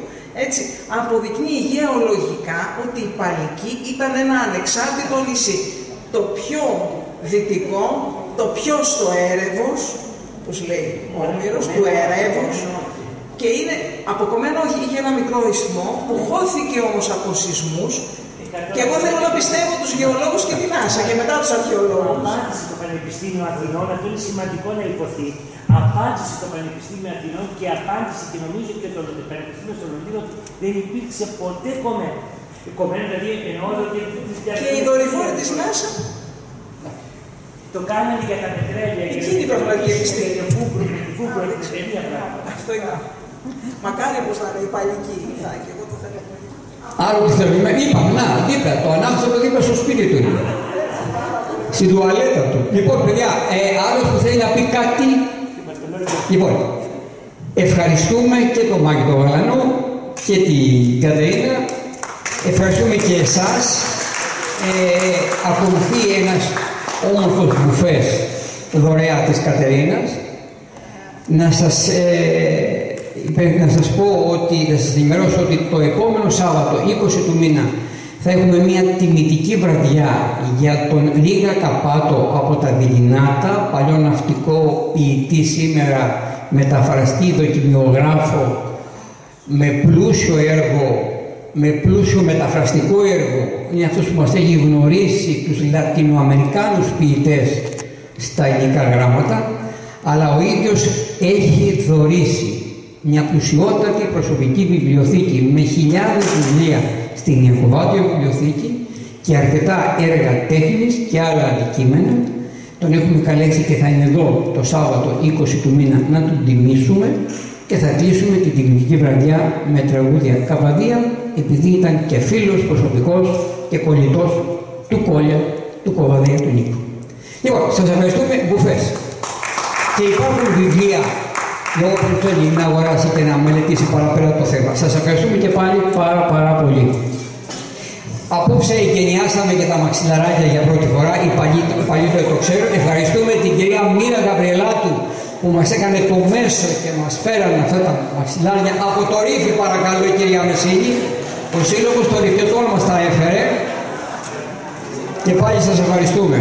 έτσι, αποδεικνύει γεωλογικά ότι η Παλική ήταν ένα ανεξάρτητο νησί. Το πιο δυτικό, το πιο στο έρευος, όπως λέει ο Όμηρος, του ερεύους, και είναι αποκομμένο, είχε ένα μικρό ισθμό που χώθηκε όμως από σεισμούς. Και εγώ θέλω να πιστεύω τους γεωλόγους και την NASA και μετά τους αρχαιολόγους. Απάντησε το Πανεπιστήμιο Αθηνών, αυτό είναι σημαντικό να υποθεί. Απάντησε το Πανεπιστήμιο Αθηνών και απάντησε και νομίζω και το Πανεπιστήμιο στο Λονδίνο ότι δεν υπήρξε ποτέ κομμένο. Κομμένο, δηλαδή εννοώ ότι. Και οι δορυφόροι της NASA. Το κάνανε για τα πετρέλαια. Εκείνη η πραγματική για Βούμπρο, τέτοια πράγματα. Αυτό είναι. Μακάρι όπως θα είναι η παλική ηθάκη, εγώ το θέλω. Άλλο που θέλουμε, είπαμε, να, δίπλα, το ανάψαμε δίπλα στο σπίτι του. Στην τουαλέτα του. Λοιπόν, παιδιά, άλλος που θέλει να πει κάτι. Λοιπόν, ευχαριστούμε και τον Μάκη τον Γαλανό και την Κατερίνα. Ευχαριστούμε και εσάς. Ακολουθεί ένας όμορφος μπουφές δωρεά της Κατερίνας. Να σας πω ότι, να σας ενημερώσω ότι το επόμενο Σάββατο, 20 του μήνα, θα έχουμε μια τιμητική βραδιά για τον Ρίγα Καπάτο από τα Δειλινάτα, παλιό ναυτικό ποιητή, σήμερα μεταφραστή, δοκιμιογράφο, με πλούσιο έργο, με πλούσιο μεταφραστικό έργο. Είναι αυτός που μας έχει γνωρίσει τους Λατινοαμερικάνους ποιητές στα ελληνικά γράμματα, αλλά ο ίδιος έχει δωρήσει μια πλουσιότατη προσωπική βιβλιοθήκη με χιλιάδες βιβλία στην Ιεκωβάτιο βιβλιοθήκη και αρκετά έργα τέχνης και άλλα αντικείμενα. Τον έχουμε καλέσει και θα είναι εδώ το Σάββατο 20 του μήνα να τον τιμήσουμε και θα κλείσουμε την τιμητική βραδιά με τραγούδια Καβαδία, επειδή ήταν και φίλος προσωπικός και κολλητός του Κόλια, του Καβαδία του Νίκου. Λοιπόν, σας ευχαριστούμε, μπουφές. Και υπάρχουν βιβλία για όποιον θέλει να αγοράσει και να μελετήσει παραπέρα το θέμα. Σας ευχαριστούμε και πάλι πάρα πολύ. Απόψε εγκαινιάσαμε και τα μαξιλαράκια για πρώτη φορά, οι παλιοί το ξέρουν. Ευχαριστούμε την κυρία Μύρα Γαβριελάτου που μας έκανε το μέσο και μας φέρανε αυτά τα μαξιλάρια από το Ρήφι, παρακαλώ, η κυρία Μεσίνη. Ο σύλλογος των Ρηφιωτών μας τα έφερε και πάλι σας ευχαριστούμε.